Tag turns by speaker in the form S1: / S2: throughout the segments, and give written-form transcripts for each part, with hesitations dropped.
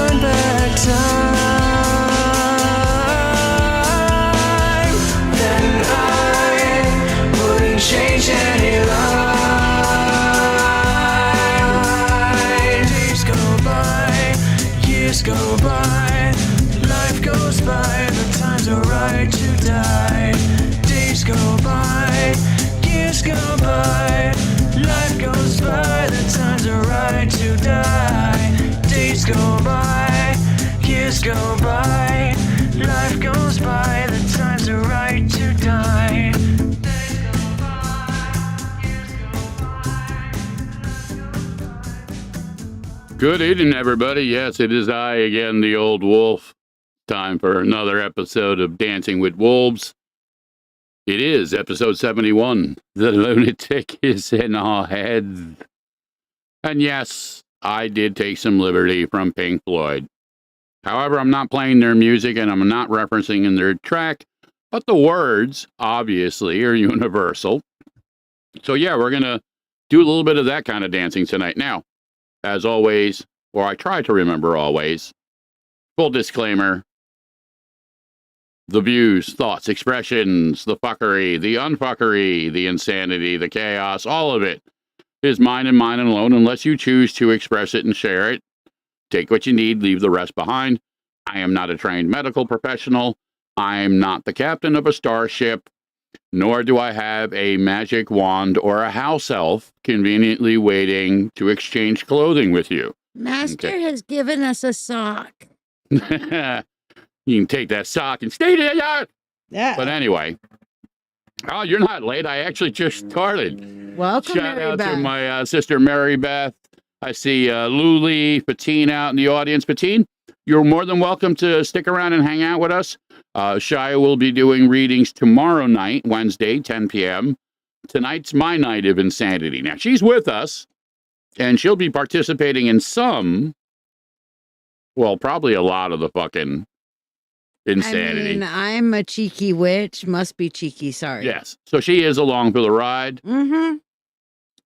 S1: turn back time, then I wouldn't change any line. Days go by, years go by, life goes by, the times are right to die. Days go by, years go by, life goes by, the times are right to die. Days go by, years go by, life goes by, the times are right to die. Days go by, years go by.
S2: Good evening, everybody. Yes, it is I again, the old wolf. Time for another episode of Dancing with Wolves. It is episode 71. The lunatic is in our heads. And yes, I did take some liberty from Pink Floyd. However, I'm not playing their music and I'm not referencing in their track, but the words, obviously, are universal. So yeah, we're going to do a little bit of that kind of dancing tonight. Now, as always, or I try to remember always, full disclaimer, the views, thoughts, expressions, the fuckery, the unfuckery, the insanity, the chaos, all of it is mine and mine alone unless you choose to express it and share it. Take what you need, leave the rest behind. I am not a trained medical professional. I am not the captain of a starship, nor do I have a magic wand or a house elf conveniently waiting to exchange clothing with you.
S3: Master has given us a sock.
S2: You can take that sock and stay there.
S3: Yeah.
S2: But anyway, oh, you're not late. I actually just started.
S3: Welcome,
S2: Shout
S3: Mary
S2: out
S3: Beth.
S2: to my sister, Mary Beth. I see Luli, Patine out in the audience. Patine, you're more than welcome to stick around and hang out with us. Shia will be doing readings tomorrow night, Wednesday, 10 p.m. Tonight's my night of insanity. Now, she's with us, and she'll be participating in some, well, probably a lot of the fucking insanity.
S3: I mean, I'm a cheeky witch. Must be cheeky. Sorry.
S2: Yes. So she is along for the ride.
S3: Mm-hmm.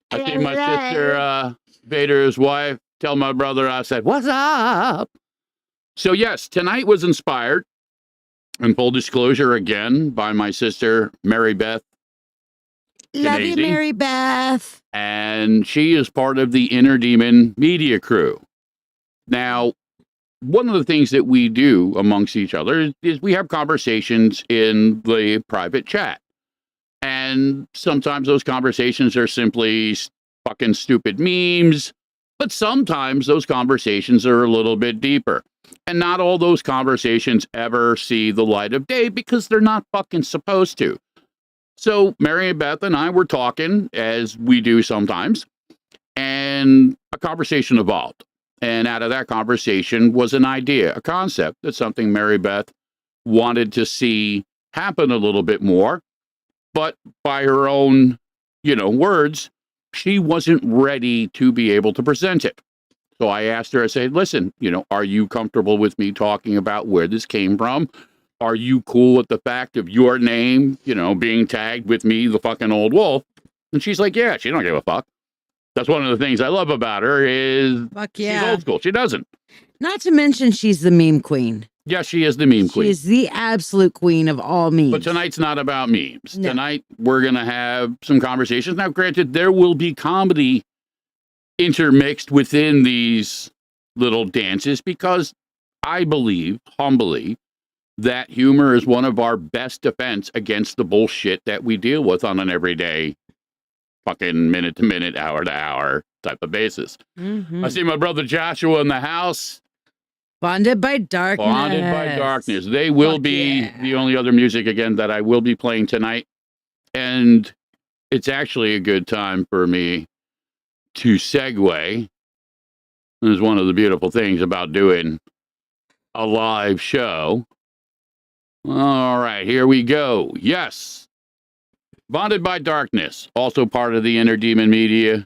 S2: I see my sister, Vader's wife, tell my brother I said, "What's up?" So yes, tonight was inspired, in full disclosure again, by my sister, Mary Beth.
S3: Love you,
S2: Canadian.
S3: Mary Beth.
S2: And she is part of the Inner Demon media crew. Now, one of the things that we do amongst each other is we have conversations in the private chat. And sometimes those conversations are simply fucking stupid memes, but sometimes those conversations are a little bit deeper. And not all those conversations ever see the light of day because they're not fucking supposed to. So Mary and Beth and I were talking, as we do sometimes, and a conversation evolved. And out of that conversation was an idea, a concept, that's something Mary Beth wanted to see happen a little bit more. But by her own, words, she wasn't ready to be able to present it. So I asked her, I said, listen, are you comfortable with me talking about where this came from? Are you cool with the fact of your name, being tagged with me, the fucking old wolf? And she's like, yeah, she don't give a fuck. That's one of the things I love about her is
S3: Fuck yeah.
S2: she's old school. She doesn't.
S3: Not to mention she's the meme queen.
S2: Yeah, she is the meme queen.
S3: She is the absolute queen of all memes.
S2: But tonight's not about memes.
S3: No.
S2: Tonight, we're going to have some conversations. Now, granted, there will be comedy intermixed within these little dances because I believe, humbly, that humor is one of our best defense against the bullshit that we deal with on an everyday fucking minute to minute, hour to hour type of basis.
S3: Mm-hmm.
S2: I see my brother Joshua in the house.
S3: Bonded by darkness.
S2: Bonded by darkness. They will
S3: Fuck
S2: be
S3: yeah.
S2: the only other music again that I will be playing tonight. And it's actually a good time for me to segue. This is one of the beautiful things about doing a live show. All right, here we go. Yes. Bonded by Darkness, also part of the Inner Demon Media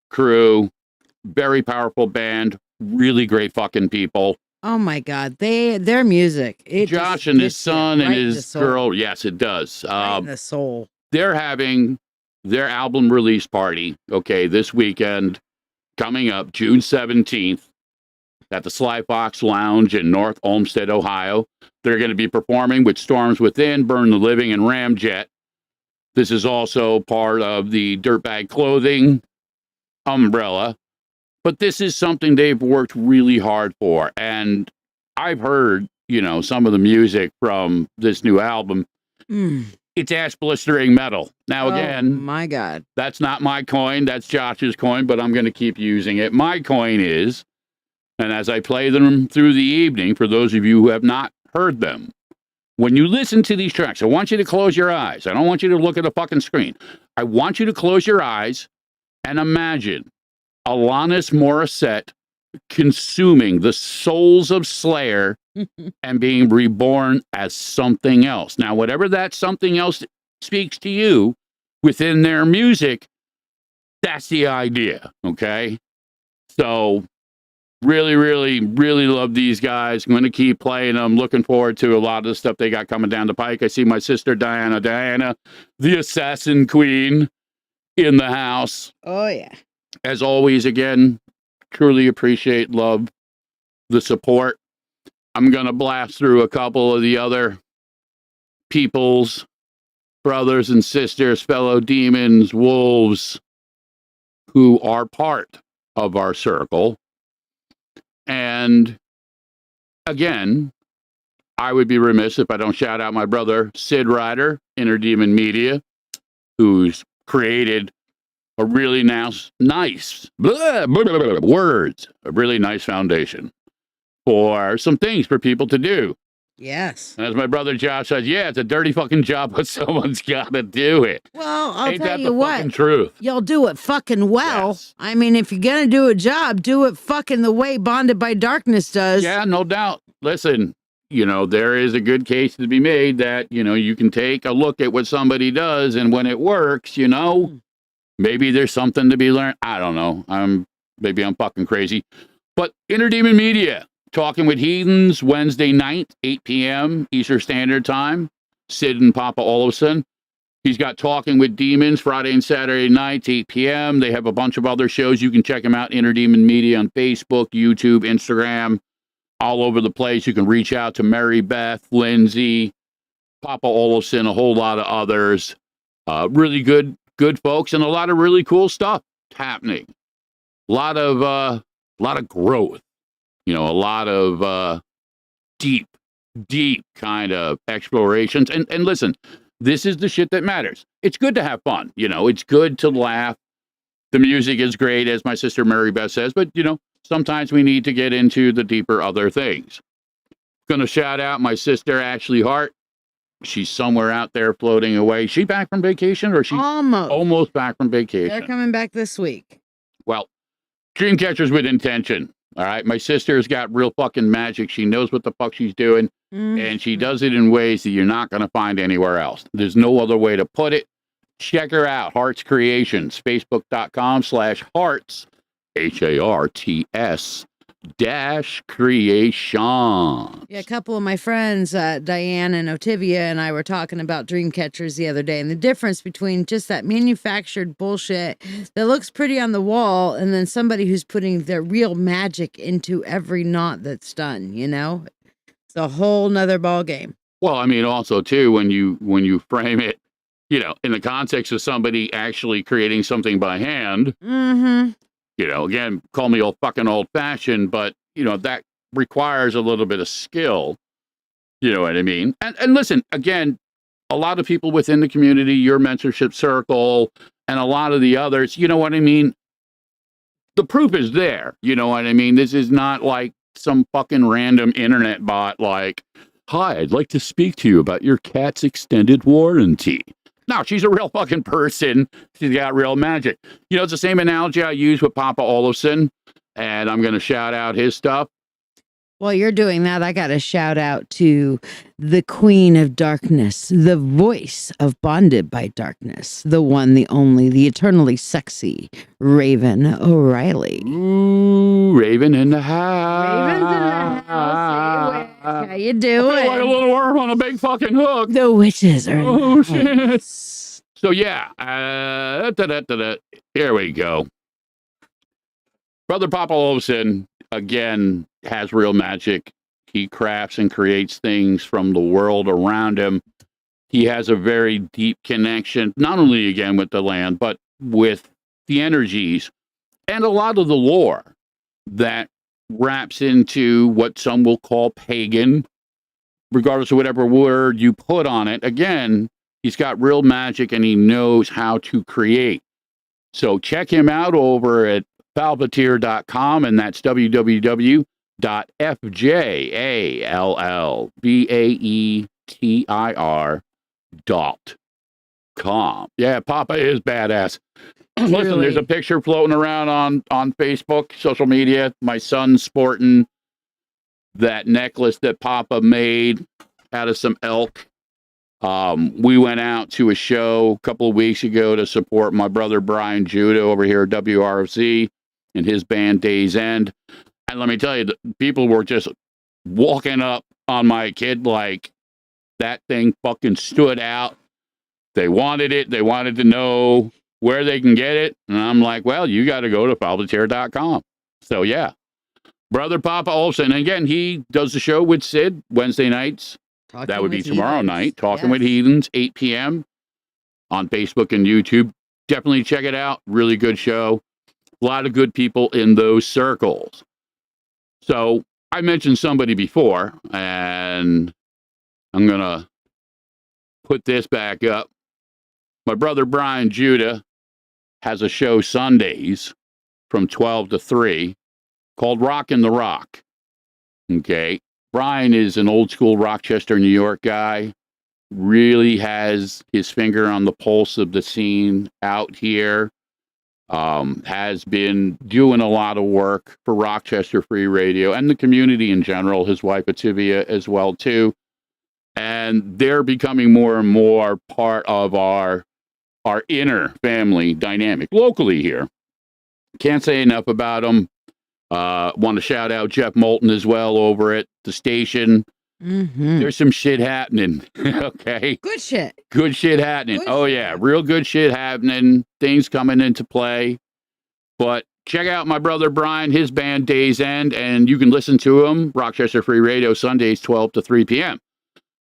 S2: crew. Very powerful band. Really great fucking people.
S3: Oh my God, their music. It
S2: Josh
S3: just
S2: and his
S3: gets you
S2: son and
S3: right in the
S2: his
S3: soul.
S2: girl. Yes, it does.
S3: Right in the soul.
S2: They're having their album release party, okay, this weekend, coming up June 17th at the Sly Fox Lounge in North Olmsted, Ohio. They're going to be performing with Storms Within, Burn the Living, and Ramjet. This is also part of the Dirtbag Clothing umbrella. But this is something they've worked really hard for. And I've heard, some of the music from this new album. It's ass blistering metal. Now, again,
S3: my God,
S2: that's not my coin. That's Josh's coin, but I'm going to keep using it. My coin is, and as I play them through the evening, for those of you who have not heard them, when you listen to these tracks, I want you to close your eyes. I don't want you to look at a fucking screen. I want you to close your eyes and imagine Alanis Morissette consuming the souls of Slayer and being reborn as something else. Now, whatever that something else speaks to you within their music, that's the idea, okay? So, really, really, really love these guys. I'm going to keep playing them. Looking forward to a lot of the stuff they got coming down the pike. I see my sister Diana, the Assassin Queen, in the house.
S3: Oh, yeah.
S2: As always, again, truly appreciate, love the support. I'm going to blast through a couple of the other people's brothers and sisters, fellow demons, wolves, who are part of our circle. And again, I would be remiss if I don't shout out my brother, Sid Ryder, Inner Demon Media, who's created a really nice words, a really nice foundation for some things for people to do.
S3: Yes.
S2: And as my brother Josh says, yeah, it's a dirty fucking job, but someone's got to do it.
S3: Well, I'll
S2: Ain't
S3: tell
S2: that
S3: you
S2: the
S3: what,
S2: fucking truth?
S3: you'll do it fucking well.
S2: Yes.
S3: I mean, if you're going to do a job, do it fucking the way Bonded by Darkness does.
S2: Yeah, no doubt. Listen, there is a good case to be made that, you can take a look at what somebody does, and when it works, maybe there's something to be learned. I don't know. Maybe I'm fucking crazy. But Inner Demon Media, Talking with Heathens, Wednesday night, 8 p.m. Eastern Standard Time. Sid and Papa Olofsson. He's got Talking with Demons Friday and Saturday nights, 8 p.m. They have a bunch of other shows. You can check them out. Inner Demon Media on Facebook, YouTube, Instagram, all over the place. You can reach out to Mary Beth, Lindsay, Papa Olofsson, a whole lot of others. Really good folks, and a lot of really cool stuff happening. A lot of growth. A lot of deep kind of explorations. And listen, this is the shit that matters. It's good to have fun. It's good to laugh. The music is great, as my sister Mary Beth says, but sometimes we need to get into the deeper other things. Gonna shout out my sister Ashley Hart. She's somewhere out there floating away. She back from vacation, or she almost back from vacation?
S3: They're coming back this week.
S2: Well, Dreamcatchers with Intention. All right, my sister's got real fucking magic. She knows what the fuck she's doing, and she does it in ways that you're not going to find anywhere else. There's no other way to put it. Check her out, Hearts Creations, facebook.com/hearts, HARTS -creation.
S3: Yeah, a couple of my friends, Diane and Otivia, and I were talking about Dreamcatchers the other day, and the difference between just that manufactured bullshit that looks pretty on the wall, and then somebody who's putting their real magic into every knot that's done. It's a whole nother ball game.
S2: Well, I mean, also too, when you frame it, in the context of somebody actually creating something by hand.
S3: Mm-hmm.
S2: Again, call me old-fashioned, but, that requires a little bit of skill. You know what I mean? And listen, again, a lot of people within the community, your mentorship circle, and a lot of the others, you know what I mean? The proof is there. You know what I mean? This is not like some fucking random internet bot like, hi, I'd like to speak to you about your cat's extended warranty. No, she's a real fucking person. She's got real magic. It's the same analogy I use with Papa Olofsson, and I'm going to shout out his stuff.
S3: While you're doing that, I got to shout out to the Queen of Darkness, the voice of Bonded by Darkness, the one, the only, the eternally sexy Raven O'Reilly.
S2: Ooh, Raven in the house.
S3: Raven's in the house. How you doing?
S2: I feel like a little worm on a big fucking hook.
S3: The witches are in the
S2: shit.
S3: house.
S2: So yeah, here we go. Brother Papa Olofsson again, has real magic. He crafts and creates things from the world around him. He has a very deep connection, not only again with the land, but with the energies and a lot of the lore that wraps into what some will call pagan, regardless of whatever word you put on it. Again, he's got real magic and he knows how to create. So check him out over at falbatir.com, and that's www.fjallbaetir.com. Yeah, Papa is badass. Listen, there's a picture floating around on Facebook, social media. My son's sporting that necklace that Papa made out of some elk. We went out to a show a couple of weeks ago to support my brother Brian Judah over here at WRFC and his band Days End. And let me tell you, the people were just walking up on my kid like that thing fucking stood out. They wanted it. They wanted to know where they can get it. And I'm like, well, you got to go to falbatir.com. So, yeah. Brother Papa Olsen. And again, he does the show with Sid Wednesday nights. That would be tomorrow night. Talking with Heathens, 8 p.m. on Facebook and YouTube. Definitely check it out. Really good show. A lot of good people in those circles. So I mentioned somebody before, and I'm going to put this back up. My brother Brian Judah has a show Sundays from 12 to 3 called Rockin' the Rock. Okay. Brian is an old school Rochester, New York guy. Really has his finger on the pulse of the scene out here. Has been doing a lot of work for Rochester Free Radio and the community in general. His wife Ativia as well too. And they're becoming more and more part of our inner family dynamic locally here. Can't say enough about them. Want to shout out Jeff Moulton as well over at the station. Mm-hmm. There's some shit happening. Okay.
S3: Good shit.
S2: Good shit happening. Yeah. Real good shit happening. Things coming into play. But check out my brother Brian, his band Days End, and you can listen to him, Rochester Free Radio, Sundays, 12 to 3 p.m.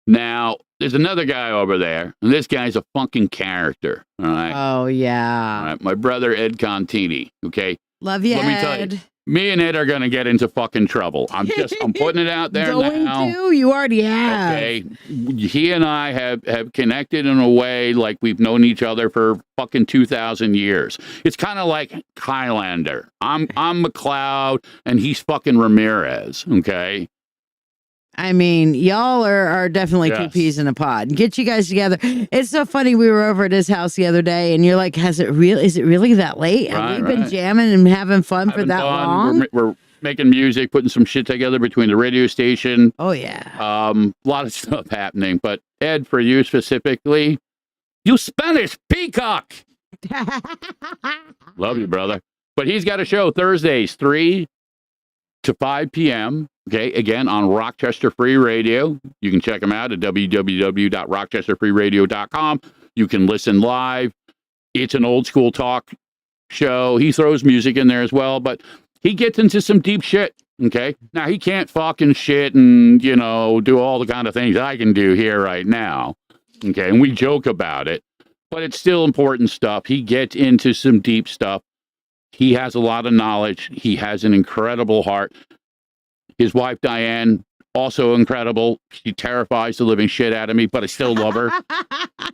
S2: Now, there's another guy over there, and this guy's a fucking character. All right.
S3: Oh, yeah.
S2: All right. My brother Ed Contini. Okay.
S3: Let me
S2: tell you. Me and Ed are going to get into fucking trouble. I'm putting it out there now.
S3: You already have.
S2: Okay. He and I have connected in a way like we've known each other for fucking 2,000 years. It's kind of like Highlander. I'm McLeod and he's fucking Ramirez. Okay.
S3: I mean, y'all are definitely two peas in a pod. Get you guys together. It's so funny. We were over at his house the other day, and you're like, is it really that late? Have we been jamming and having fun for that long?
S2: We're making music, putting some shit together between the radio station.
S3: Oh, yeah.
S2: A lot of stuff happening. But, Ed, for you specifically, you Spanish peacock. Love you, brother. But he's got a show Thursdays, 3 to 5 p.m., okay, again, on Rochester Free Radio. You can check him out at www.rochesterfreeradio.com. You can listen live. It's an old school talk show. He throws music in there as well, but he gets into some deep shit, okay? Now, he can't fucking shit and, do all the kind of things I can do here right now, okay? And we joke about it, but it's still important stuff. He gets into some deep stuff. He has a lot of knowledge. He has an incredible heart. His wife, Diane, also incredible. She terrifies the living shit out of me, but I still love her.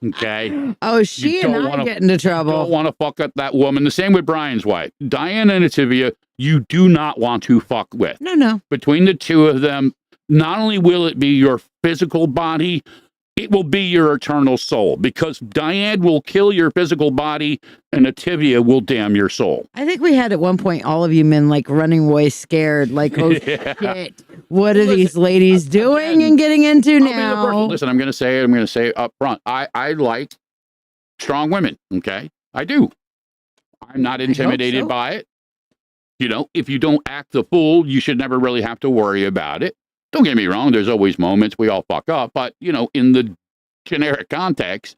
S2: Okay?
S3: Oh, she and I get into trouble.
S2: Don't want to fuck up that woman. The same with Brian's wife. Diane and Ativia, you do not want to fuck with.
S3: No.
S2: Between the two of them, not only will it be your physical body, it will be your eternal soul, because Diane will kill your physical body and Ativia will damn your soul.
S3: I think we had at one point all of you men like running away scared, like, oh shit, what are these ladies doing and getting into now?
S2: Listen, I'm going to say it up front. I like strong women, okay? I do. I'm not intimidated by it. If you don't act the fool, you should never really have to worry about it. Don't get me wrong, there's always moments we all fuck up, but, in the generic context,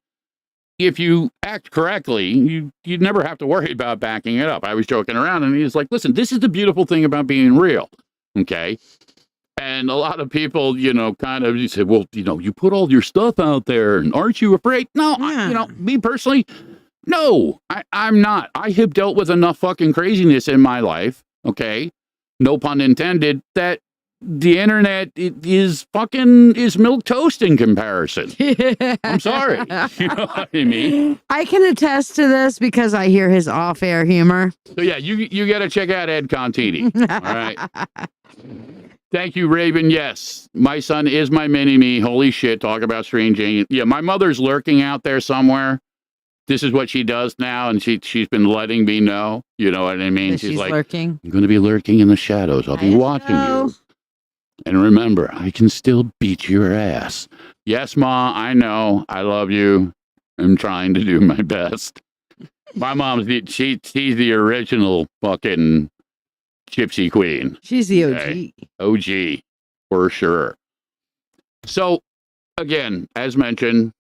S2: if you act correctly, you never have to worry about backing it up. I was joking around, and he's like, listen, this is the beautiful thing about being real. Okay. And a lot of people, kind of, you say, well, you put all your stuff out there and aren't you afraid? No,
S3: Yeah.
S2: me personally, no, I'm not. I have dealt with enough fucking craziness in my life. Okay. No pun intended, that the internet is milk toast in comparison. I'm sorry. You know what I mean?
S3: I can attest to this because I hear his off-air humor.
S2: So yeah, you got to check out Ed Contini. All right. Thank you, Raven. Yes, my son is my mini-me. Holy shit, talk about strange alien. Yeah, my mother's lurking out there somewhere. This is what she does now, and she's been letting me know. You know what I mean?
S3: She's
S2: like,
S3: lurking.
S2: I'm going to be lurking in the shadows. I'll be watching you. And remember, I can still beat your ass. Yes, Ma, I know. I love you. I'm trying to do my best. My mom's she's the original fucking gypsy queen.
S3: She's the OG.
S2: Okay? OG, for sure. So, again, as mentioned,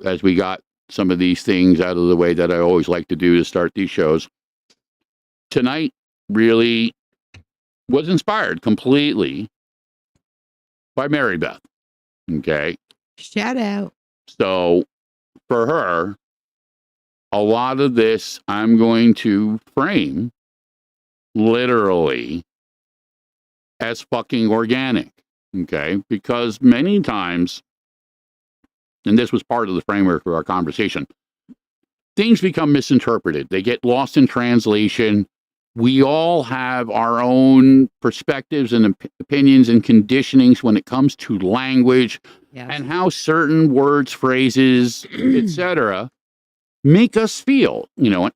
S2: as we got some of these things out of the way that I always like to do to start these shows, tonight really was inspired completely by Mary Beth. Okay.
S3: Shout out.
S2: So, for her, a lot of this I'm going to frame literally as fucking organic. Okay. Because many times, and this was part of the framework of our conversation, things become misinterpreted. They get lost in translation. We all have our own perspectives and opinions and conditionings when it comes to language and how certain words, phrases, etc., make us feel,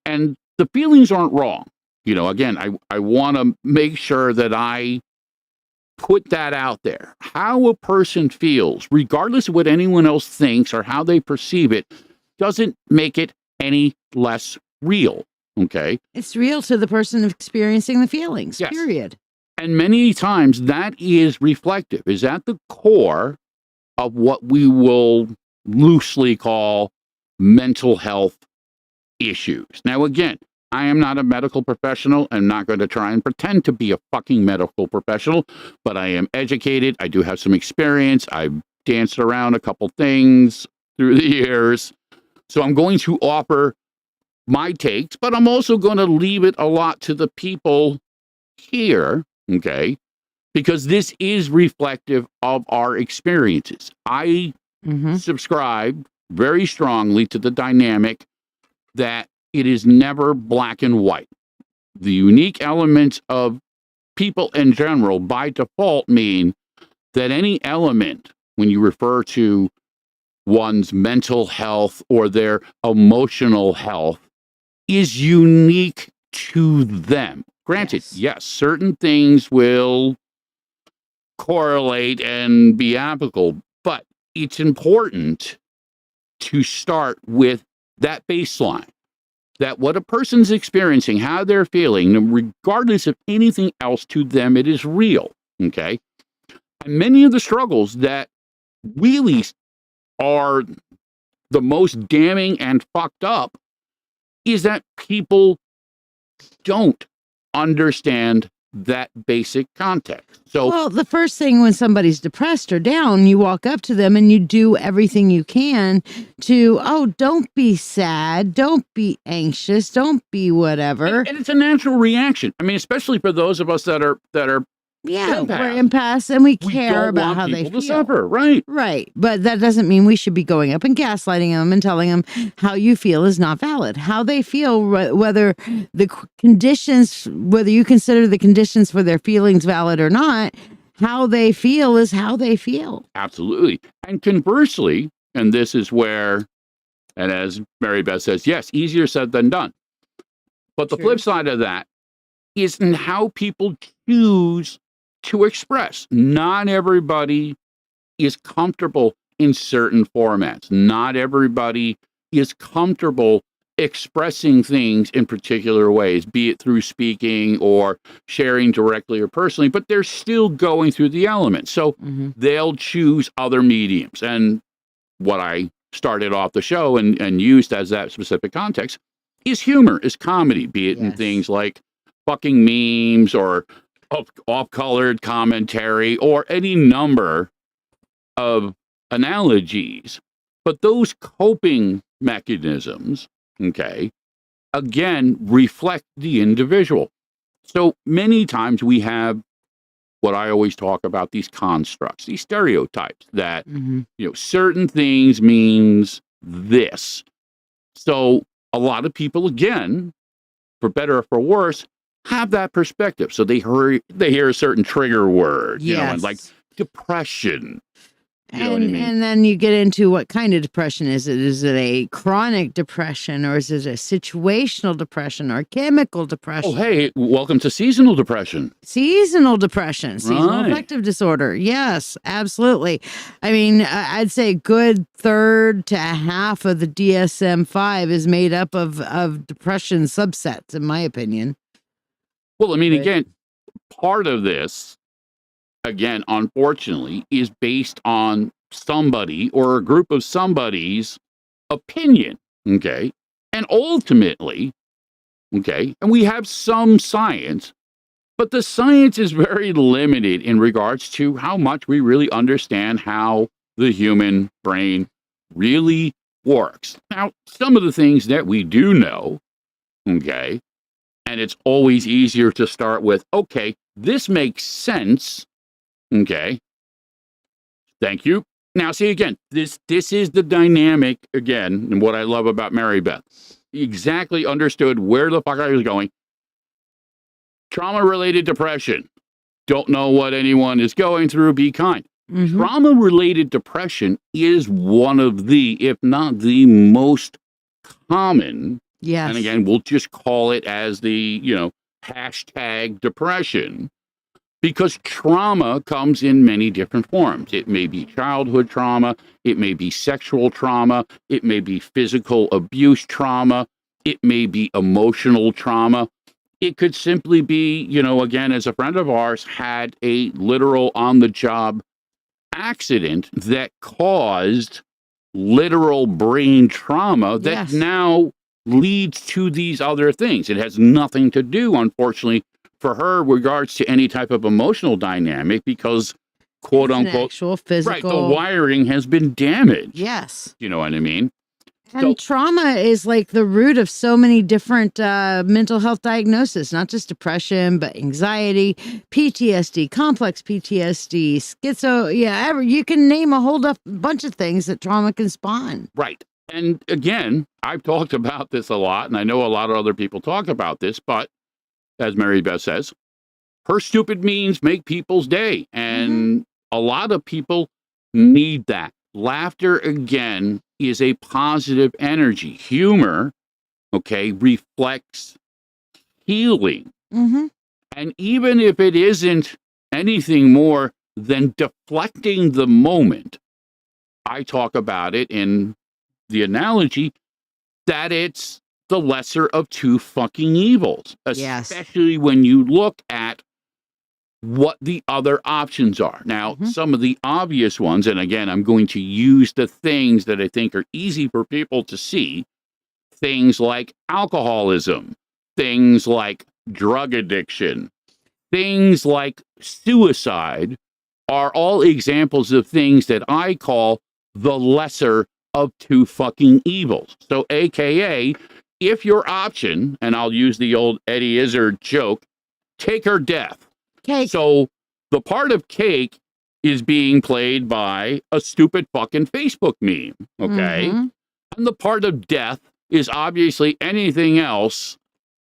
S2: and the feelings aren't wrong. Again, I want to make sure that I put that out there. How a person feels, regardless of what anyone else thinks or how they perceive it, doesn't make it any less real. Okay.
S3: It's real to the person experiencing the feelings,
S2: yes.
S3: Period.
S2: And many times that is reflective, is at the core of what we will loosely call mental health issues. Now, again, I am not a medical professional. I'm not going to try and pretend to be a fucking medical professional, but I am educated. I do have some experience. I've danced around a couple things through the years. So I'm going to offer my takes, but I'm also going to leave it a lot to the people here, okay? Because this is reflective of our experiences. I subscribe very strongly to the dynamic that it is never black and white. The unique elements of people in general, by default, mean that any element, when you refer to one's mental health or their emotional health, is unique to them. Granted, yes, certain things will correlate and be applicable, but it's important to start with that baseline, that what a person's experiencing, how they're feeling, regardless of anything else to them, it is real, okay? And many of the struggles that really are the most damning and fucked up is that people don't understand that basic context. So,
S3: well, the first thing when somebody's depressed or down, you walk up to them and you do everything you can to, don't be sad, don't be anxious, don't be whatever.
S2: And it's a natural reaction. I mean, especially for those of us that are
S3: yeah, we're empaths and we care about how they feel.
S2: To suffer, right?
S3: Right. But that doesn't mean we should be going up and gaslighting them and telling them how you feel is not valid. How they feel, whether the conditions, whether you consider the conditions for their feelings valid or not, how they feel is how they feel.
S2: Absolutely. And conversely, and this is where, and as Mary Beth says, yes, easier said than done. But the flip side of that is in how people choose to express. Not everybody is comfortable in certain formats. Not everybody is comfortable expressing things in particular ways, be it through speaking or sharing directly or personally, but they're still going through the elements. So they'll choose other mediums. And what I started off the show and used as that specific context is humor, is comedy, be it in things like fucking memes or off-colored commentary or any number of analogies. But those coping mechanisms, okay, again, reflect the individual. So many times we have what I always talk about, these constructs, these stereotypes that, certain things means this. So a lot of people, again, for better or for worse, have that perspective. So they hear a certain trigger word, and like depression. You know what I mean?
S3: And then you get into what kind of depression is it? Is it a chronic depression, or is it a situational depression or chemical depression?
S2: Oh, hey, welcome to seasonal depression.
S3: Seasonal depression, seasonal
S2: Right.
S3: affective disorder. Yes, absolutely. I mean, I'd say a good third to half of the DSM-5 is made up of depression subsets, in my opinion.
S2: Well, I mean,
S3: Right.
S2: again, part of this, again, unfortunately, is based on somebody or a group of somebody's opinion, okay? And ultimately, okay, and we have some science, but the science is very limited in regards to how much we really understand how the human brain really works. Now, some of the things that we do know, okay, and it's always easier to start with, okay, this makes sense. Okay. Thank you. Now, see, again, this is the dynamic, again, and what I love about Mary Beth. Exactly understood where the fuck I was going. Trauma-related depression. Don't know what anyone is going through. Be kind. Trauma-related depression is one of the, if not the most common.
S3: Yes.
S2: And again, we'll just call it as the, hashtag depression. Because trauma comes in many different forms. It may be childhood trauma. It may be sexual trauma. It may be physical abuse trauma. It may be emotional trauma. It could simply be, again, as a friend of ours had a literal on-the-job accident that caused literal brain trauma that now leads to these other things. It has nothing to do, unfortunately, for her, regards to any type of emotional dynamic, because quote unquote,
S3: actual physical,
S2: right, the wiring has been damaged.
S3: Yes.
S2: You know what I mean?
S3: And trauma is like the root of so many different mental health diagnoses, not just depression, but anxiety, PTSD, complex PTSD, schizo. Yeah, you can name a whole bunch of things that trauma can spawn.
S2: Right. And again, I've talked about this a lot, and I know a lot of other people talk about this, but as Mary Beth says, her stupid memes make people's day. And a lot of people need that. Laughter, again, is a positive energy. Humor, okay, reflects healing. And even if it isn't anything more than deflecting the moment, I talk about it in the analogy that it's the lesser of two fucking evils, especially when you look at what the other options are. Now, some of the obvious ones, and again, I'm going to use the things that I think are easy for people to see, things like alcoholism, things like drug addiction, things like suicide, are all examples of things that I call the lesser of two fucking evils. So, AKA, if your option, and I'll use the old Eddie Izzard joke, take her death.
S3: Cake.
S2: So the part of cake is being played by a stupid fucking Facebook meme, okay? And the part of death is obviously anything else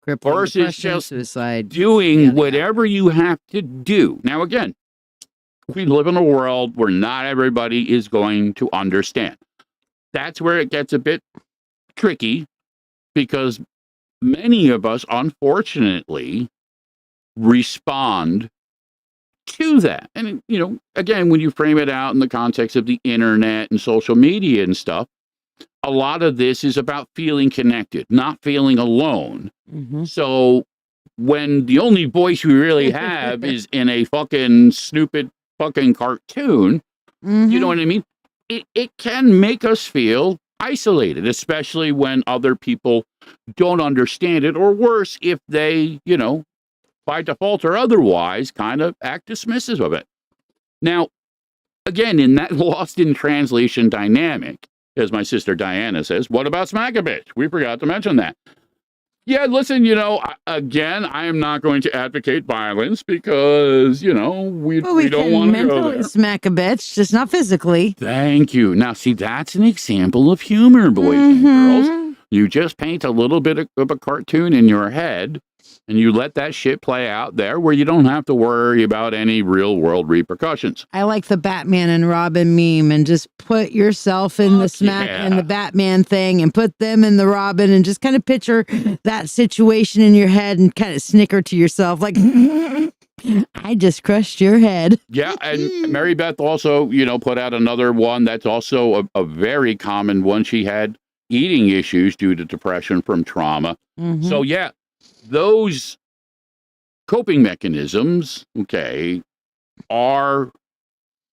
S2: versus just
S3: suicide,
S2: doing whatever you have to do. Now, again, we live in a world where not everybody is going to understand. That's where it gets a bit tricky, because many of us, unfortunately, respond to that. And, again, when you frame it out in the context of the internet and social media and stuff, a lot of this is about feeling connected, not feeling alone. So when the only voice we really have is in a fucking stupid fucking cartoon, you know what I mean? It can make us feel isolated, especially when other people don't understand it, or worse, if they, by default or otherwise, kind of act dismissive of it. Now, again, in that lost in translation dynamic, as my sister Diana says, what about smack a bitch? We forgot to mention that. Yeah, listen, again, I am not going to advocate violence because, we don't want to go there.
S3: Smack a bitch, just not physically.
S2: Thank you. Now, see, that's an example of humor, boys and girls. You just paint a little bit of a cartoon in your head, and you let that shit play out there where you don't have to worry about any real world repercussions.
S3: I like the Batman and Robin meme, and just put yourself in the smack and the Batman thing and put them in the Robin, and just kind of picture that situation in your head and kind of snicker to yourself like, I just crushed your head.
S2: Yeah, and Mary Beth also, put out another one that's also a very common one. She had eating issues due to depression from trauma. So, yeah, those coping mechanisms, are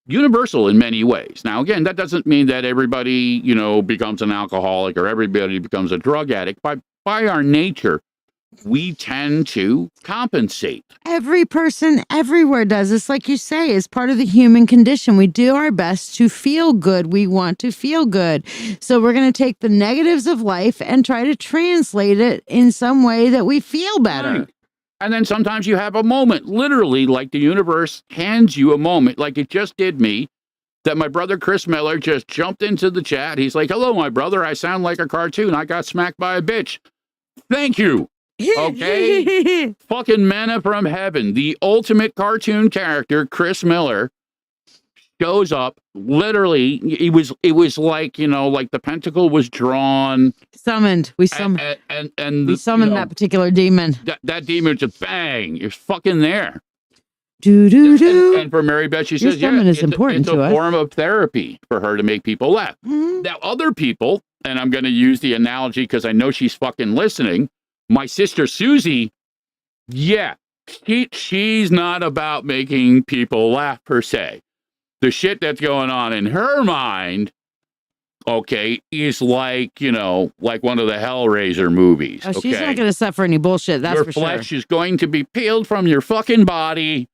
S2: universal in many ways. Now, again, that doesn't mean that everybody, becomes an alcoholic or everybody becomes a drug addict. By our nature, we tend to compensate.
S3: Every person everywhere does. It's like you say, it's part of the human condition. We do our best to feel good. We want to feel good. So we're going to take the negatives of life and try to translate it in some way that we feel better.
S2: Right. And then sometimes you have a moment, literally, like the universe hands you a moment, like it just did me, that my brother Chris Miller just jumped into the chat. He's like, hello, my brother. I sound like a cartoon. I got smacked by a bitch. Thank you. Okay? Fucking manna from heaven. The ultimate cartoon character, Chris Miller, shows up. Literally, it was like, like the pentacle was drawn.
S3: Summoned. We summoned.
S2: And
S3: we summoned that particular demon.
S2: That demon just bang. It's fucking there.
S3: Do do do.
S2: And for Mary Beth, she says,
S3: it's important
S2: to us. It's a form of therapy for her to make people laugh. Now, other people, and I'm going to use the analogy because I know she's fucking listening. My sister Susie, she's not about making people laugh per se. The shit that's going on in her mind, is like, like one of the Hellraiser movies.
S3: Oh, she's not going to suffer any bullshit, that's for sure.
S2: Your flesh is going to be peeled from your fucking body,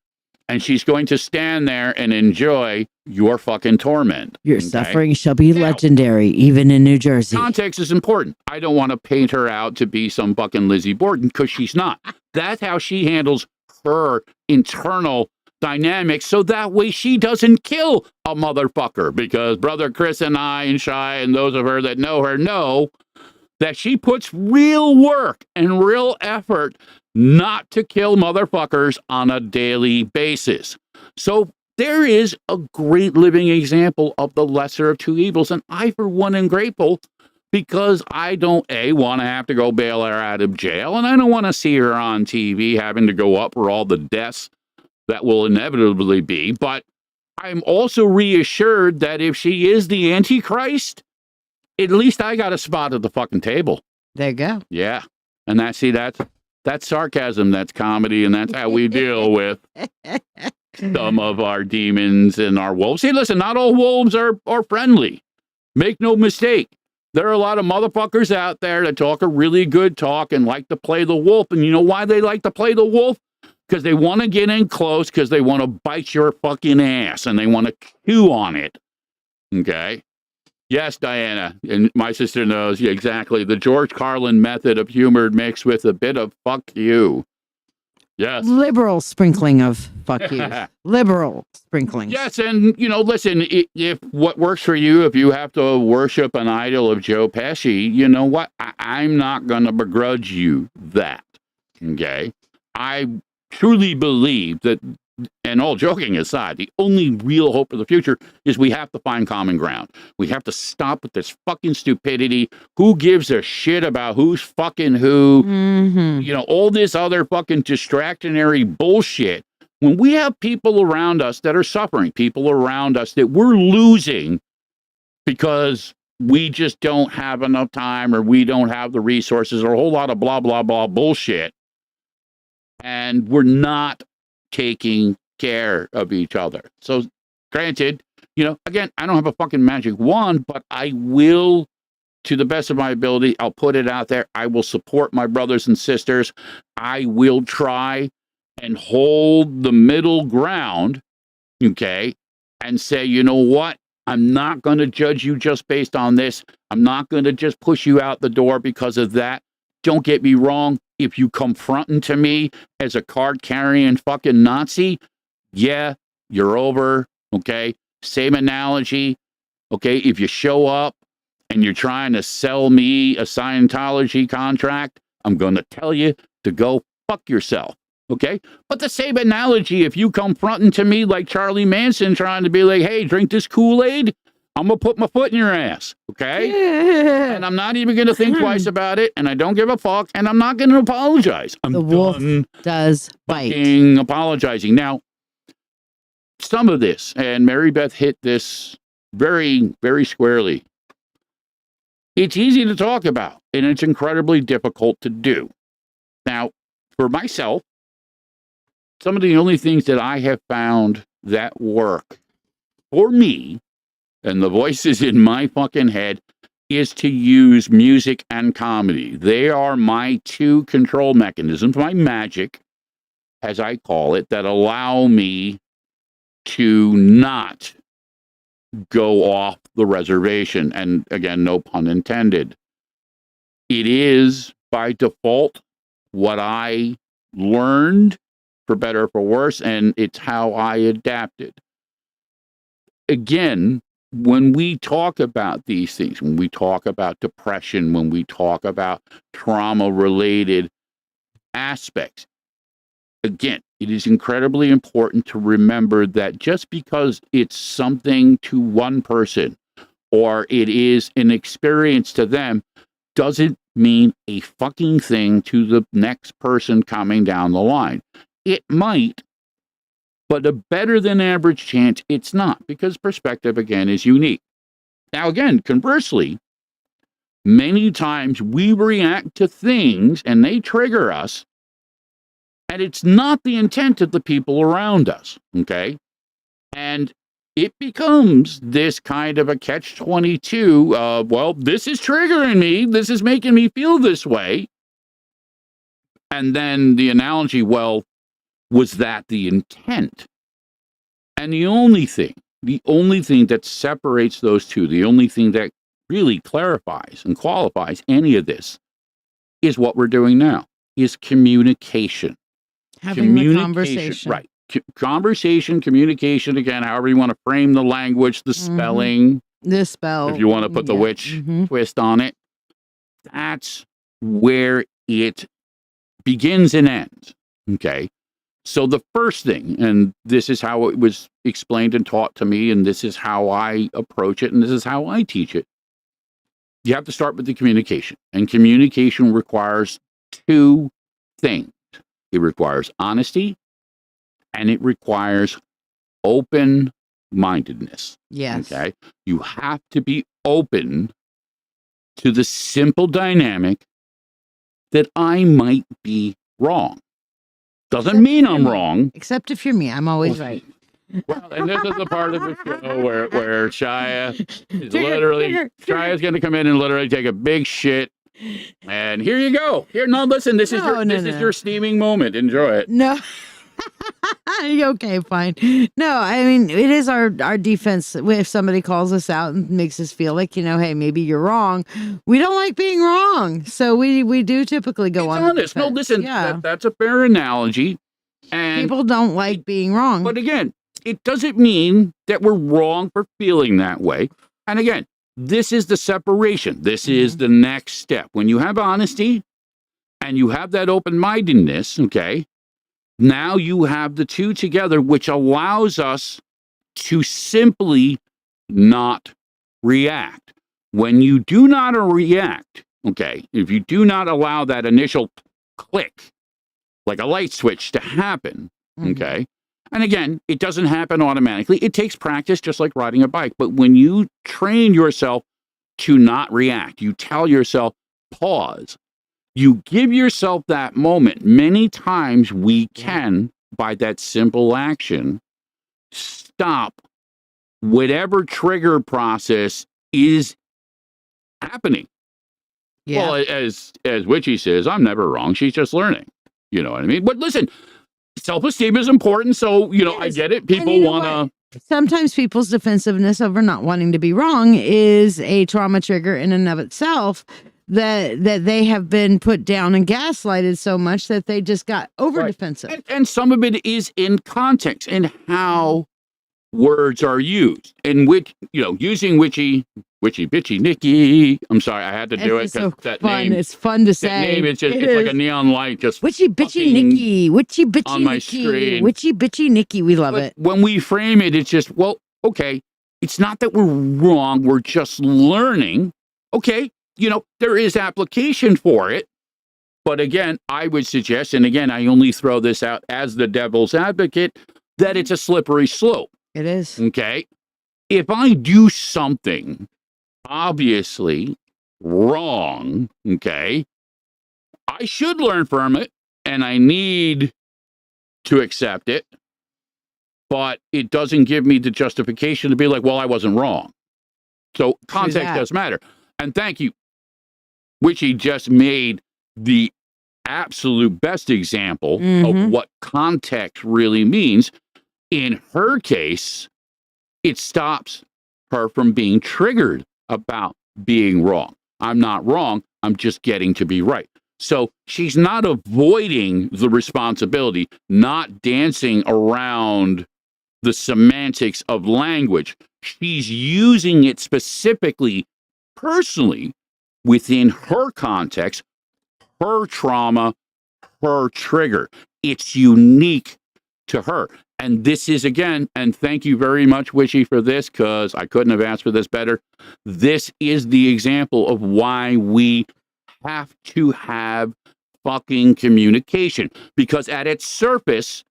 S2: and she's going to stand there and enjoy your fucking torment.
S3: Your suffering shall be legendary, even in New Jersey.
S2: Context is important. I don't want to paint her out to be some fucking Lizzie Borden, because she's not. That's how she handles her internal dynamics, so that way she doesn't kill a motherfucker, because brother Chris and I and Shy and those of her that know her know that she puts real work and real effort not to kill motherfuckers on a daily basis. So there is a great living example of the lesser of two evils, and I, for one, am grateful, because I don't, want to have to go bail her out of jail, and I don't want to see her on TV having to go up for all the deaths that will inevitably be, but I'm also reassured that if she is the Antichrist, at least I got a spot at the fucking table.
S3: There you go.
S2: Yeah. And that's sarcasm, that's comedy, and that's how we deal with some of our demons and our wolves. Hey, listen, not all wolves are friendly. Make no mistake. There are a lot of motherfuckers out there that talk a really good talk and like to play the wolf. And you know why they like to play the wolf? Because they want to get in close, because they want to bite your fucking ass and they want to chew on it. Okay? Yes, Diana, and my sister knows exactly. The George Carlin method of humor mixed with a bit of fuck you. Yes.
S3: Liberal sprinkling of fuck you. Liberal sprinkling.
S2: Yes, and, listen, if what works for you, if you have to worship an idol of Joe Pesci, you know what? I'm not going to begrudge you that. Okay? I truly believe that, and all joking aside, the only real hope for the future is we have to find common ground. We have to stop with this fucking stupidity. Who gives a shit about who's fucking who? All this other fucking distractionary bullshit. When we have people around us that are suffering, people around us that we're losing because we just don't have enough time, or we don't have the resources, or a whole lot of blah, blah, blah bullshit, and we're not taking care of each other. So, granted, again, I don't have a fucking magic wand, but I will, to the best of my ability, I'll put it out there. I will support my brothers and sisters. I will try and hold the middle ground, okay, and say, you know what? I'm not going to judge you just based on this. I'm not going to just push you out the door because of that. Don't get me wrong. If you come fronting to me as a card-carrying fucking Nazi, yeah, you're over, okay? Same analogy, okay? If you show up and you're trying to sell me a Scientology contract, I'm going to tell you to go fuck yourself, okay? But the same analogy, if you come fronting to me like Charlie Manson trying to be like, hey, drink this Kool-Aid, I'm going to put my foot in your ass, okay? And I'm not even going to think twice about it, and I don't give a fuck, and I'm not going to apologize. I'm
S3: The wolf
S2: done
S3: does bite.
S2: fucking apologizing. Now, some of this, and Mary Beth hit this very, very squarely. It's easy to talk about, and it's incredibly difficult to do. Now, for myself, some of the only things that I have found that work for me, and the voices in my fucking head, is to use music and comedy. They are my two control mechanisms, my magic, as I call it, that allow me to not go off the reservation. And again, no pun intended. It is by default what I learned, for better or for worse, and it's how I adapted. Again, when we talk about these things, when we talk about depression, when we talk about trauma-related aspects, again, it is incredibly important to remember that just because it's something to one person or it is an experience to them doesn't mean a fucking thing to the next person coming down the line. It might, but a better than average chance it's not, because perspective, again, is unique. Now, again, conversely, many times we react to things and they trigger us, and it's not the intent of the people around us, okay? And it becomes this kind of a catch-22 well, this is triggering me, this is making me feel this way. And then the analogy, well, was that the intent? And the only thing that separates those two, the only thing that really clarifies and qualifies any of this is what we're doing now, is communication.
S3: Having the conversation.
S2: Right. Conversation, communication, again, however you want to frame the language, the spelling,
S3: The spell.
S2: if you want to put the witch twist on it, that's where it begins and ends, okay? So the first thing, and this is how it was explained and taught to me, and this is how I approach it, and this is how I teach it, you have to start with the communication. And communication requires two things. It requires honesty, and it requires open-mindedness.
S3: Yes.
S2: Okay? You have to be open to the simple dynamic that I might be wrong. Doesn't mean I'm wrong.
S3: Except if you're me, I'm always right.
S2: Well, and this is the part of the show where Shia is literally, Shia's going to come in and literally take a big shit. And here you go. Here, no, listen, this is your steaming moment. Enjoy it.
S3: No. Okay, fine. No, I mean, it is our defense. If somebody calls us out and makes us feel like, hey, maybe you're wrong. We don't like being wrong. So we do typically go on.
S2: Honest. No, listen, that's a fair analogy. And
S3: people don't like being wrong.
S2: But again, it doesn't mean that we're wrong for feeling that way. And again, this is the separation. This is the next step. When you have honesty and you have that open-mindedness, okay, now you have the two together, which allows us to simply not react. When you do not react, okay, if you do not allow that initial click, like a light switch, to happen, okay, and again, it doesn't happen automatically. It takes practice, just like riding a bike. But when you train yourself to not react, you tell yourself, pause. You give yourself that moment. Many times we can, by that simple action, stop whatever trigger process is happening.
S3: Yeah.
S2: Well, as Witchy says, I'm never wrong. She's just learning. You know what I mean? But listen, self-esteem is important. So, I
S3: Yes.
S2: get it.
S3: And
S2: People
S3: you know
S2: want to,
S3: sometimes people's defensiveness over not wanting to be wrong is a trauma trigger in and of itself, that they have been put down and gaslighted so much that they just got over
S2: Right.
S3: defensive.
S2: and some of it is in context and how words are used, and which, using witchy bitchy Nikki. I'm sorry, I had to do it
S3: It's
S2: because
S3: so
S2: that
S3: fun.
S2: name,
S3: It's fun to say.
S2: that name is just,
S3: It
S2: it's like a
S3: is.
S2: neon light just
S3: Witchy bitchy
S2: fucking
S3: Nikki. Witchy bitchy
S2: on my
S3: Nikki.
S2: screen.
S3: Witchy bitchy Nikki. We love
S2: But
S3: it.
S2: when we frame it, it's just, well, okay, it's not that we're wrong, we're just learning. Okay, there is application for it. But again, I would suggest, and again, I only throw this out as the devil's advocate, that it's a slippery slope.
S3: It is.
S2: Okay. If I do something obviously wrong, okay, I should learn from it and I need to accept it, but it doesn't give me the justification to be like, well, I wasn't wrong. So context
S3: that.
S2: does matter. And thank you, Witchy just made the absolute best example of what context really means. In her case, it stops her from being triggered about being wrong. I'm not wrong. I'm just getting to be right. So she's not avoiding the responsibility, not dancing around the semantics of language. She's using it specifically, personally, within her context, her trauma, her trigger. It's unique to her. And this is, again, and thank you very much, Wishy, for this, because I couldn't have asked for this better. This is the example of why we have to have fucking communication. Because at its surface,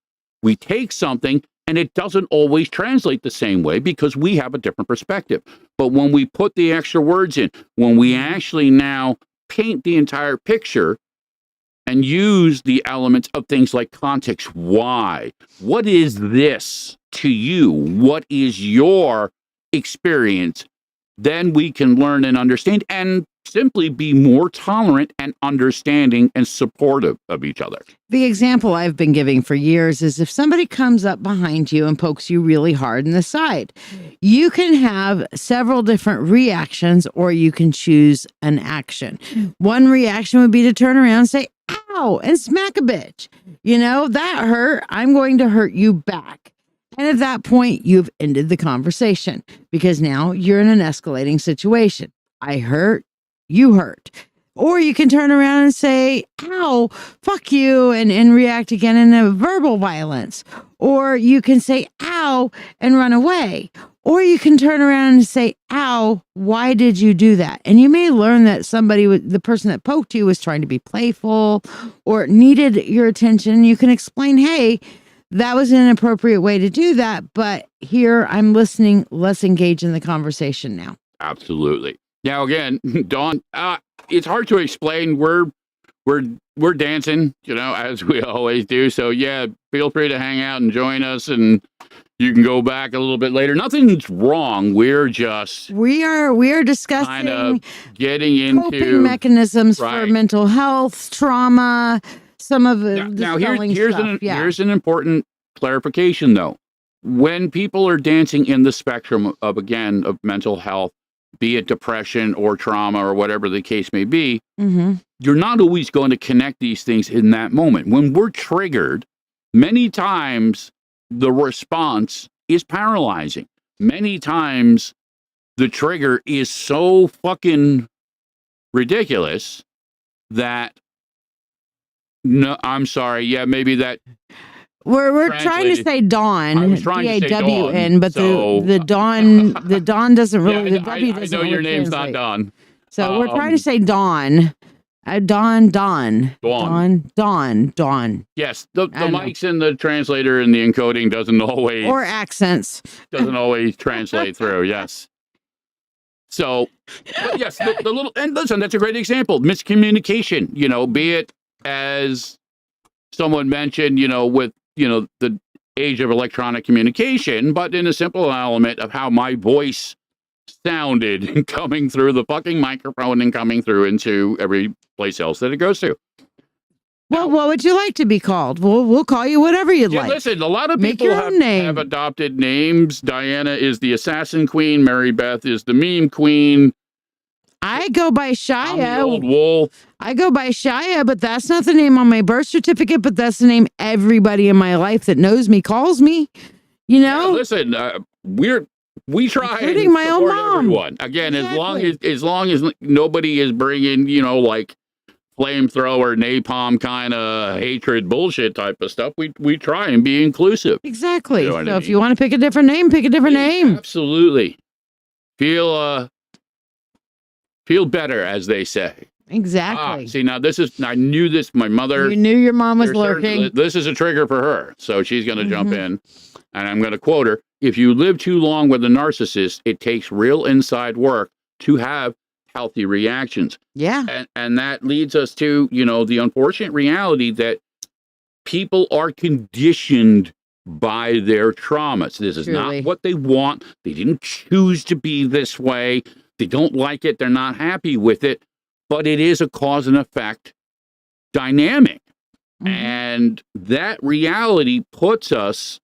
S2: we take something and it doesn't always translate the same way because we have a different perspective. But when we put the extra words in, when we actually now paint the entire picture, and use the elements of things like context. Why? What is this to you? What is your experience? Then we can learn and understand and simply be more tolerant and understanding and supportive of each other.
S3: The example I've been giving for years is if somebody comes up behind you and pokes you really hard in the side, you can have several different reactions or you can choose an action. One reaction would be to turn around and say, ow, and smack a bitch. That hurt. I'm going to hurt you back. And at that point, you've ended the conversation because now you're in an escalating situation. I hurt, you hurt. Or you can turn around and say, ow, fuck you, and react again in a verbal violence. Or you can say, ow, and run away. Or you can turn around and say, ow, why did you do that? And you may learn that the person that poked you was trying to be playful or needed your attention. You can explain, hey, that was an inappropriate way to do that. But here I'm listening, let's engage in the conversation now.
S2: Absolutely. Now, again, Dawn, it's hard to explain. We're dancing, as we always do. So yeah, feel free to hang out and join us, and you can go back a little bit later. Nothing's wrong. We are discussing
S3: kind
S2: of getting into
S3: coping mechanisms for
S2: right.
S3: mental health, trauma, some of the
S2: now
S3: here's
S2: an important clarification though. When people are dancing in the spectrum of mental health, be it depression or trauma or whatever the case may be, you're not always going to connect these things in that moment. When we're triggered, many times the response is paralyzing. Many times the trigger is so fucking ridiculous that, no, I'm sorry. Yeah, maybe that.
S3: We're trying to say dawn.
S2: I was trying to say
S3: DAWN, but
S2: so,
S3: the dawn doesn't really.
S2: Yeah,
S3: the W doesn't
S2: I know
S3: really
S2: your name's
S3: translate.
S2: not Dawn.
S3: So we're trying to say dawn. Dawn.
S2: Yes, the mics and the translator and the encoding doesn't always
S3: or accents
S2: doesn't always translate through. Yes. So, but yes, the little, and listen, that's a great example. Miscommunication. Be it as someone mentioned, with the age of electronic communication, but in a simple element of how my voice sounded coming through the fucking microphone and coming through into every place else that it goes to.
S3: Well, what would you like to be called? We'll call you whatever you'd
S2: Yeah,
S3: like.
S2: listen, a lot of
S3: Make
S2: people
S3: your own name.
S2: have adopted names. Diana is the assassin queen. Mary Beth is the meme queen.
S3: I go by
S2: I'm the old
S3: Shia.
S2: wolf.
S3: I go by Shia, but that's not the name on my birth certificate, but that's the name everybody in my life that knows me calls me. You
S2: Yeah,
S3: know?
S2: listen, we try
S3: Including
S2: and
S3: my own
S2: support
S3: mom.
S2: everyone. Again,
S3: Exactly.
S2: as long as nobody is bringing, like flamethrower, napalm kind of hatred, bullshit type of stuff, we try and be inclusive.
S3: Exactly.
S2: You know what
S3: So
S2: I
S3: if
S2: mean?
S3: you want to pick a different name, pick a different name.
S2: Absolutely. Feel better, as they say.
S3: Exactly.
S2: See, now I knew this. My mother.
S3: You knew your mom was
S2: there's
S3: lurking.
S2: This is a trigger for her, so she's going to jump in, and I'm going to quote her: "If you live too long with a narcissist, it takes real inside work to have healthy reactions."
S3: Yeah.
S2: And that leads us to, the unfortunate reality that people are conditioned by their traumas. This is
S3: Truly.
S2: not what they want. They didn't choose to be this way. They don't like it. They're not happy with it. But it is a cause and effect dynamic. And that reality puts us,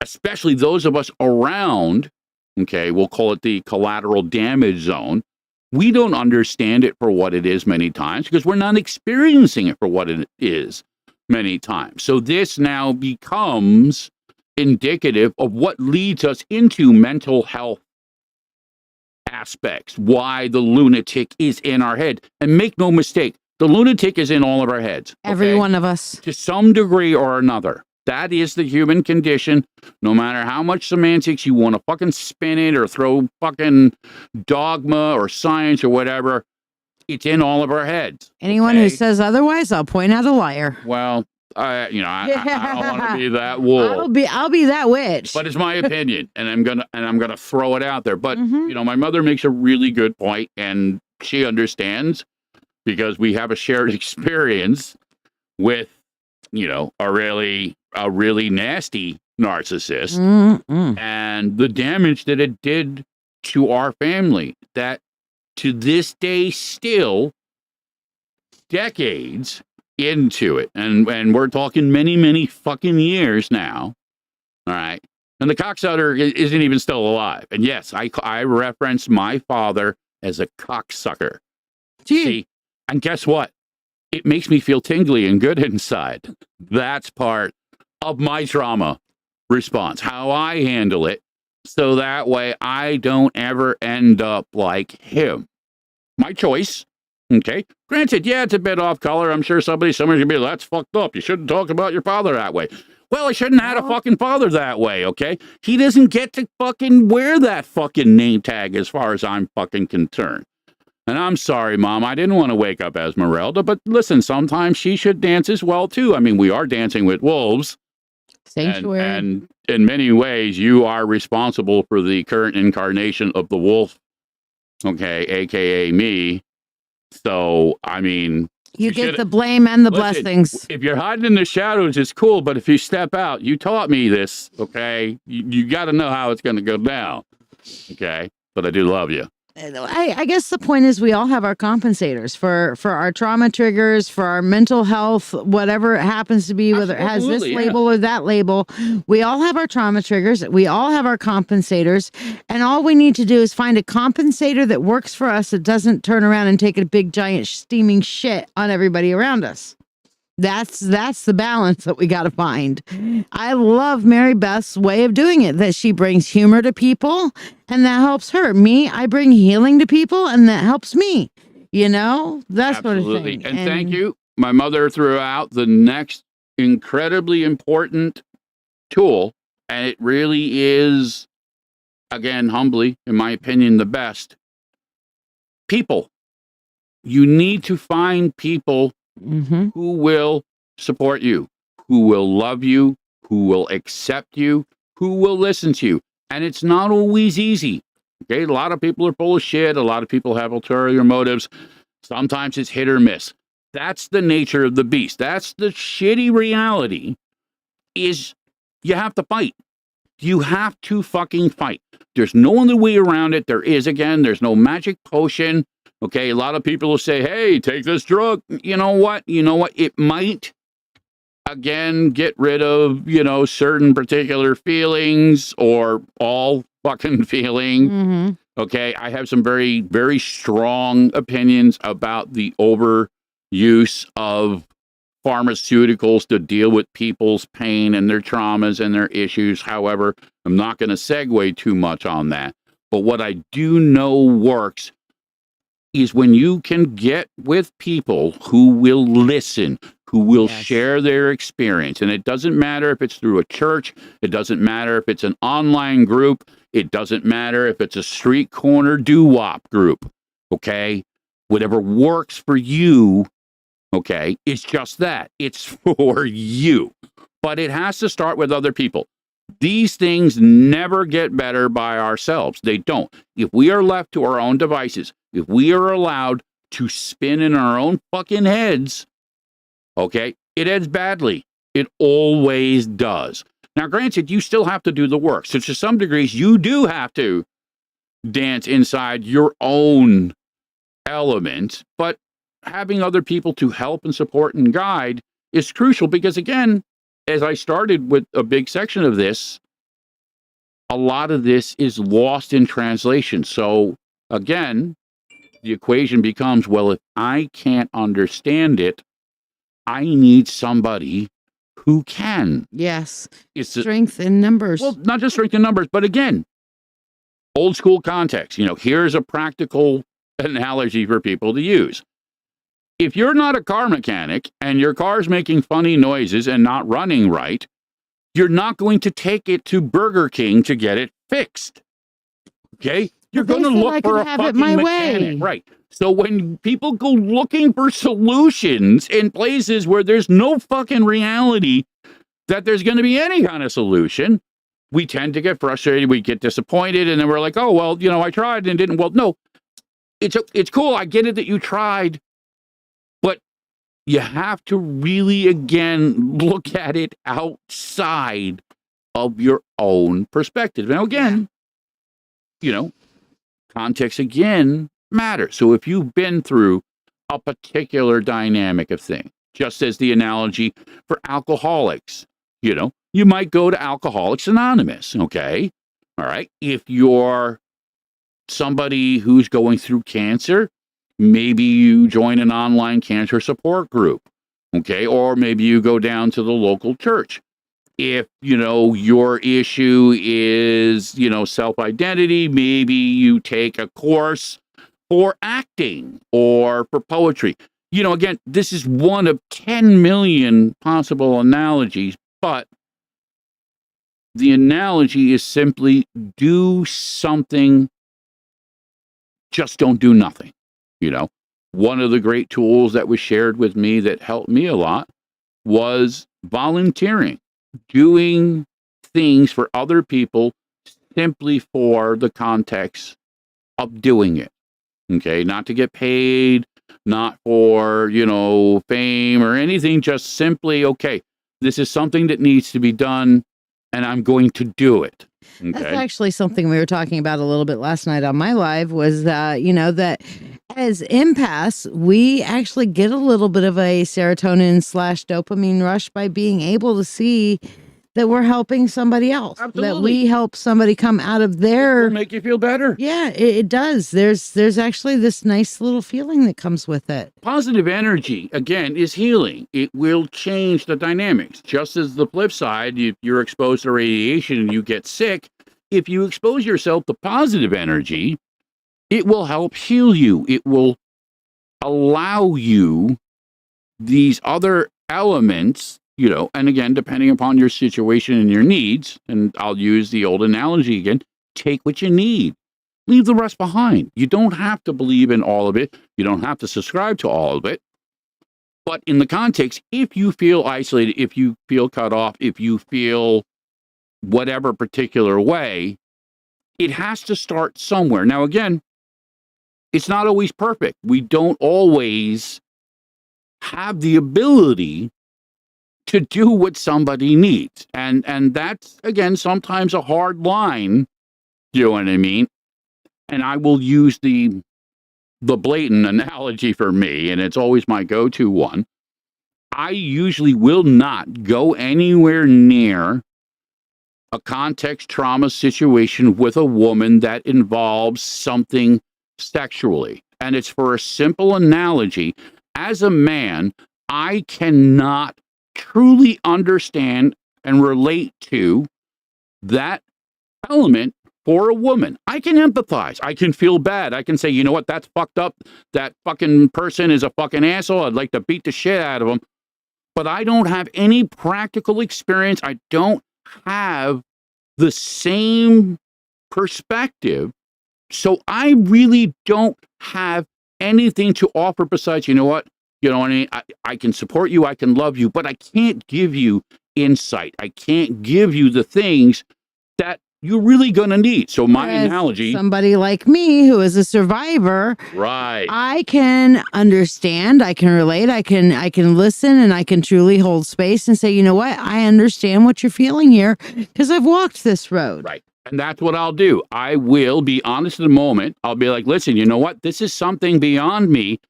S2: especially those of us around, okay, we'll call it the collateral damage zone. We don't understand it for what it is many times because we're not experiencing it for what it is many times. So this now becomes indicative of what leads us into mental health aspects, why the lunatic is in our head. And make no mistake, the lunatic is in all of our heads.
S3: Every one of us.
S2: To some degree or another. That is the human condition. No matter how much semantics you want to fucking spin it or throw fucking dogma or science or whatever, it's in all of our heads.
S3: Anyone who says otherwise, I'll point out a liar.
S2: Well, I don't want to be that wolf.
S3: I'll be that witch.
S2: But it's my opinion, and I'm gonna throw it out there. But my mother makes a really good point, and she understands because we have a shared experience with, a really nasty narcissist and the damage that it did to our family. That to this day, still decades into it, and we're talking many, many fucking years now. All right. And the cocksucker isn't even still alive. And yes, I reference my father as a cocksucker.
S3: Gee.
S2: See, and guess what? It makes me feel tingly and good inside. That's part of my trauma response, how I handle it. So that way I don't ever end up like him. My choice. Okay. Granted, yeah, it's a bit off color. I'm sure somebody's gonna be like, that's fucked up. You shouldn't talk about your father that way. Well, I shouldn't have had a fucking father that way, okay? He doesn't get to fucking wear that fucking name tag as far as I'm fucking concerned. And I'm sorry, Mom, I didn't want to wake up Esmeralda, but listen, sometimes she should dance as well, too. I mean, we are dancing with wolves.
S3: Sanctuary.
S2: And in many ways, you are responsible for the current incarnation of the wolf, okay, a.k.a. me. So, I mean...
S3: You get the blame and the
S2: listen,
S3: blessings.
S2: If you're hiding in the shadows, it's cool, but if you step out, you taught me this, okay? You got to know how it's going to go down, okay? But I do love you.
S3: I guess the point is we all have our compensators for our trauma triggers, for our mental health, whatever it happens to be, whether it has this label or that label. We all have our trauma triggers. We all have our compensators. And all we need to do is find a compensator that works for us that doesn't turn around and take a big, giant, steaming shit on everybody around us. That's the balance that we got to find. I love Mary Beth's way of doing it, that she brings humor to people and that helps her. Me, I bring healing to people and that helps me. That sort of thing.
S2: And thank you. My mother threw out the next incredibly important tool, and it really is, again, humbly, in my opinion, the best. People. You need to find people who will support you, who will love you, who will accept you, who will listen to you. And it's not always easy. Okay, a lot of people are full of shit. A lot of people have ulterior motives. Sometimes it's hit or miss. That's the nature of the beast. That's the shitty reality, is you have to fight. You have to fucking fight. There's no other way around it. There's no magic potion. Okay, a lot of people will say, hey, take this drug. You know what? It might, again, get rid of, certain particular feelings or all fucking feeling.
S3: Mm-hmm.
S2: Okay, I have some very, very strong opinions about the overuse of pharmaceuticals to deal with people's pain and their traumas and their issues. However, I'm not going to segue too much on that. But what I do know works is when you can get with people who will listen, who will
S3: Yes.
S2: share their experience. And it doesn't matter if it's through a church, it doesn't matter if it's an online group, it doesn't matter if it's a street corner doo-wop group, okay? Whatever works for you, okay, it's just that. It's for you. But it has to start with other people. These things never get better by ourselves. They don't. If we are left to our own devices, if we are allowed to spin in our own fucking heads, okay, it ends badly. It always does. Now, granted, you still have to do the work. So to some degrees, you do have to dance inside your own element, but having other people to help and support and guide is crucial because, again, as I started with a big section of this, a lot of this is lost in translation. So, again, the equation becomes, well, if I can't understand it, I need somebody who can.
S3: Yes.
S2: It's
S3: Strength in numbers.
S2: well, not just strength in numbers, but again, old school context. Here's a practical analogy for people to use. If you're not a car mechanic and your car's making funny noises and not running right, you're not going to take it to Burger King to get it fixed. Okay? You're
S3: But they
S2: going to
S3: said
S2: look
S3: I
S2: for
S3: could
S2: a
S3: have it
S2: fucking
S3: my
S2: mechanic.
S3: way.
S2: Right. So when people go looking for solutions in places where there's no fucking reality that there's going to be any kind of solution, we tend to get frustrated, we get disappointed, and then we're like, oh, well, I tried and didn't. Well, no, it's cool. I get it that you tried. You have to really, again, look at it outside of your own perspective. Now, again, context, again, matters. So if you've been through a particular dynamic of thing, just as the analogy for alcoholics, you might go to Alcoholics Anonymous, okay? All right. If you're somebody who's going through cancer, maybe you join an online cancer support group, okay? Or maybe you go down to the local church. If, your issue is, self-identity, maybe you take a course for acting or for poetry. Again, this is one of 10 million possible analogies, but the analogy is simply do something, just don't do nothing. One of the great tools that was shared with me that helped me a lot was volunteering, doing things for other people simply for the context of doing it. Okay, not to get paid, not for, fame or anything, just simply, okay, this is something that needs to be done and I'm going to do it. Okay.
S3: That's actually something we were talking about a little bit last night on my live was, that as empaths, we actually get a little bit of a serotonin/dopamine rush by being able to see that we're helping somebody else, that
S2: Absolutely.
S3: we help somebody come out of
S2: It'll
S3: their,
S2: make you feel better.
S3: yeah, it does. There's actually this nice little feeling that comes with it.
S2: Positive energy, again, is healing. It will change the dynamics. Just as the flip side, if you're exposed to radiation and you get sick, if you expose yourself to positive energy, it will help heal you. It will allow you these other elements, and again, depending upon your situation and your needs, and I'll use the old analogy again, take what you need. Leave the rest behind. You don't have to believe in all of it. You don't have to subscribe to all of it. But in the context, if you feel isolated, if you feel cut off, if you feel whatever particular way, it has to start somewhere. Now, again, it's not always perfect. We don't always have the ability to do what somebody needs. And that's, again, sometimes a hard line. You know what I mean? And I will use the the blatant analogy for me, and it's always my go-to one. I usually will not go anywhere near a context trauma situation with a woman that involves something sexually. And it's for a simple analogy. As a man, I cannot truly understand and relate to that element for a woman. I can empathize. I can feel bad. I can say, you know what, that's fucked up. That fucking person is a fucking asshole. I'd like to beat the shit out of him. But I don't have any practical experience. I don't have the same perspective. So I really don't have anything to offer besides, you know what? You know what I mean? I can support you. I can love you, but I can't give you insight. I can't give you the things that you're really going to need. So my analogy,
S3: somebody like me who is a survivor,
S2: right?
S3: I can understand, I can relate, I can listen, and I can truly hold space and say, you know what, I understand what you're feeling here because I've walked this road.
S2: Right. And that's what I'll do. I will be honest in the moment. I'll be like, listen, you know what? This is something beyond me,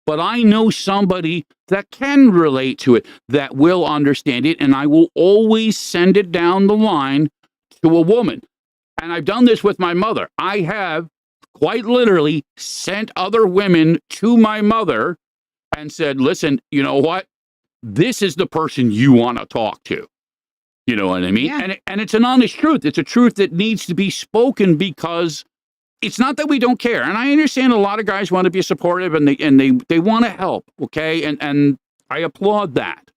S2: but I know somebody that can relate to it, that will understand it, and I will always send it down the line to a woman. And I've done this with my mother. I have quite literally sent other women to my mother and said, listen, you know what? This is the person you want to talk to. You know what I mean?
S3: Yeah.
S2: And it's an honest truth. It's a truth that needs to be spoken because it's not that we don't care. And I understand a lot of guys want to be supportive and they want to help. Okay. And I applaud that.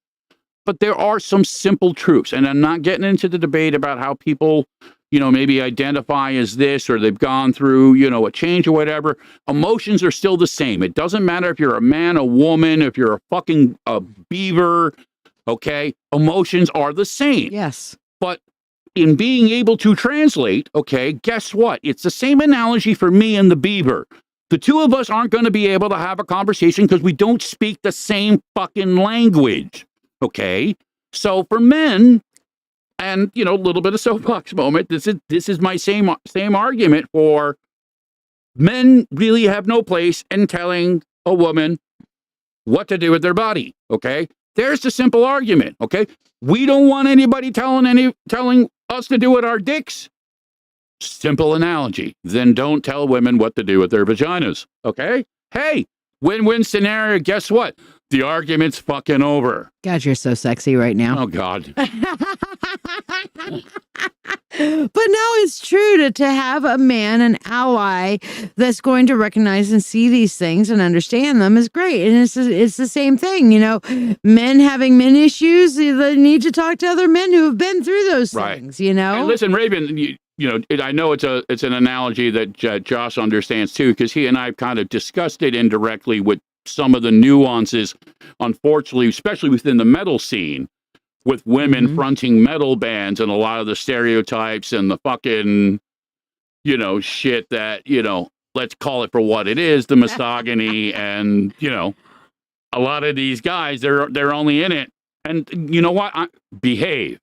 S2: But there are some simple truths. And I'm not getting into the debate about how people, you know, maybe identify as this or they've gone through, you know, a change or whatever. Emotions are still the same. It doesn't matter if you're a man, a woman, if you're a fucking beaver. Okay. Emotions are the same.
S3: Yes.
S2: But in being able to translate, okay, guess what? It's the same analogy for me and the beaver. The two of us aren't going to be able to have a conversation because we don't speak the same fucking language. Okay. So for men, and you know, a little bit of soapbox moment, this is my same argument for men really have no place in telling a woman what to do with their body. Okay. There's the simple argument. Okay. We don't want anybody telling us to do with our dicks. Simple analogy. Then don't tell women what to do with their vaginas. Okay. Hey, win-win scenario. Guess what? The argument's fucking over.
S3: God, you're so sexy right now.
S2: Oh, God.
S3: But no, it's true to have a man, an ally that's going to recognize and see these things and understand them is great. And it's the same thing, you know, men having men issues, they need to talk to other men who have been through those things, you know?
S2: And listen, Raven, you know, I know it's an analogy that Josh understands too, because he and I have kind of discussed it indirectly with some of the nuances, unfortunately, especially within the metal scene, with women fronting metal bands and a lot of the stereotypes and the fucking, you know, shit that, you know, let's call it for what it is, the misogyny and, you know, a lot of these guys, they're only in it. And you know what? Behave.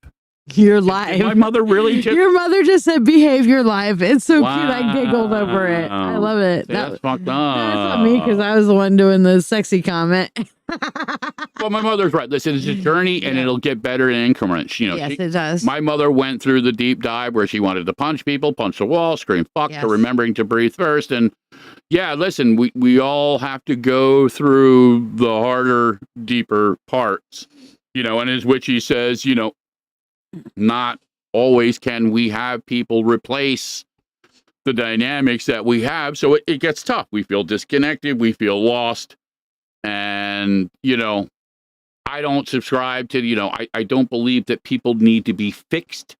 S3: You're live.
S2: Did my mother really just...
S3: Your mother just said, behave, you're live. It's so
S2: Wow.
S3: cute. I giggled over it. I love it.
S2: That's fucked up.
S3: That's not me because I was the one doing the sexy comment.
S2: Well, my mother's right. Listen, it's a journey and it'll get better in increments. You know,
S3: yes, it does.
S2: My mother went through the deep dive where she wanted to punch people, punch the wall, scream fuck, to remembering to breathe first. And yeah, listen, we all have to go through the harder, deeper parts, you know, and as Witchy says, you know, not always can we have people replace the dynamics that we have. So it gets tough. We feel disconnected. We feel lost. And, you know, I don't subscribe to, you know, I don't believe that people need to be fixed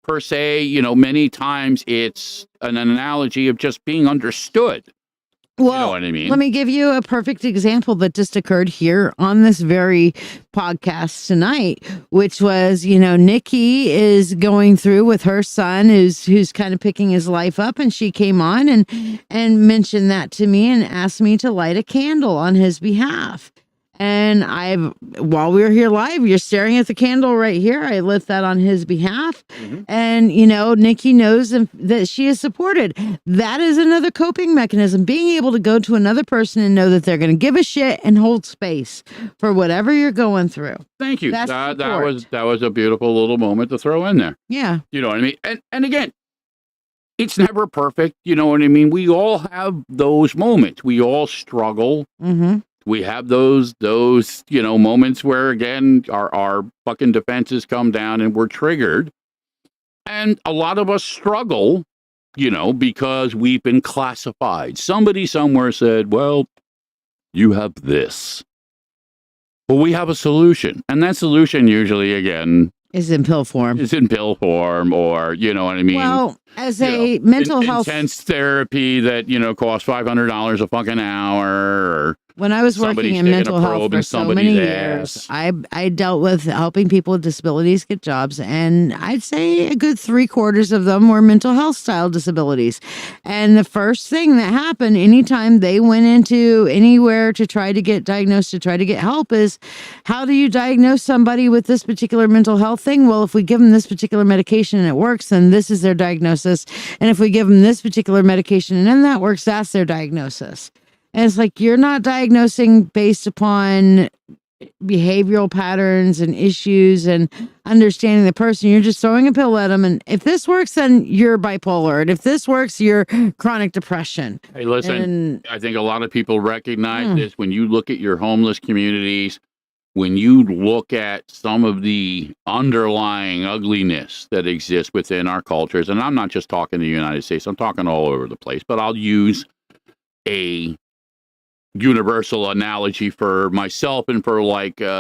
S2: per se. You know, many times it's an analogy of just being understood.
S3: Well,
S2: you know what I mean?
S3: Let me give you a perfect example that just occurred here on this very podcast tonight, which was, you know, Nikki is going through with her son who's kind of picking his life up, and she came on and mentioned that to me and asked me to light a candle on his behalf. And while we were here live, you're staring at the candle right here. I lit that on his behalf. And, Nikki knows that she is supported. That is another coping mechanism. Being able to go to another person and know that they're going to give a shit and hold space for whatever you're going through.
S2: Thank you. That was a beautiful little moment to throw in there.
S3: Yeah.
S2: You know what I mean? And again, it's never perfect. You know what I mean? We all have those moments. We all struggle. We have those moments where, again, our fucking defenses come down and we're triggered. And a lot of us struggle, because we've been classified. Somebody somewhere said, well, you have this. Well, we have a solution. And that solution usually, again,
S3: is in pill form.
S2: Or, you know what I mean?
S3: Well, as a mental health...
S2: Intense therapy that, costs $500 a fucking hour. Or
S3: when I was working in mental health for so many years, I dealt with helping people with disabilities get jobs. And I'd say a good 3/4 of them were mental health style disabilities. And the first thing that happened anytime they went into anywhere to try to get diagnosed, to try to get help is, how do you diagnose somebody with this particular mental health thing? Well, if we give them this particular medication and it works, then this is their diagnosis. And if we give them this particular medication and then that works, that's their diagnosis. And it's like, you're not diagnosing based upon behavioral patterns and issues and understanding the person. You're just throwing a pill at them. And if this works, then you're bipolar. And if this works, you're chronic depression.
S2: Hey, listen, I think a lot of people recognize this when you look at your homeless communities, when you look at some of the underlying ugliness that exists within our cultures. And I'm not just talking the United States, I'm talking all over the place, but I'll use a universal analogy for myself and for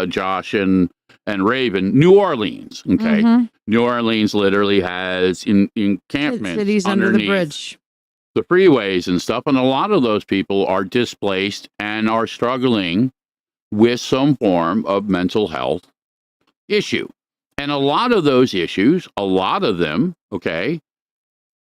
S2: Josh and Raven. New Orleans, okay? New Orleans literally has encampments
S3: cities under the bridge,
S2: the freeways and stuff, and a lot of those people are displaced and are struggling with some form of mental health issue. And a lot of those issues, a lot of them, okay,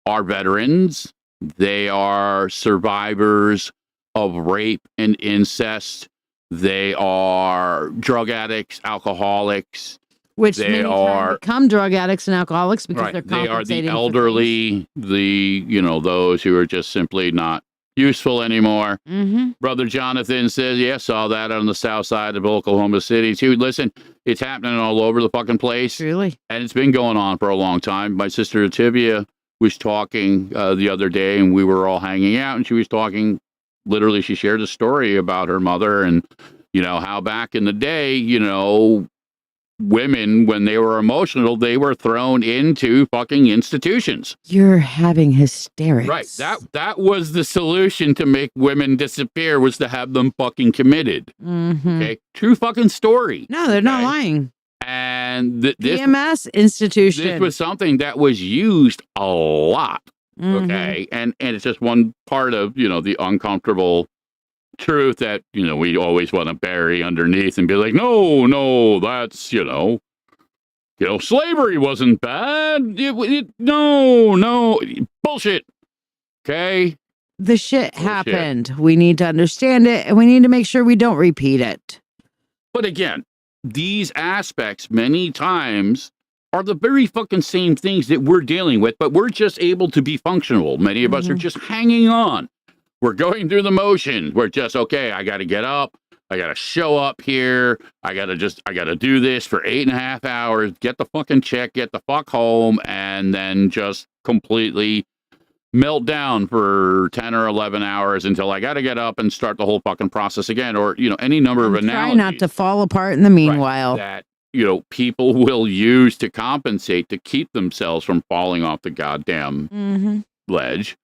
S2: are veterans. They are survivors of rape and incest. They are drug addicts, alcoholics.
S3: Which they become drug addicts and alcoholics because they're compensating.
S2: They are the elderly, those who are just simply not useful anymore. Brother Jonathan says, yeah, saw that on the south side of Oklahoma City too. Listen, it's happening all over the fucking place.
S3: Really?
S2: And it's been going on for a long time. My sister Tivia was talking the other day, and we were all hanging out, and she was talking, literally, she shared a story about her mother and, how back in the day, women, when they were emotional, they were thrown into fucking institutions.
S3: You're having hysterics.
S2: Right. That was the solution to make women disappear, was to have them fucking committed. Okay. True fucking story.
S3: No, they're not lying.
S2: And this
S3: PMS institution.
S2: This was something that was used a lot. Okay. And it's just one part of, the uncomfortable truth that, we always want to bury underneath and be like, no, that's, slavery wasn't bad. No, bullshit. Okay.
S3: The shit happened. We need to understand it, and we need to make sure we don't repeat it.
S2: But again, these aspects many times are the very fucking same things that we're dealing with, but we're just able to be functional. Many of us are just hanging on. We're going through the motions. We're just, okay, I got to get up. I got to show up here. I got to do this for 8.5 hours, get the fucking check, get the fuck home, and then just completely melt down for 10 or 11 hours until I got to get up and start the whole fucking process again, or, any number of analogies.
S3: Try not to fall apart in the meanwhile.
S2: Right, that, people will use to compensate to keep themselves from falling off the goddamn ledge.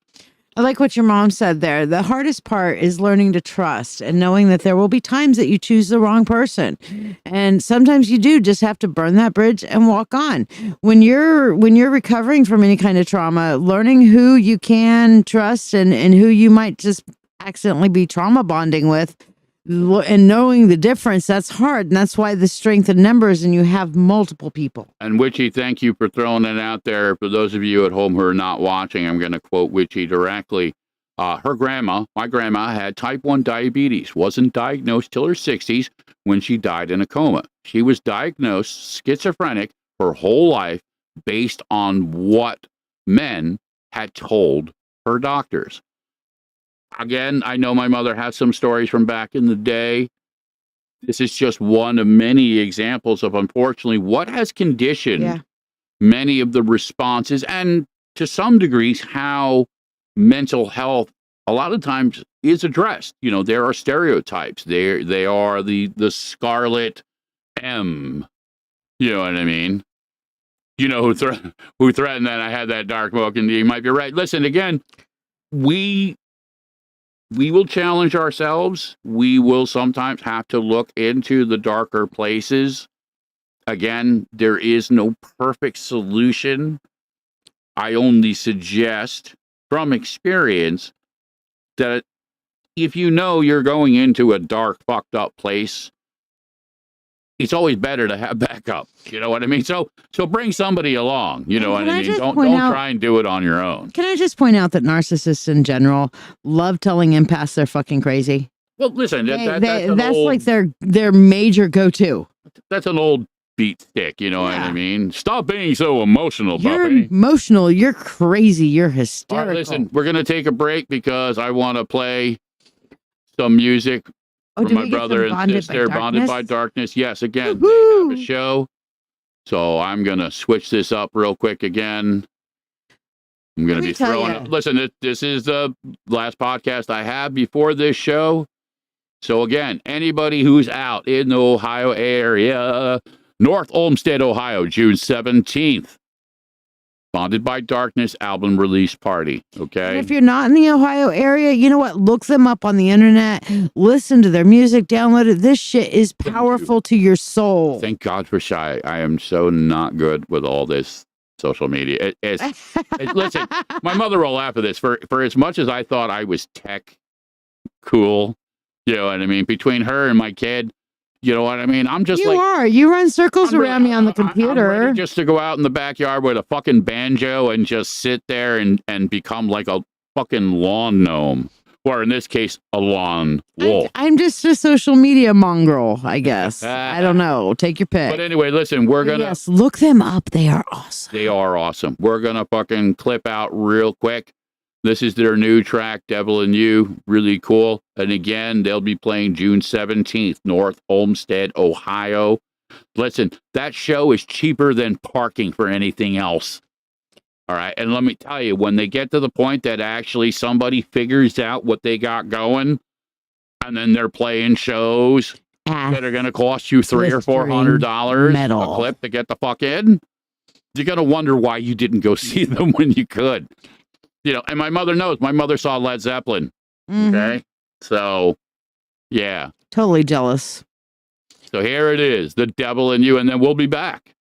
S3: I like what your mom said there. The hardest part is learning to trust and knowing that there will be times that you choose the wrong person. And sometimes you do just have to burn that bridge and walk on. When you're recovering from any kind of trauma, learning who you can trust and who you might just accidentally be trauma bonding with, and knowing the difference, that's hard. And that's why the strength in numbers, and you have multiple people.
S2: And Witchy, thank you for throwing it out there. For those of you at home who are not watching, I'm going to quote Witchy directly. Her grandma, my grandma, had type 1 diabetes, wasn't diagnosed till her 60s when she died in a coma. She was diagnosed schizophrenic her whole life based on what men had told her doctors. Again, I know my mother has some stories from back in the day. This is just one of many examples of, unfortunately, what has conditioned many of the responses and, to some degrees, how mental health a lot of times is addressed. You know, there are stereotypes. They are the scarlet M. You know what I mean? You know who threatened that I had that dark book, and you might be right. Listen, again, we will challenge ourselves. We will sometimes have to look into the darker places. Again, there is no perfect solution. I only suggest from experience that if you know you're going into a dark, fucked up place, it's always better to have backup. You know what I mean? So bring somebody along. You know what I mean? Don't try and do it on your own.
S3: Can I just point out that narcissists in general love telling empaths they're fucking crazy?
S2: Well, listen,
S3: that's like their major go-to.
S2: That's an old beat stick. You know what I mean? Stop being so emotional,
S3: You're
S2: puppy.
S3: emotional. You're crazy. You're hysterical.
S2: All right, listen, we're going to take a break because I want to play some music for my brother and sister, Bonded by Darkness. Yes, again, they have a show. So I'm going to switch this up real quick again. I'm going to be throwing up. Listen, this is the last podcast I have before this show. So again, anybody who's out in the Ohio area, North Olmsted, Ohio, June 17th. Bonded by Darkness album release party. Okay.
S3: And if you're not in the Ohio area, you know what? Look them up on the internet. Listen to their music. Download it. This shit is powerful to your soul.
S2: Thank God for Shy. I am so not good with all this social media. Listen, my mother will laugh at this. For as much as I thought I was tech cool, you know what I mean? Between her and my kid, you know what I mean? I'm just
S3: You run circles around me on the computer.
S2: I'm ready just to go out in the backyard with a fucking banjo and just sit there and become like a fucking lawn gnome. Or in this case, a lawn wolf.
S3: I'm just a social media mongrel, I guess. I don't know. Take your pick.
S2: But anyway, listen, we're going to...
S3: Yes, look them up. They are awesome.
S2: They are awesome. We're going to fucking clip out real quick. This is their new track, Devil in You. Really cool. And again, they'll be playing June 17th, North Olmsted, Ohio. Listen, that show is cheaper than parking for anything else. All right. And let me tell you, when they get to the point that actually somebody figures out what they got going, and then they're playing shows that are going to cost you $300 or $400 a clip to get the fuck in, you're going to wonder why you didn't go see them when you could. You know, and my mother knows. My mother saw Led Zeppelin. Mm-hmm. Okay. So, yeah.
S3: Totally jealous.
S2: So here it is, The Devil in You, and then we'll be back.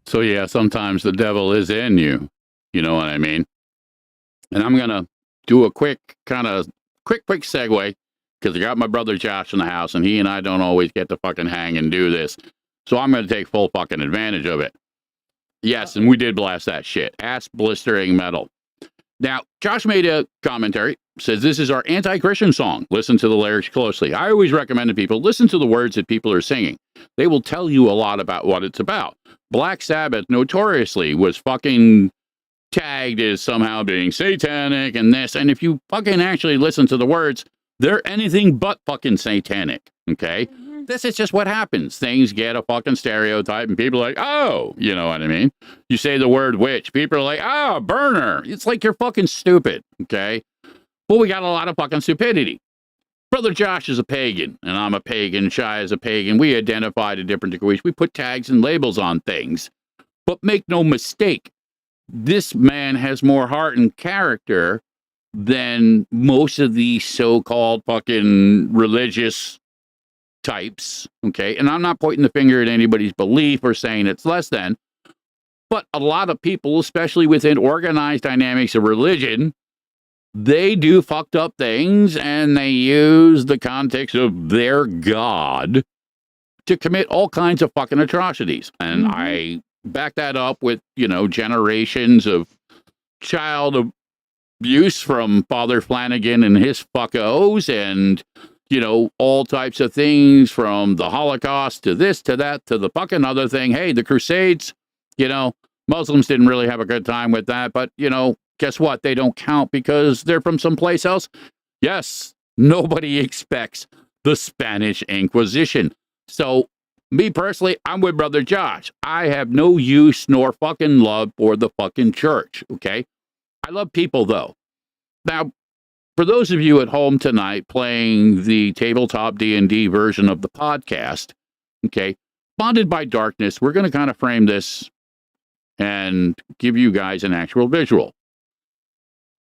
S2: So yeah, sometimes the devil is in you. You know what I mean? And I'm going to do a quick segue because I got my brother Josh in the house and he and I don't always get to fucking hang and do this. So I'm going to take full fucking advantage of it. Yes, and we did blast that shit. Ass blistering metal. Now, Josh made a commentary, says this is our anti-Christian song. Listen to the lyrics closely. I always recommend to people, listen to the words that people are singing. They will tell you a lot about what it's about. Black Sabbath notoriously was fucking tagged as somehow being satanic and this. And if you fucking actually listen to the words, they're anything but fucking satanic. Okay? This is just what happens. Things get a fucking stereotype and people are like, oh, you know what I mean? You say the word witch, people are like, oh, burner. It's like you're fucking stupid. Okay? Well, we got a lot of fucking stupidity. Brother Josh is a pagan, and I'm a pagan. Shai is a pagan. We identify to different degrees. We put tags and labels on things. But make no mistake, this man has more heart and character than most of the so-called fucking religious types. Okay? And I'm not pointing the finger at anybody's belief or saying it's less than. But a lot of people, especially within organized dynamics of religion, they do fucked up things and they use the context of their God to commit all kinds of fucking atrocities. And I back that up with, you know, generations of child abuse from Father Flanagan and his fuckos and, you know, all types of things from the Holocaust to this, to that, to the fucking other thing. Hey, the Crusades, you know, Muslims didn't really have a good time with that, but, you know, guess what? They don't count because they're from someplace else. Yes, nobody expects the Spanish Inquisition. So, me personally, I'm with Brother Josh. I have no use nor fucking love for the fucking church, okay? I love people, though. Now, for those of you at home tonight playing the tabletop D&D version of the podcast, okay, Bonded by Darkness, we're going to kind of frame this and give you guys an actual visual.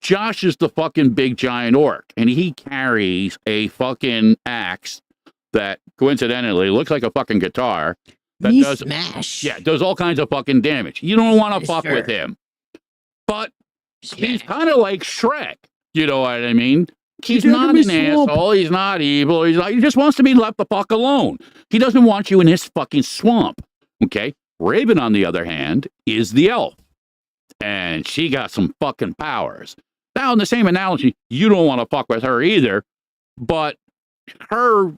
S2: Josh is the fucking big giant orc, and he carries a fucking axe that coincidentally looks like a fucking guitar that does
S3: smash.
S2: Yeah, does all kinds of fucking damage. You don't want to fuck with him. But he's kind of like Shrek. You know what I mean? He's not an asshole. He's not evil. He just wants to be left the fuck alone. He doesn't want you in his fucking swamp. Okay? Raven, on the other hand, is the elf. And she got some fucking powers. Now, in the same analogy, you don't want to fuck with her either, but her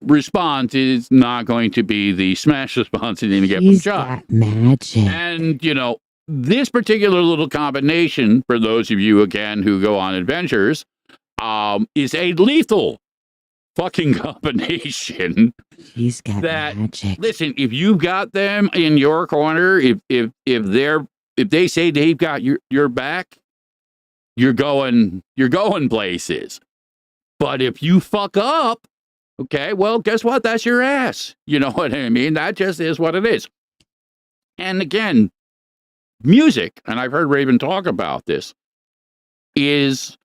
S2: response is not going to be the smash response you're going to get from Josh.
S3: Magic.
S2: And, you know, this particular little combination, for those of you, again, who go on adventures, is a lethal fucking combination.
S3: He's got magic.
S2: Listen, if you've got them in your corner, if they say they've got your back, you're going places. But if you fuck up, okay, well, guess what? That's your ass. You know what I mean? That just is what it is. And again, music, and I've heard Raven talk about this, is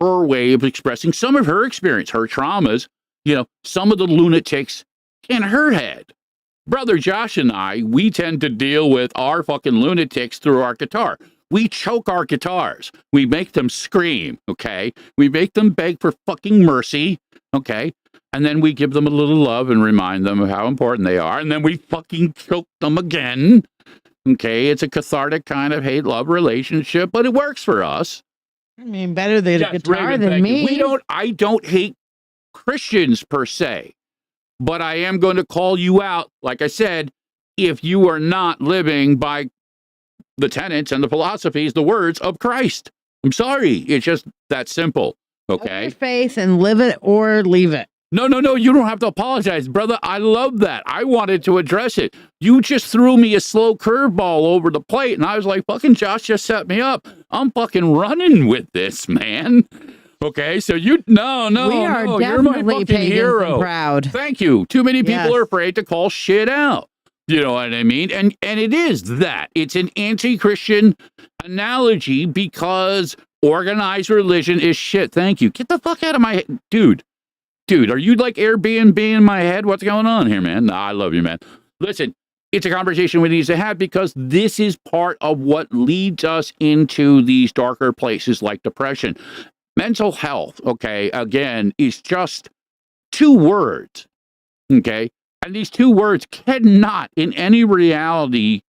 S2: her way of expressing some of her experience, her traumas, you know, some of the lunatics in her head. Brother Josh and I, we tend to deal with our fucking lunatics through our guitar. We choke our guitars. We make them scream, okay? We make them beg for fucking mercy, okay? And then we give them a little love and remind them of how important they are. And then we fucking choke them again, okay? It's a cathartic kind of hate-love relationship, but it works for us.
S3: I mean, better than a guitar than me.
S2: I don't hate Christians per se, but I am going to call you out, like I said, if you are not living by the tenets and the philosophies, the words of Christ. I'm sorry. It's just that simple. Okay.
S3: Your faith and live it or leave it.
S2: No. You don't have to apologize, brother. I love that. I wanted to address it. You just threw me a slow curveball over the plate, and I was like, fucking Josh just set me up. I'm fucking running with this, man. Okay, so you're my fucking hero.
S3: Proud.
S2: Thank you. Too many people are afraid to call shit out. You know what I mean? And it is that. It's an anti-Christian analogy because organized religion is shit. Thank you. Get the fuck out of my head. Dude, are you like Airbnb in my head? What's going on here, man? Nah, I love you, man. Listen, it's a conversation we need to have because this is part of what leads us into these darker places like depression. Mental health, okay, again, is just two words, okay? And these two words cannot, in any reality,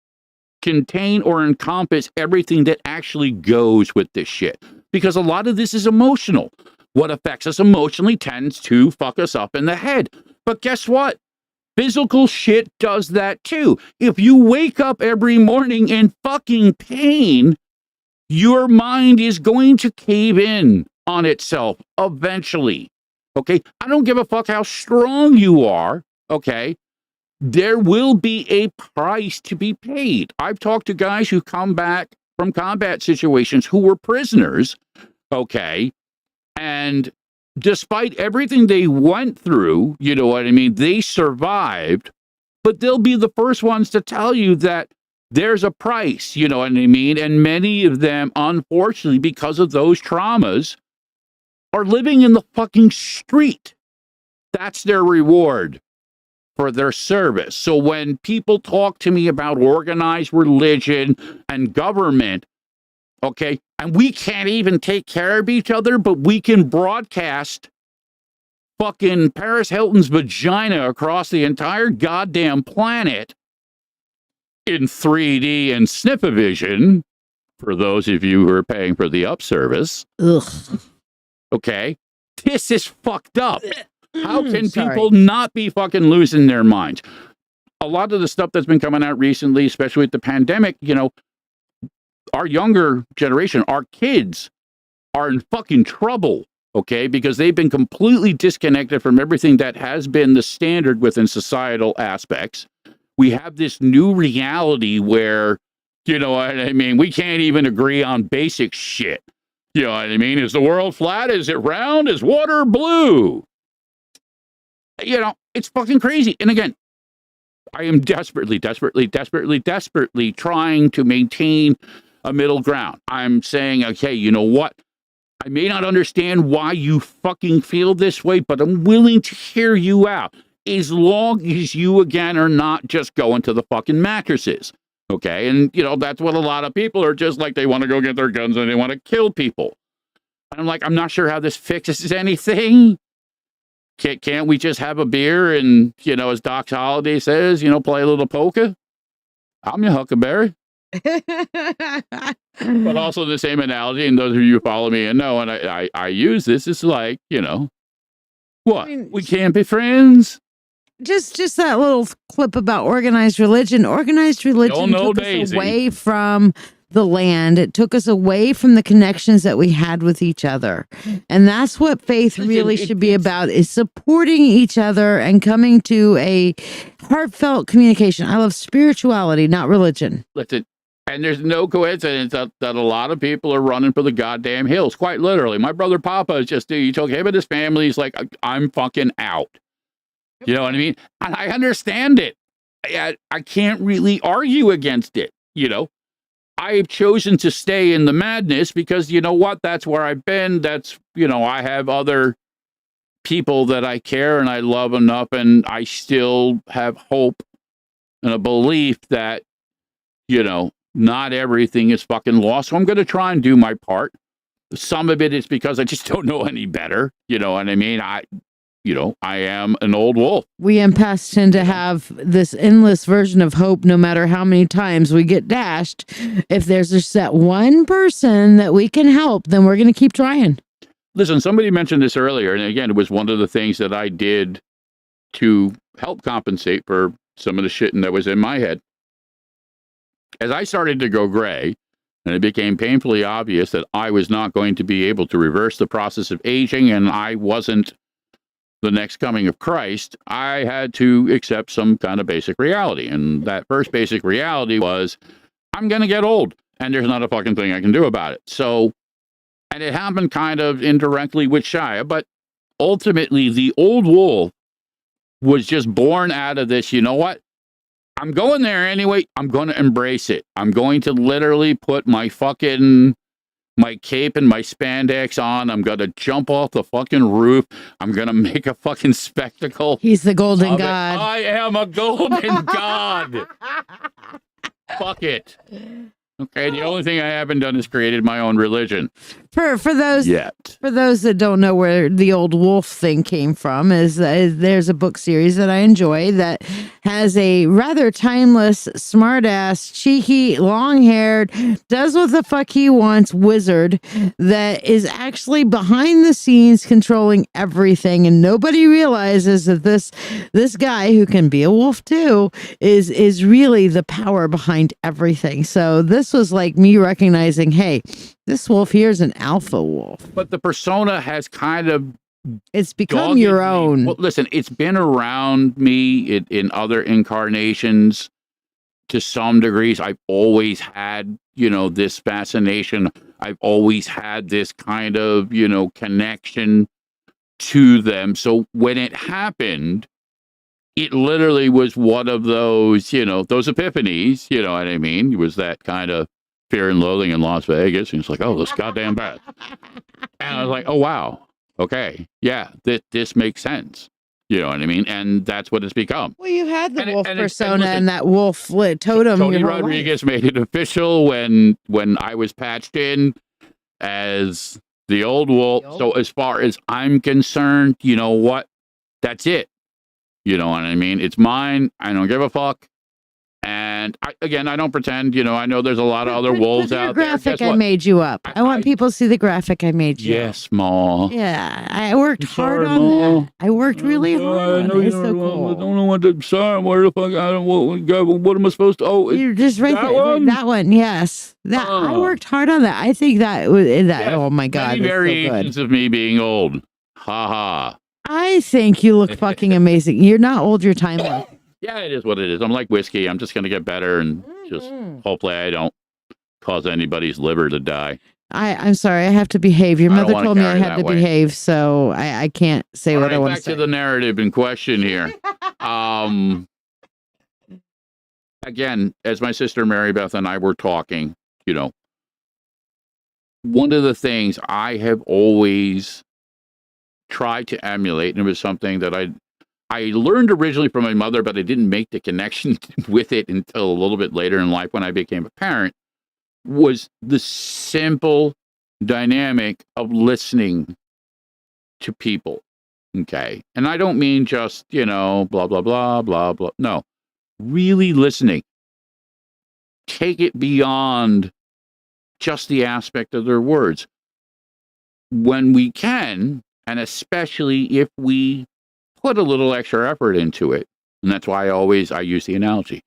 S2: contain or encompass everything that actually goes with this shit. Because a lot of this is emotional. What affects us emotionally tends to fuck us up in the head. But guess what? Physical shit does that too. If you wake up every morning in fucking pain, your mind is going to cave in on itself eventually. Okay? I don't give a fuck how strong you are. Okay? There will be a price to be paid. I've talked to guys who come back from combat situations who were prisoners. Okay? And despite everything they went through, you know what I mean, they survived, but they'll be the first ones to tell you that there's a price, you know what I mean? And many of them, unfortunately, because of those traumas, are living in the fucking street. That's their reward for their service. So when people talk to me about organized religion and government, okay, and we can't even take care of each other, but we can broadcast fucking Paris Hilton's vagina across the entire goddamn planet in 3D and Sniffavision, for those of you who are paying for the up service.
S3: Ugh.
S2: Okay, this is fucked up. How can people not be fucking losing their minds? A lot of the stuff that's been coming out recently, especially with the pandemic, you know, our younger generation, our kids are in fucking trouble, okay? Because they've been completely disconnected from everything that has been the standard within societal aspects. We have this new reality where, you know what I mean, we can't even agree on basic shit. You know what I mean? Is the world flat? Is it round? Is water blue? You know, it's fucking crazy. And again, I am desperately trying to maintain a middle ground. I'm saying, okay, you know what? I may not understand why you fucking feel this way, but I'm willing to hear you out. As long as you, again, are not just going to the fucking mattresses. Okay? And, you know, that's what a lot of people are just like. They want to go get their guns and they want to kill people. I'm like, I'm not sure how this fixes anything. Can't we just have a beer and, you know, as Doc Holliday says, you know, play a little polka? I'm your huckleberry. But also the same analogy, and those of you who follow me and know, and I use this, it's like, you know, what? I mean, we can't be friends?
S3: Just that little clip about organized religion. Organized religion took us away from the land. It took us away from the connections that we had with each other. And that's what faith really should be about, is supporting each other and coming to a heartfelt communication. I love spirituality, not religion.
S2: Listen, and there's no coincidence that a lot of people are running for the goddamn hills, quite literally. My brother Papa is just, he took him and his family. He's like, I'm fucking out. You know what I mean? And I understand it. I can't really argue against it, you know? I've chosen to stay in the madness because, you know what? That's where I've been. That's, you know, I have other people that I care and I love enough, and I still have hope and a belief that, you know, not everything is fucking lost. So I'm going to try and do my part. Some of it is because I just don't know any better. You know what I mean? I am an old wolf. We
S3: empaths tend to have this endless version of hope no matter how many times we get dashed. If there's just that one person that we can help, then we're going to keep trying.
S2: Listen, somebody mentioned this earlier, and again, it was one of the things that I did to help compensate for some of the shit that was in my head. As I started to go gray, and it became painfully obvious that I was not going to be able to reverse the process of aging, and I wasn't the next coming of Christ, I had to accept some kind of basic reality. And that first basic reality was, I'm going to get old, and there's not a fucking thing I can do about it. So, and it happened kind of indirectly with Shia, but ultimately the old wolf was just born out of this, you know what? I'm going there anyway. I'm going to embrace it. I'm going to literally put my my cape and my spandex on. I'm going to jump off the fucking roof. I'm going to make a fucking spectacle.
S3: He's the golden
S2: of it.
S3: god.
S2: I am a golden god. Fuck it. Okay, the only thing I haven't done is created my own religion.
S3: For those
S2: Yet.
S3: For those that don't know where the old wolf thing came from, is there's a book series that I enjoy that has a rather timeless, smart-ass, cheeky, long-haired, does what the fuck he wants wizard that is actually behind the scenes controlling everything, and nobody realizes that this guy, who can be a wolf too, is really the power behind everything. So this was like me recognizing, hey, this wolf here is an alpha wolf.
S2: But the persona has kind of
S3: It's become your own.
S2: Well, listen, it's been around me in other incarnations to some degrees. I've always had, this fascination. I've always had this kind of, connection to them. So when it happened, it literally was one of those, those epiphanies, you know what I mean? It was that kind of Fear and Loathing in Las Vegas. And it's like, oh, this goddamn bad. And I was like, oh, wow. Okay. Yeah, this makes sense. You know what I mean? And that's what it's become.
S3: Well, you had the wolf persona
S2: listen,
S3: and that wolf totem.
S2: Tony Rodriguez made it official when I was patched in as the old wolf. So as far as I'm concerned, you know what? That's it. You know what I mean? It's mine. I don't give a fuck. And I don't pretend, I know there's a lot of other wolves out there.
S3: Graphic I made you up. I want people to see the graphic I made you.
S2: Yes, Ma.
S3: Yeah, I worked hard on that. I worked really hard on it. It's so cool.
S2: I don't know what to sorry, where the fuck what am I supposed to
S3: you're just right
S2: that
S3: there.
S2: one?
S3: That one, yes. That I worked hard on that. I think that was that oh my god.
S2: Many variations of me being old. Ha ha.
S3: I think you look fucking amazing. You're not old, you're timeless.
S2: Yeah, it is what it is. I'm like whiskey. I'm just going to get better and just hopefully I don't cause anybody's liver to die.
S3: I'm sorry. I have to behave. Your mother told me I had to
S2: way.
S3: behave, so I can't say what I want to say.
S2: Back to the narrative in question here. Again, as my sister Mary Beth and I were talking, one of the things I have always tried to emulate, and it was something that I learned originally from my mother, but I didn't make the connection with it until a little bit later in life when I became a parent, was the simple dynamic of listening to people. Okay. And I don't mean just, blah, blah, blah, blah, blah. No, really listening. Take it beyond just the aspect of their words. When we can, and especially if we put a little extra effort into it. And that's why I use the analogy.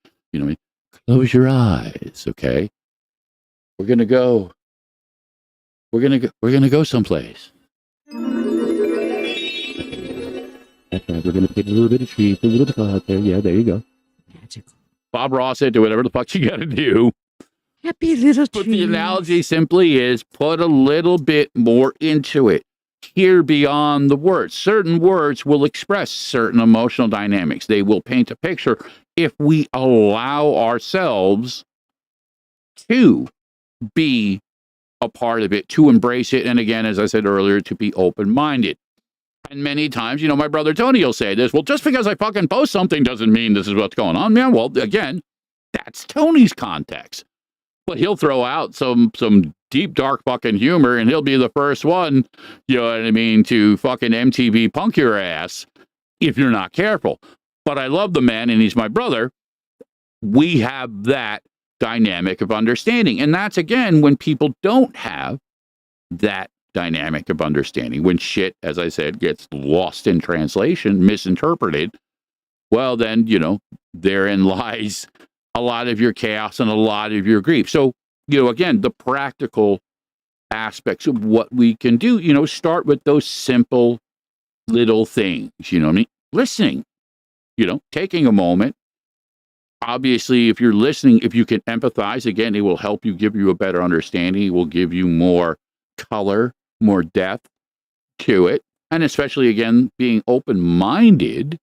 S2: Close your eyes, okay? We're gonna go someplace. That's right, we're gonna take a little bit of trees, a little bit out there. Yeah, there you go. Magical. Bob Ross said, do whatever the fuck you gotta do.
S3: Happy little trees.
S2: But the analogy simply is put a little bit more into it. Hear beyond the words. Certain words will express certain emotional dynamics. They will paint a picture if we allow ourselves to be a part of it, to embrace it. And again, as I said earlier, to be open-minded. And many times, my brother Tony will say this, well, just because I fucking post something doesn't mean this is what's going on. Yeah, well, again, that's Tony's context. But he'll throw out some deep, dark fucking humor, and he'll be the first one, you know what I mean, to fucking MTV punk your ass if you're not careful. But I love the man, and he's my brother. We have that dynamic of understanding. And that's, again, when people don't have that dynamic of understanding. When shit, as I said, gets lost in translation, misinterpreted, well, then, therein lies a lot of your chaos and a lot of your grief. So, again, the practical aspects of what we can do, start with those simple little things, listening, taking a moment. Obviously, if you're listening, if you can empathize, again, it will help you, give you a better understanding. It will give you more color, more depth to it. And especially, again, being open-minded,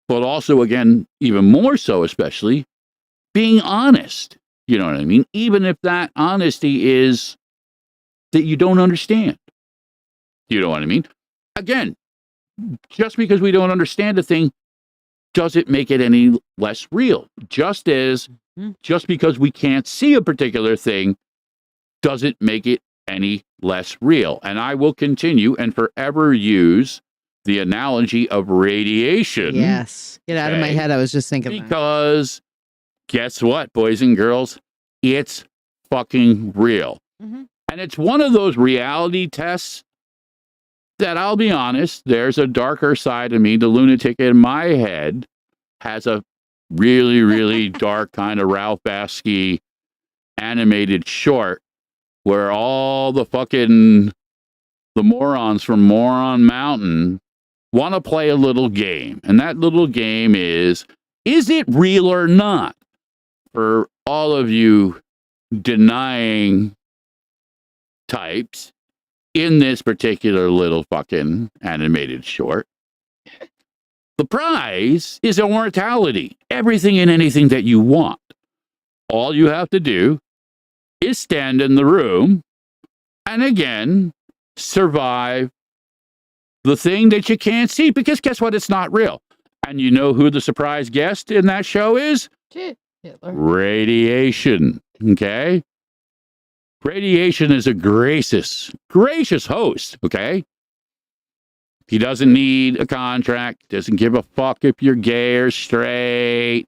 S2: but also, again, even more so, especially, being honest, you know what I mean? Even if that honesty is that you don't understand. You know what I mean? Again, just because we don't understand a thing doesn't make it any less real. Just because we can't see a particular thing doesn't make it any less real. And I will continue and forever use the analogy of radiation.
S3: Yes. Get out of my head. I was just thinking
S2: because guess what, boys and girls? It's fucking real.
S3: Mm-hmm.
S2: And it's one of those reality tests that, I'll be honest, there's a darker side of me. The lunatic in my head has a really, really dark kind of Ralph Bakshi animated short where all the morons from Moron Mountain want to play a little game. And that little game is it real or not? For all of you denying types in this particular little fucking animated short, the prize is immortality. Everything and anything that you want. All you have to do is stand in the room and again survive the thing that you can't see, because guess what? It's not real. And you know who the surprise guest in that show is?
S3: Hitler.
S2: Radiation. Okay? Radiation is a gracious host. Okay? He doesn't need a contract, doesn't give a fuck if you're gay or straight,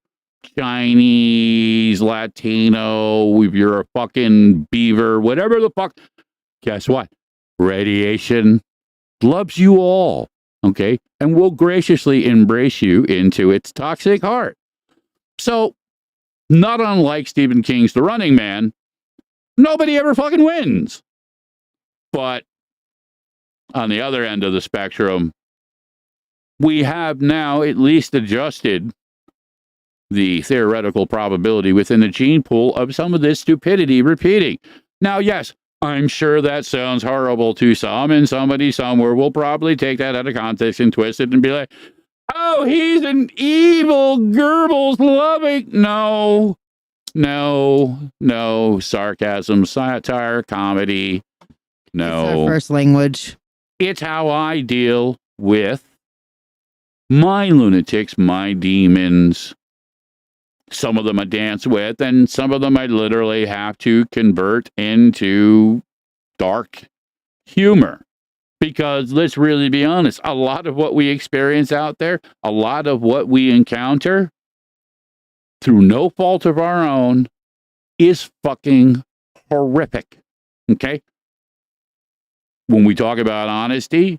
S2: Chinese, Latino, if you're a fucking beaver, whatever the fuck. Guess what? Radiation loves you all, okay? And will graciously embrace you into its toxic heart. So, not unlike Stephen King's The Running Man, nobody ever fucking wins. But on the other end of the spectrum, we have now at least adjusted the theoretical probability within the gene pool of some of this stupidity repeating. Now, yes, I'm sure that sounds horrible to some, and somebody somewhere will probably take that out of context and twist it and be like, oh, he's an evil, Goebbels loving. No, sarcasm, satire, comedy. No.
S3: It's our first language.
S2: It's how I deal with my lunatics, my demons. Some of them I dance with, and some of them I literally have to convert into dark humor. Because let's really be honest, a lot of what we experience out there, a lot of what we encounter, through no fault of our own, is fucking horrific. Okay? When we talk about honesty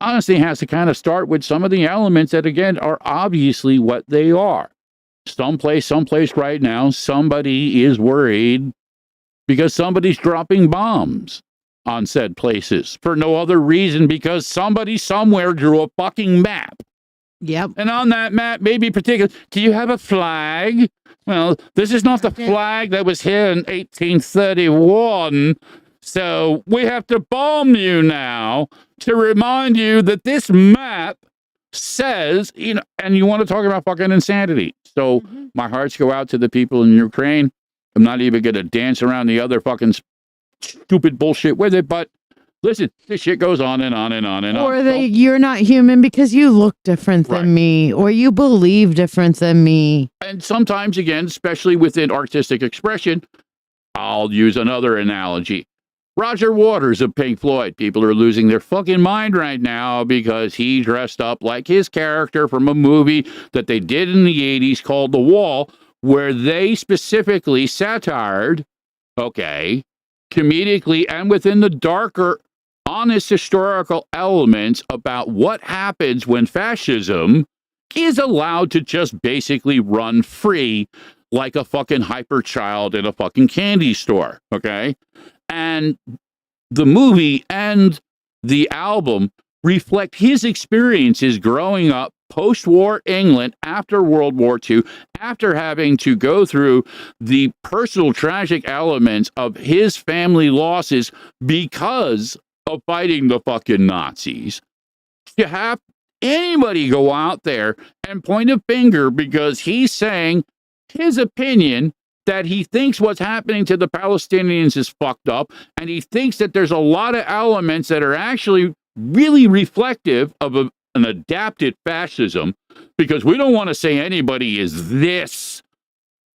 S2: has to kind of start with some of the elements that, again, are obviously what they are. Someplace right now, somebody is worried because somebody's dropping bombs on said places for no other reason because somebody somewhere drew a fucking map.
S3: Yep.
S2: And on that map, maybe particular, do you have a flag? Well, this is not the flag that was here in 1831. So we have to bomb you now to remind you that this map says, and you want to talk about fucking insanity. So my hearts go out to the people in Ukraine. I'm not even going to dance around the other fucking stupid bullshit with it, but listen, this shit goes on and on and on and on.
S3: Or you're not human because you look different than me, or you believe different than me.
S2: And sometimes, again, especially within artistic expression, I'll use another analogy. Roger Waters of Pink Floyd. People are losing their fucking mind right now because he dressed up like his character from a movie that they did in the 80s called The Wall, where they specifically satired, comedically and within the darker, honest historical elements about what happens when fascism is allowed to just basically run free like a fucking hyper child in a fucking candy store, okay? And the movie and the album reflect his experiences growing up post-war England after World War II, after having to go through the personal tragic elements of his family losses because of fighting the fucking Nazis. To have anybody go out there and point a finger because he's saying his opinion that he thinks what's happening to the Palestinians is fucked up, and he thinks that there's a lot of elements that are actually really reflective of an adapted fascism, because we don't want to say anybody is this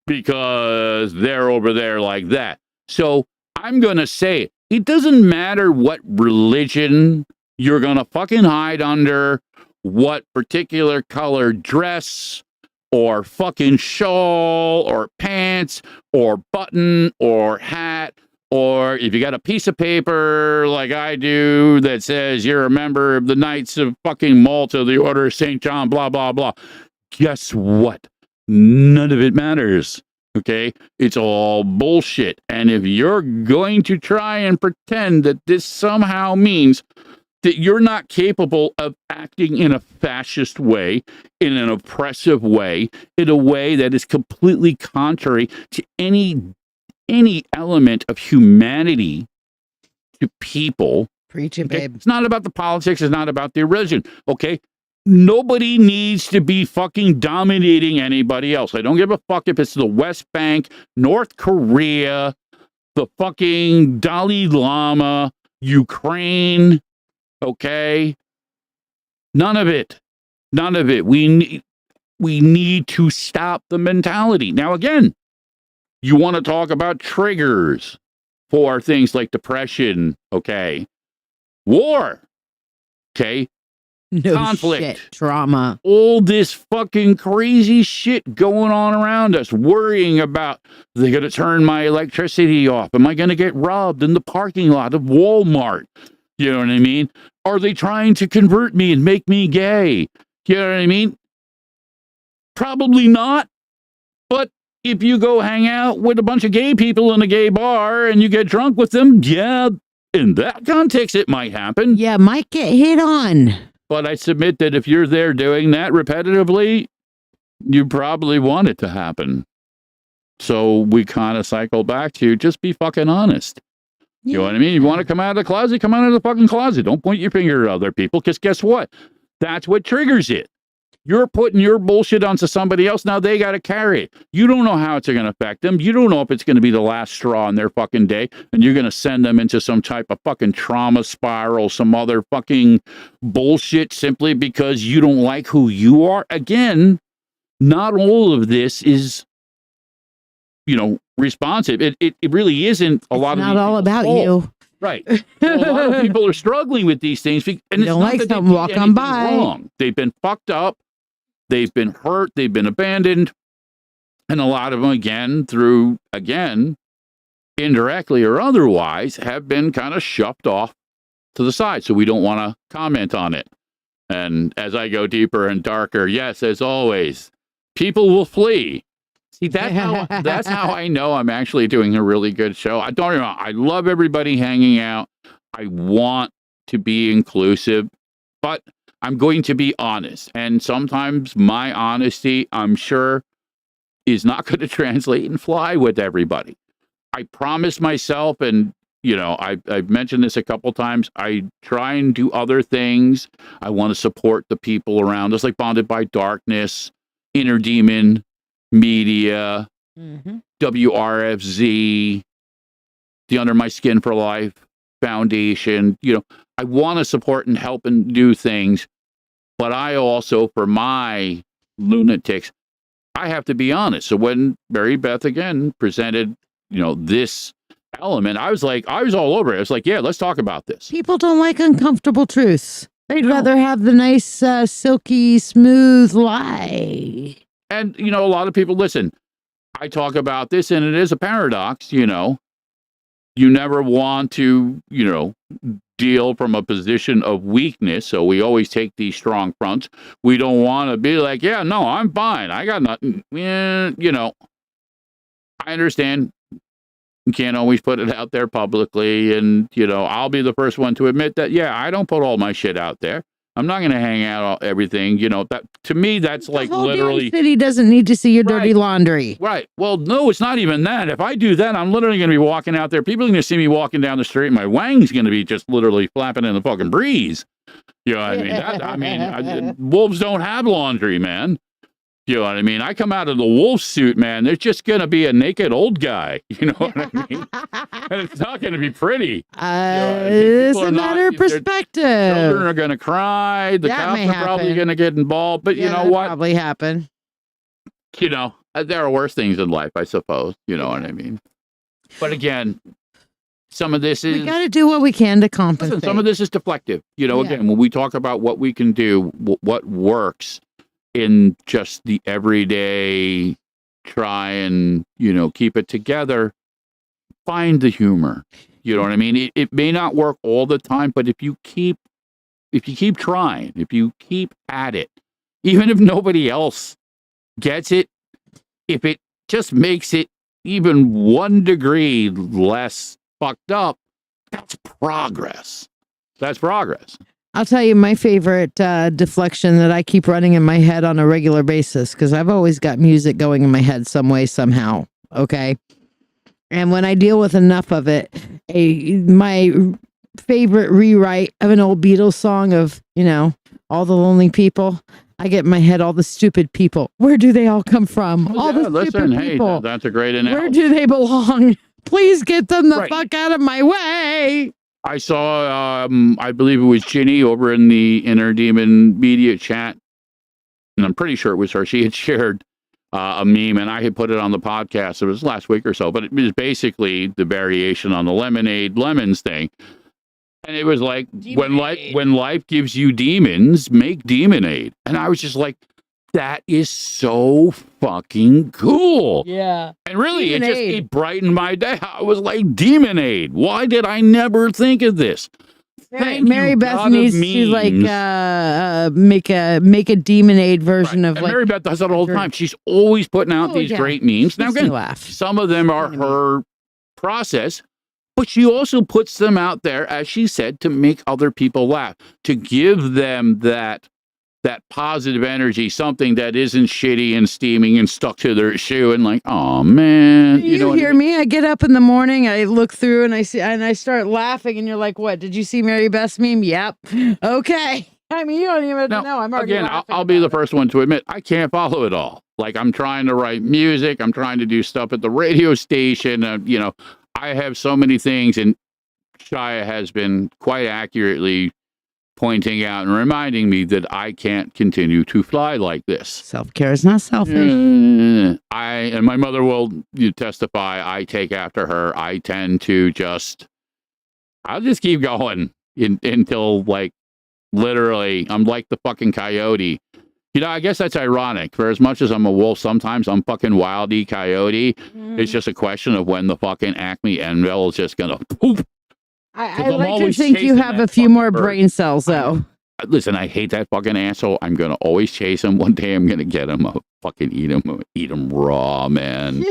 S2: because they're over there like that. So I'm going to say it. It doesn't matter what religion you're going to fucking hide under, what particular color dress or fucking shawl or pants or button or hat, or if you got a piece of paper like I do that says you're a member of the Knights of fucking Malta, the Order of St. John, blah, blah, blah. Guess what? None of it matters. Okay? It's all bullshit. And if you're going to try and pretend that this somehow means that you're not capable of acting in a fascist way, in an oppressive way, in a way that is completely contrary to any element of humanity to people.
S3: Preach it,
S2: Okay?
S3: babe.
S2: It's not about the politics. It's not about the religion. Okay? Nobody needs to be fucking dominating anybody else. I don't give a fuck if it's the West Bank, North Korea, the fucking Dalai Lama, Ukraine. Okay? None of it. None of it. We need to stop the mentality. Now, again, you want to talk about triggers for things like depression, okay? War, okay?
S3: No
S2: Conflict.
S3: shit. Trauma.
S2: All this fucking crazy shit going on around us, worrying about, they're going to turn my electricity off. Am I going to get robbed in the parking lot of Walmart? You know what I mean? Are they trying to convert me and make me gay? You know what I mean? Probably not. But if you go hang out with a bunch of gay people in a gay bar and you get drunk with them, yeah, in that context, it might happen.
S3: Yeah, might get hit on.
S2: But I submit that if you're there doing that repetitively, you probably want it to happen. So we kind of cycle back to just be fucking honest. You know what I mean? You want to come out of the closet, come out of the fucking closet. Don't point your finger at other people, because guess what? That's what triggers it. You're putting your bullshit onto somebody else. Now they got to carry it. You don't know how it's going to affect them. You don't know if it's going to be the last straw in their fucking day, and you're going to send them into some type of fucking trauma spiral, some other fucking bullshit simply because you don't like who you are. Again, not all of this is, responsive. It really isn't a lot of
S3: not all about you.
S2: Right. So a lot of people are struggling with these things, and it's
S3: Don't
S2: not
S3: like
S2: that they
S3: something,
S2: did
S3: walk on
S2: anything
S3: by.
S2: wrong. They've been fucked up. They've been hurt. They've been abandoned. And a lot of them, indirectly or otherwise, have been kind of shoved off to the side. So we don't want to comment on it. And as I go deeper and darker, yes, as always, people will flee. See, that's how I know I'm actually doing a really good show. I love everybody hanging out. I want to be inclusive, but I'm going to be honest. And sometimes my honesty, I'm sure, is not going to translate and fly with everybody. I promise myself, and I've mentioned this a couple times, I try and do other things. I want to support the people around us, like Bonded by Darkness, Inner Demon Media, WRFZ, the Under My Skin for Life Foundation. I want to support and help and do things, but I also, for my lunatics, I have to be honest. So when Mary Beth again presented, this element, I was all over it. I was like, yeah, let's talk about this.
S3: People don't like uncomfortable truths. They'd rather have the nice, silky, smooth lie.
S2: And, a lot of people, listen, I talk about this, and it is a paradox, you never want to, deal from a position of weakness. So we always take these strong fronts. We don't want to be like, yeah, no, I'm fine. I got nothing. I understand. You can't always put it out there publicly. And, I'll be the first one to admit that, yeah, I don't put all my shit out there. I'm not going to hang out everything, that to me, that's like
S3: The whole
S2: literally.
S3: damn city doesn't need to see your dirty laundry.
S2: Right. Well, no, it's not even that. If I do that, I'm literally going to be walking out there. People are going to see me walking down the street. And my wang's going to be just literally flapping in the fucking breeze. You know what I mean? Wolves don't have laundry, man. You know what I mean? I come out of the wolf suit, man. There's just going to be a naked old guy. You know what I mean? And it's not going to be pretty.
S3: It's a matter of perspective.
S2: Children are going to cry. The
S3: That
S2: cops
S3: may
S2: are probably
S3: happen.
S2: going to get involved. But you
S3: Yeah,
S2: know
S3: that
S2: what?
S3: Probably happen.
S2: You know, there are worse things in life, I suppose. You know what I mean? But again, some of this is...
S3: We got to do what we can to compensate.
S2: Listen, some of this is deflective. You know, again, when we talk about what we can do, what works in just the everyday, try and, you know, keep it together, find the humor. You know what I mean? It may not work all the time, but if you keep trying, if you keep at it, even if nobody else gets it, if it just makes it even 1 degree less fucked up, that's progress. That's progress.
S3: I'll tell you my favorite deflection that I keep running in my head on a regular basis, because I've always got music going in my head some way, somehow. Okay. And when I deal with enough of it, my favorite rewrite of an old Beatles song of, you know, all the lonely people, I get in my head all the stupid people. Where do they all come from? All the stupid people.
S2: That's a great analogy.
S3: Where do they belong? Please get them the fuck out of my way.
S2: I saw, I believe it was Ginny over in the Inner Demon Media chat, and I'm pretty sure it was her. She had shared a meme, and I had put it on the podcast. It was last week or so, but it was basically the variation on the lemonade lemons thing. And it was like, when life gives you demons, make demonade. And I was just like, that is so fucking cool.
S3: Yeah.
S2: And really, it brightened my day. I was like, demonade. Why did I never think of this?
S3: Mary Beth needs to like make a demonade version of like.
S2: Mary Beth does that all the time. She's always putting out these great memes. Now again, some of them are her process, but she also puts them out there, as she said, to make other people laugh, to give them that positive energy, something that isn't shitty and steaming and stuck to their shoe and like, oh man.
S3: You know hear me? I get up in the morning, I look through and I see, and I start laughing, and you're like, what? Did you see Mary Beth's meme? Yep. Okay. I mean, you don't even know. I'm already laughing.
S2: I'll be the first one to admit, I can't follow it all. Like, I'm trying to write music. I'm trying to do stuff at the radio station. You know, I have so many things, and Shia has been quite accurately pointing out and reminding me that I can't continue to fly like this.
S3: Self-care is not selfish.
S2: And my mother will testify, I take after her. I tend to I'll just keep going until, like, literally, I'm like the fucking coyote. You know, I guess that's ironic. For as much as I'm a wolf, sometimes I'm fucking wildy coyote. It's just a question of when the fucking Acme Envil is just gonna poop.
S3: I like to think you have a few more brain cells, though.
S2: Listen, I hate that fucking asshole. I'm going to always chase him. One day I'm going to get him. I'll fucking eat him raw, man.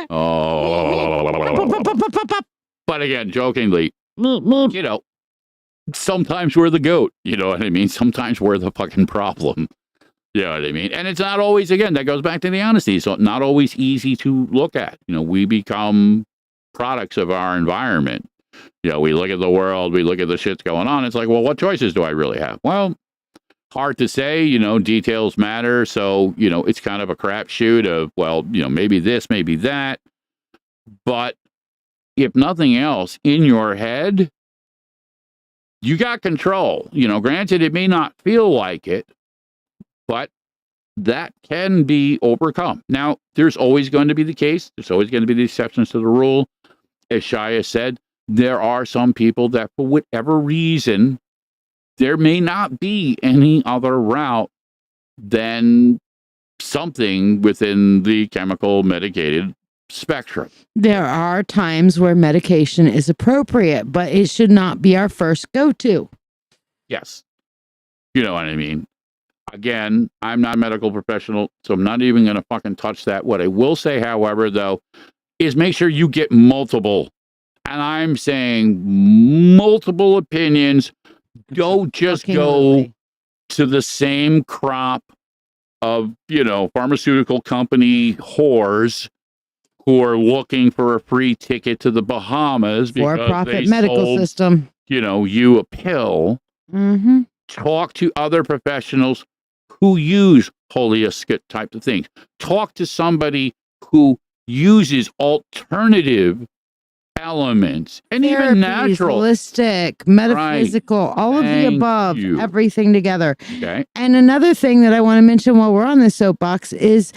S2: Oh. But again, jokingly, you know, sometimes we're the goat. You know what I mean? Sometimes we're the fucking problem. You know what I mean? And it's not always, again, that goes back to the honesty. So not always easy to look at. You know, we become products of our environment. You know, we look at the world, we look at the shit's going on. It's like, well, what choices do I really have? Well, hard to say, you know, details matter. So, you know, it's kind of a crapshoot of, well, you know, maybe this, maybe that. But if nothing else, in your head, you got control. You know, granted, it may not feel like it, but that can be overcome. Now, there's always going to be the case. There's always going to be the exceptions to the rule. As Shia said, there are some people that, for whatever reason, there may not be any other route than something within the chemical medicated spectrum.
S3: There are times where medication is appropriate, but it should not be our first go-to.
S2: Yes. You know what I mean? Again, I'm not a medical professional, so I'm not even going to fucking touch that. What I will say, however, though, is make sure you get multiple. And I'm saying multiple opinions. Don't just go to the same crop of, you know, pharmaceutical company whores who are looking for a free ticket to the Bahamas because
S3: for-profit medical system.
S2: You know, you a pill.
S3: Mm-hmm.
S2: Talk to other professionals who use holistic type of things. Talk to somebody who uses alternative elements and even
S3: Therapies,
S2: natural.
S3: holistic, metaphysical, all of the
S2: Thank
S3: above,
S2: you.
S3: everything together.
S2: Okay.
S3: And another thing that I want to mention while we're on this soapbox is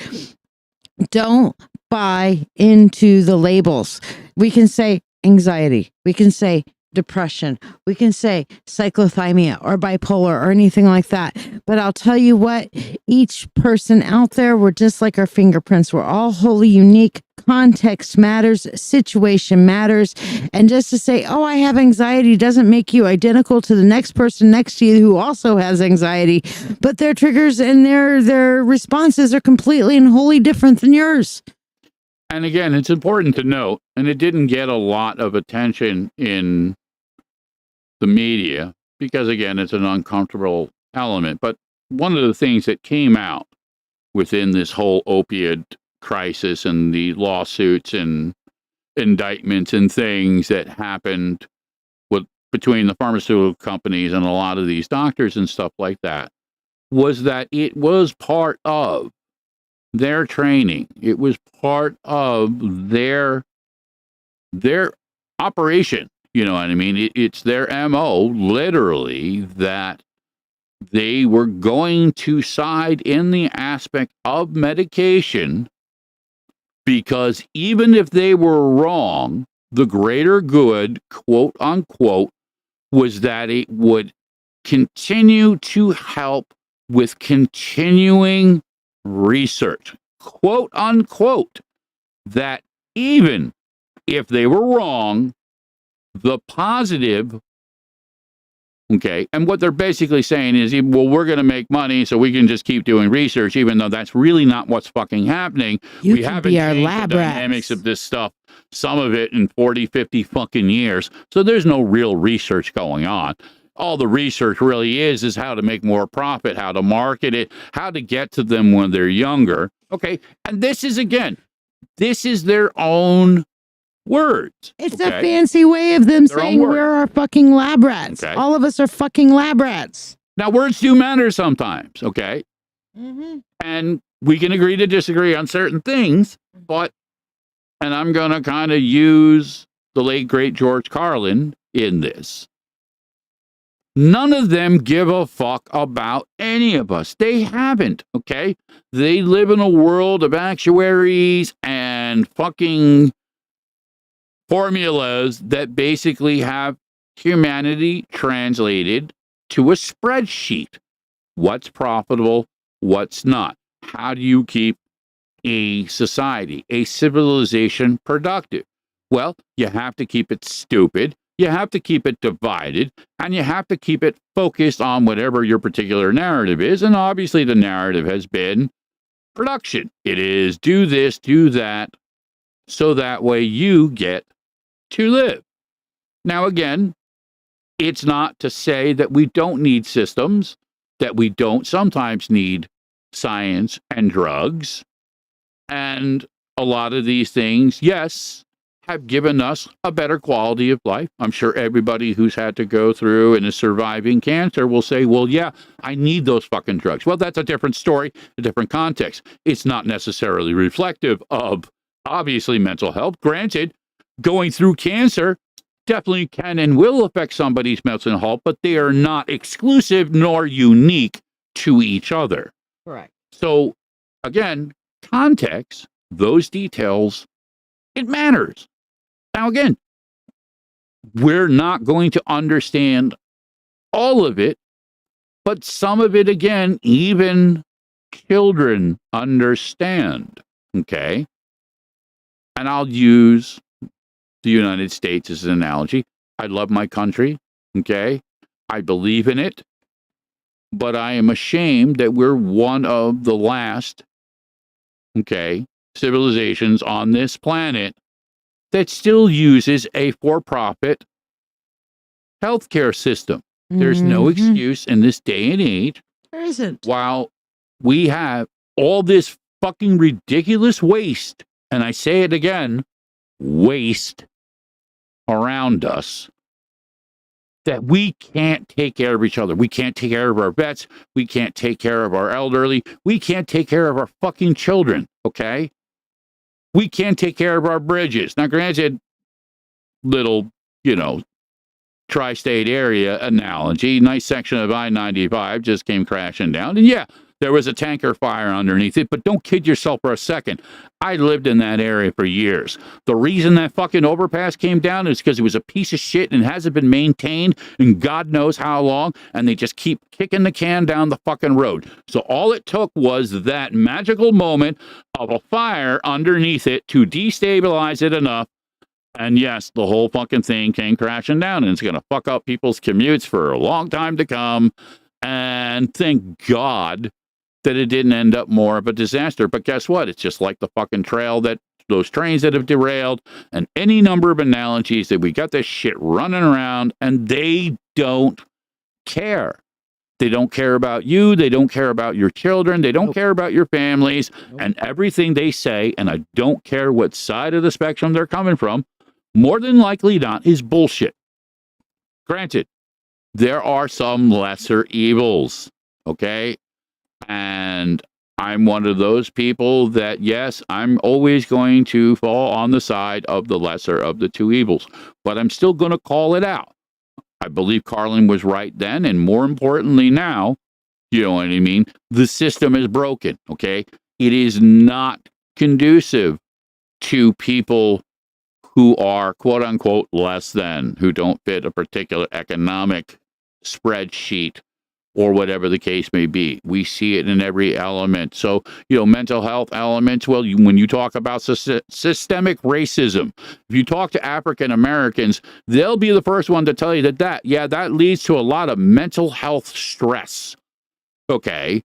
S3: don't buy into the labels. We can say anxiety, we can say depression, we can say cyclothymia or bipolar or anything like that. But I'll tell you what, each person out there, we're just like our fingerprints. We're all wholly unique. Context matters, situation matters. And just to say, oh, I have anxiety doesn't make you identical to the next person next to you who also has anxiety, but their triggers and their responses are completely and wholly different than yours.
S2: And again, it's important to note, and it didn't get a lot of attention in the media because, again, it's an uncomfortable element. But one of the things that came out within this whole opioid crisis and the lawsuits and indictments and things that happened between the pharmaceutical companies and a lot of these doctors and stuff like that was that it was part of their training. It was part of their operation. You know what I mean? It's their MO, literally, that they were going to side in the aspect of medication because even if they were wrong, the greater good, quote unquote, was that it would continue to help with continuing research, quote unquote, that even if they were wrong, the positive, okay, and what they're basically saying is, well, we're going to make money so we can just keep doing research, even though that's really not what's fucking happening. We haven't changed the dynamics of this stuff, some of it in 40, 50 fucking years, so there's no real research going on. All the research really is how to make more profit, how to market it, how to get to them when they're younger. Okay. And this is, again, this is their own words.
S3: It's a fancy way of them
S2: Their own
S3: saying
S2: words.
S3: we're our fucking lab rats.
S2: Okay.
S3: All of us are fucking lab rats.
S2: Now, words do matter sometimes. Okay. And we can agree to disagree on certain things, but, and I'm going to kind of use the late, great George Carlin in this. None of them give a fuck about any of us. They haven't, okay? They live in a world of actuaries and fucking formulas that basically have humanity translated to a spreadsheet. What's profitable, what's not? How do you keep a society, a civilization productive? Well, you have to keep it stupid. You have to keep it divided, and you have to keep it focused on whatever your particular narrative is. And obviously the narrative has been production. It is do this, do that, so that way you get to live. Now, again, it's not to say that we don't need systems, that we don't sometimes need science and drugs. And a lot of these things, yes, have given us a better quality of life. I'm sure everybody who's had to go through and is surviving cancer will say, well, yeah, I need those fucking drugs. Well, that's a different story, a different context. It's not necessarily reflective of, obviously, mental health. Granted, going through cancer definitely can and will affect somebody's mental health, but they are not exclusive nor unique to each other.
S3: Correct.
S2: So, again, context, those details, it matters. Now, again, we're not going to understand all of it, but some of it, again, even children understand, okay? And I'll use the United States as an analogy. I love my country, okay? I believe in it, but I am ashamed that we're one of the last, okay, civilizations on this planet that still uses a for-profit healthcare system. There's no excuse in this day and age.
S3: There isn't.
S2: While we have all this fucking ridiculous waste, and I say it again, waste around us, that we can't take care of each other. We can't take care of our vets. We can't take care of our elderly. We can't take care of our fucking children, okay? We can't take care of our bridges. Now, granted, little, tri-state area analogy, nice section of I-95 just came crashing down. And yeah, there was a tanker fire underneath it, but don't kid yourself for a second. I lived in that area for years. The reason that fucking overpass came down is because it was a piece of shit and hasn't been maintained in God knows how long, and they just keep kicking the can down the fucking road. So all it took was that magical moment of a fire underneath it to destabilize it enough. And yes, the whole fucking thing came crashing down, and it's going to fuck up people's commutes for a long time to come. And thank God that it didn't end up more of a disaster. But guess what? It's just like the fucking trail that those trains that have derailed and any number of analogies that we got this shit running around and they don't care. They don't care about you. They don't care about your children. They don't care about your families and everything they say. And I don't care what side of the spectrum they're coming from. More than likely not is bullshit. Granted, there are some lesser evils. Okay. And I'm one of those people that, yes, I'm always going to fall on the side of the lesser of the two evils, but I'm still going to call it out. I believe Carlin was right then, and more importantly now, you know what I mean? The system is broken, okay? It is not conducive to people who are, quote unquote, less than, who don't fit a particular economic spreadsheet or whatever the case may be. We see it in every element. So, mental health elements, well, when you talk about systemic racism, if you talk to African Americans, they'll be the first one to tell you that leads to a lot of mental health stress. Okay.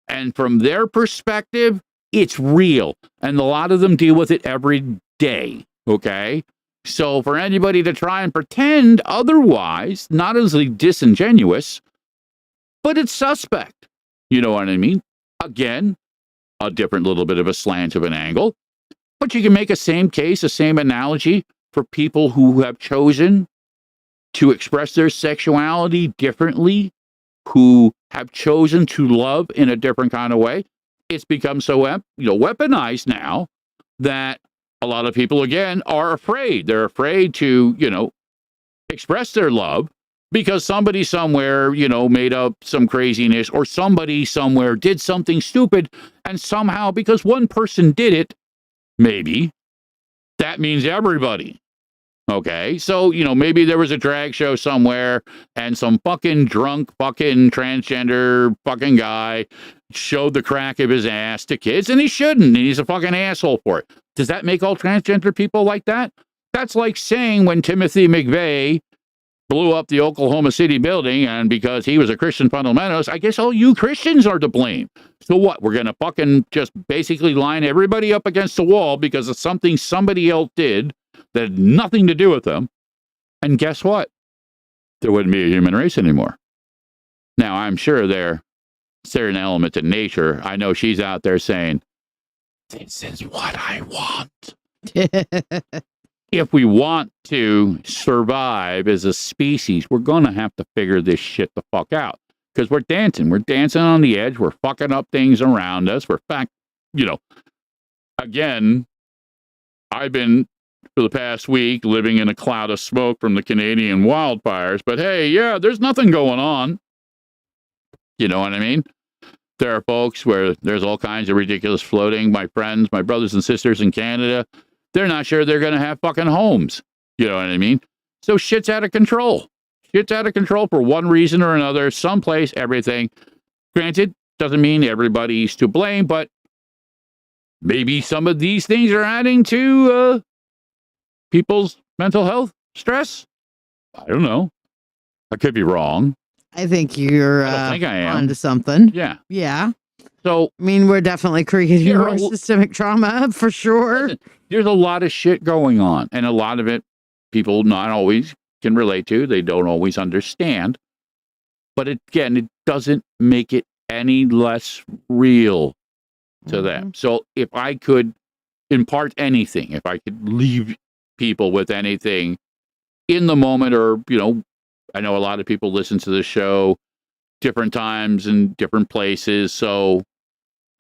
S2: And from their perspective, it's real. And a lot of them deal with it every day. Okay. So for anybody to try and pretend otherwise, not as disingenuous, but it's suspect. You know what I mean? Again, a different little bit of a slant of an angle. But you can make a same case, a same analogy for people who have chosen to express their sexuality differently, who have chosen to love in a different kind of way. It's become so weaponized now that a lot of people, again, are afraid. They're afraid to, express their love. Because somebody somewhere, made up some craziness, or somebody somewhere did something stupid, and somehow, because one person did it, maybe, that means everybody. Okay? So, maybe there was a drag show somewhere, and some fucking drunk, fucking transgender fucking guy showed the crack of his ass to kids, and he shouldn't, and he's a fucking asshole for it. Does that make all transgender people like that? That's like saying when Timothy McVeigh blew up the Oklahoma City building, and because he was a Christian fundamentalist, I guess all you Christians are to blame. So what? We're going to fucking just basically line everybody up against the wall because of something somebody else did that had nothing to do with them. And guess what? There wouldn't be a human race anymore. Now, I'm sure there's an element in nature. I know she's out there saying, this is what I want. If we want to survive as a species, we're going to have to figure this shit the fuck out. Because we're dancing. We're dancing on the edge. We're fucking up things around us. Again, I've been, for the past week, living in a cloud of smoke from the Canadian wildfires. But hey, yeah, there's nothing going on. You know what I mean? There are folks where there's all kinds of ridiculous floating. My friends, my brothers and sisters in Canada, they're not sure they're going to have fucking homes. You know what I mean? So shit's out of control. Shit's out of control for one reason or another, someplace, everything. Granted, doesn't mean everybody's to blame, but maybe some of these things are adding to people's mental health stress. I don't know. I could be wrong.
S3: I think you're
S2: I don't think I am.
S3: onto something.
S2: Yeah.
S3: Yeah.
S2: So,
S3: I mean, we're definitely creating
S2: Yeah,
S3: more systemic trauma for sure.
S2: listen, there's a lot of shit going on, and a lot of it people not always can relate to. They don't always understand. But again, it doesn't make it any less real to them. So if I could impart anything, if I could leave people with anything in the moment, or, I know a lot of people listen to the show different times and different places. So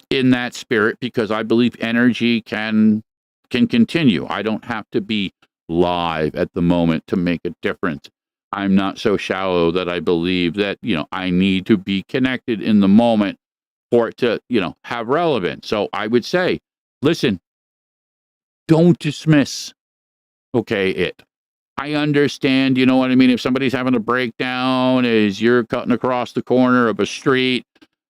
S2: in that spirit, because I believe energy can continue. I don't have to be live at the moment to make a difference. I'm not so shallow that I believe that, I need to be connected in the moment for it to, have relevance. So I would say, listen, don't dismiss, it. I understand, you know what I mean? If somebody's having a breakdown as you're cutting across the corner of a street,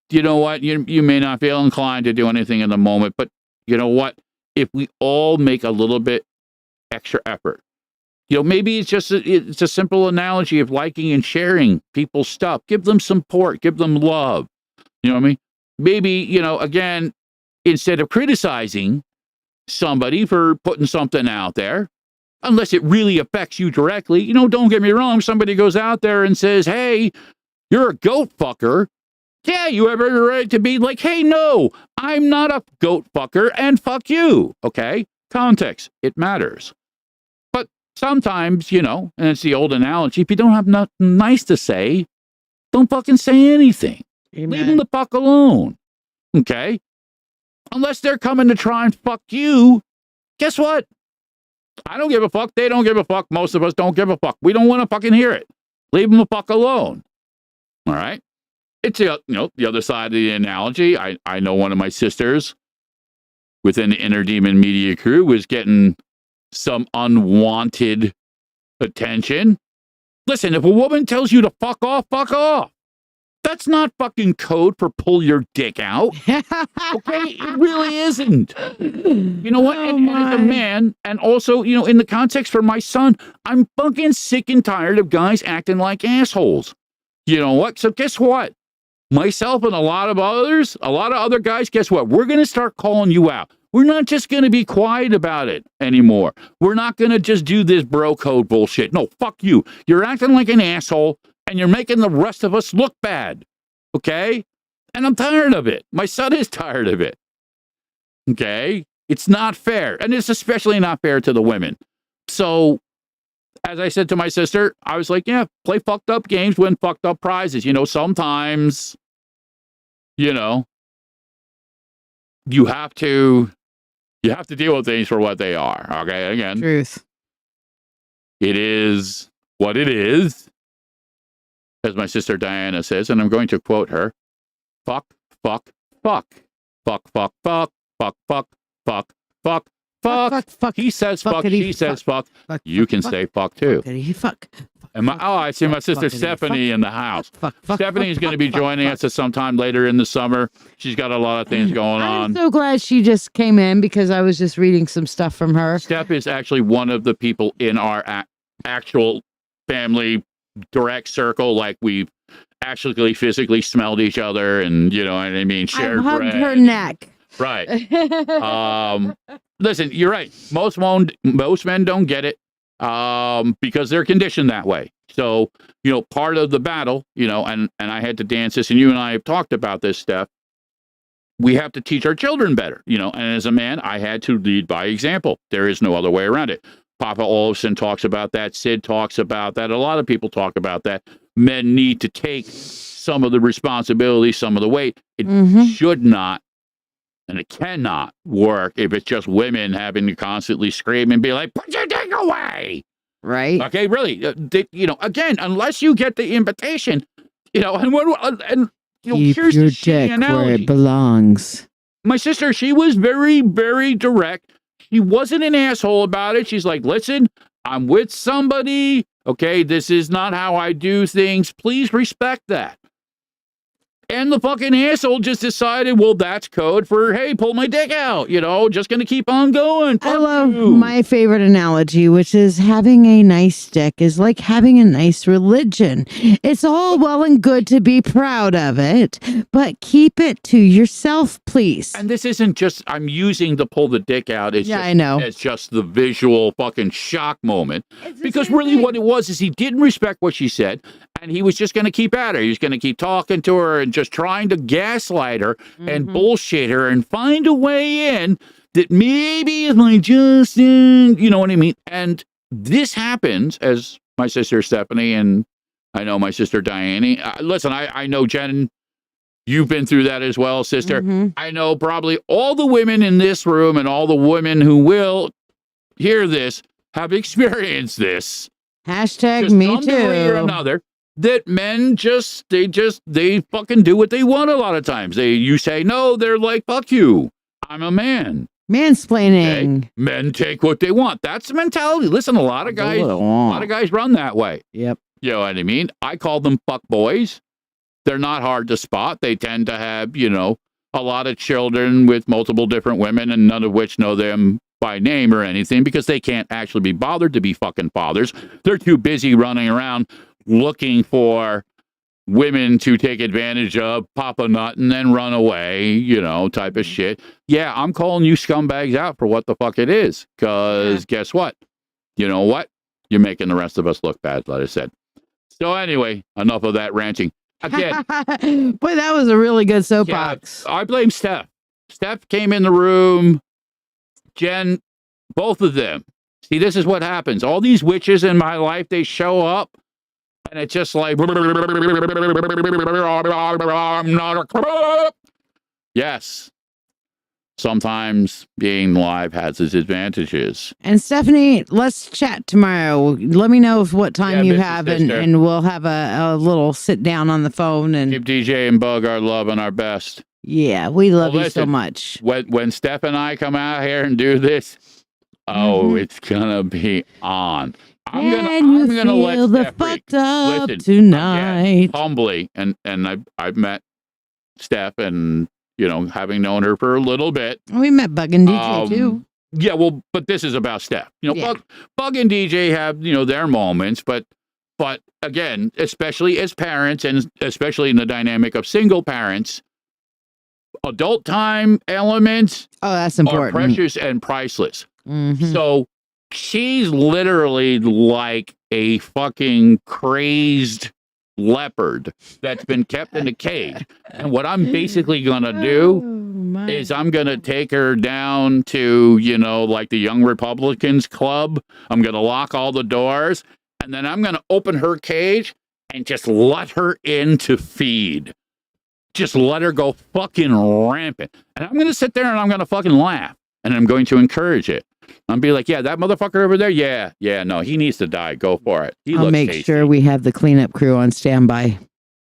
S2: you know what? You may not feel inclined to do anything in the moment, but you know what? If we all make a little bit extra effort, maybe it's a simple analogy of liking and sharing people's stuff. Give them support, give them love. You know what I mean? Maybe, again, instead of criticizing somebody for putting something out there, unless it really affects you directly, don't get me wrong. Somebody goes out there and says, hey, you're a goat fucker. Yeah, you have every right to be like, hey, no, I'm not a goat fucker and fuck you. Okay? Context, it matters. But sometimes, and it's the old analogy, if you don't have nothing nice to say, don't fucking say anything.
S3: Amen.
S2: Leave them the fuck alone. Okay? Unless they're coming to try and fuck you, guess what? I don't give a fuck. They don't give a fuck. Most of us don't give a fuck. We don't want to fucking hear it. Leave them the fuck alone. All right? It's the other side of the analogy. I know one of my sisters within the Inner Demon Media Crew was getting some unwanted attention. Listen, if a woman tells you to fuck off, fuck off. That's not fucking code for pull your dick out. Okay? It really isn't. You know what? And as a man, and also, in the context for my son, I'm fucking sick and tired of guys acting like assholes. You know what? So guess what? Myself and a lot of other guys, guess what? We're going to start calling you out. We're not just going to be quiet about it anymore. We're not going to just do this bro code bullshit. No, fuck you. You're acting like an asshole, and you're making the rest of us look bad. Okay? And I'm tired of it. My son is tired of it. Okay? It's not fair. And it's especially not fair to the women. So, as I said to my sister, I was like, yeah, play fucked up games, win fucked up prizes. Sometimes, you have to deal with things for what they are. Okay? Again,
S3: Truth.
S2: it is what it is. As my sister Diana says, and I'm going to quote her, fuck, fuck, fuck. Fuck, fuck, fuck, fuck, fuck, fuck, fuck, fuck. He says fuck, she says fuck. You can say fuck too.
S3: Fuck.
S2: I see my sister Stephanie in the house. Stephanie's going to be joining us at some time later in the summer. She's got a lot of things going on.
S3: I'm so glad she just came in because I was just reading some stuff from her.
S2: Steph is actually one of the people in our actual family direct circle, like we've actually physically smelled each other and, you know what I mean, shared
S3: I hugged
S2: bread.
S3: her neck.
S2: Right. Listen, you're right. Most men don't get it because they're conditioned that way. So, part of the battle, and I had to dance this, and you and I have talked about this, Steph. We have to teach our children better, and as a man, I had to lead by example. There is no other way around it. Papa Olafson talks about that. Sid talks about that. A lot of people talk about that. Men need to take some of the responsibility, some of the weight. It should not, and it cannot work if it's just women having to constantly scream and be like, put your dick away.
S3: Right.
S2: Okay, really. Again, unless you get the invitation, and
S3: keep
S2: here's
S3: your
S2: the shitty
S3: dick
S2: analogy.
S3: where it belongs.
S2: My sister, she was very, very direct. She wasn't an asshole about it. She's like, listen, I'm with somebody. Okay, this is not how I do things. Please respect that. And the fucking asshole just decided, well, that's code for, hey, pull my dick out. Just going to keep on going.
S3: I love
S2: you.
S3: my favorite analogy, which is having a nice dick is like having a nice religion. It's all well and good to be proud of it, but keep it to yourself, please.
S2: And this isn't just, I'm using the pull the dick out.
S3: I know.
S2: It's just the visual fucking shock moment. Because
S3: same
S2: really
S3: thing.
S2: what it was is he didn't respect what she said. And he was just going to keep at her. He was going to keep talking to her and just trying to gaslight her and bullshit her and find a way in that maybe if I just, you know what I mean? And this happens, as my sister Stephanie and I know my sister Diane. Listen, I know Jen. You've been through that as well, sister.
S3: Mhm.
S2: I know probably all the women in this room and all the women who will hear this have experienced this.
S3: Hashtag
S2: To
S3: me
S2: some degree or
S3: too.
S2: another, that men they fucking do what they want a lot of times. You say no, they're like, fuck you. I'm a man.
S3: Mansplaining.
S2: Okay? Men take what they want. That's the mentality. Listen, a lot of guys run that way.
S3: Yep.
S2: You know what I mean? I call them fuck boys. They're not hard to spot. They tend to have, a lot of children with multiple different women, and none of which know them by name or anything because they can't actually be bothered to be fucking fathers. They're too busy running around looking for women to take advantage of, pop a nut, and then run away, type of shit. Yeah, I'm calling you scumbags out for what the fuck it is. Because guess what? You know what? You're making the rest of us look bad, like I said. So anyway, enough of that ranting. Again.
S3: Boy, that was a really good soapbox.
S2: Yeah, I blame Steph. Steph came in the room. Jen, both of them. See, this is what happens. All these witches in my life, they show up. And it's just like, I'm not a... Yes. Sometimes being live has its advantages.
S3: And Stephanie, let's chat tomorrow. Let me know what time you
S2: Mrs.
S3: have,
S2: Sister.
S3: and we'll have a little sit down on the phone. And
S2: Keep DJ and Bug our love and our best.
S3: yeah, we love you so
S2: listen,
S3: much.
S2: When Steph and I come out here and do this, it's gonna be on. I'm gonna let
S3: the
S2: Steph
S3: fucked up
S2: listen,
S3: tonight.
S2: Humbly, and I've met Steph, and having known her for a little bit.
S3: We met Bug and DJ too.
S2: Yeah, well, but this is about Steph. Bug and DJ have their moments, but again, especially as parents, and especially in the dynamic of single parents, adult time elements
S3: That's
S2: are
S3: important.
S2: precious and priceless.
S3: Mhm.
S2: So she's literally like a fucking crazed leopard that's been kept in a cage. And what I'm basically going to do is I'm going to take her down to, like the Young Republicans Club. I'm going to lock all the doors, and then I'm going to open her cage and just let her in to feed. Just let her go fucking rampant. And I'm going to sit there and I'm going to fucking laugh, and I'm going to encourage it. I'm be like, yeah, that motherfucker over there. Yeah, no, he needs to die. Go for it.
S3: I'll make sure we have the cleanup crew on standby.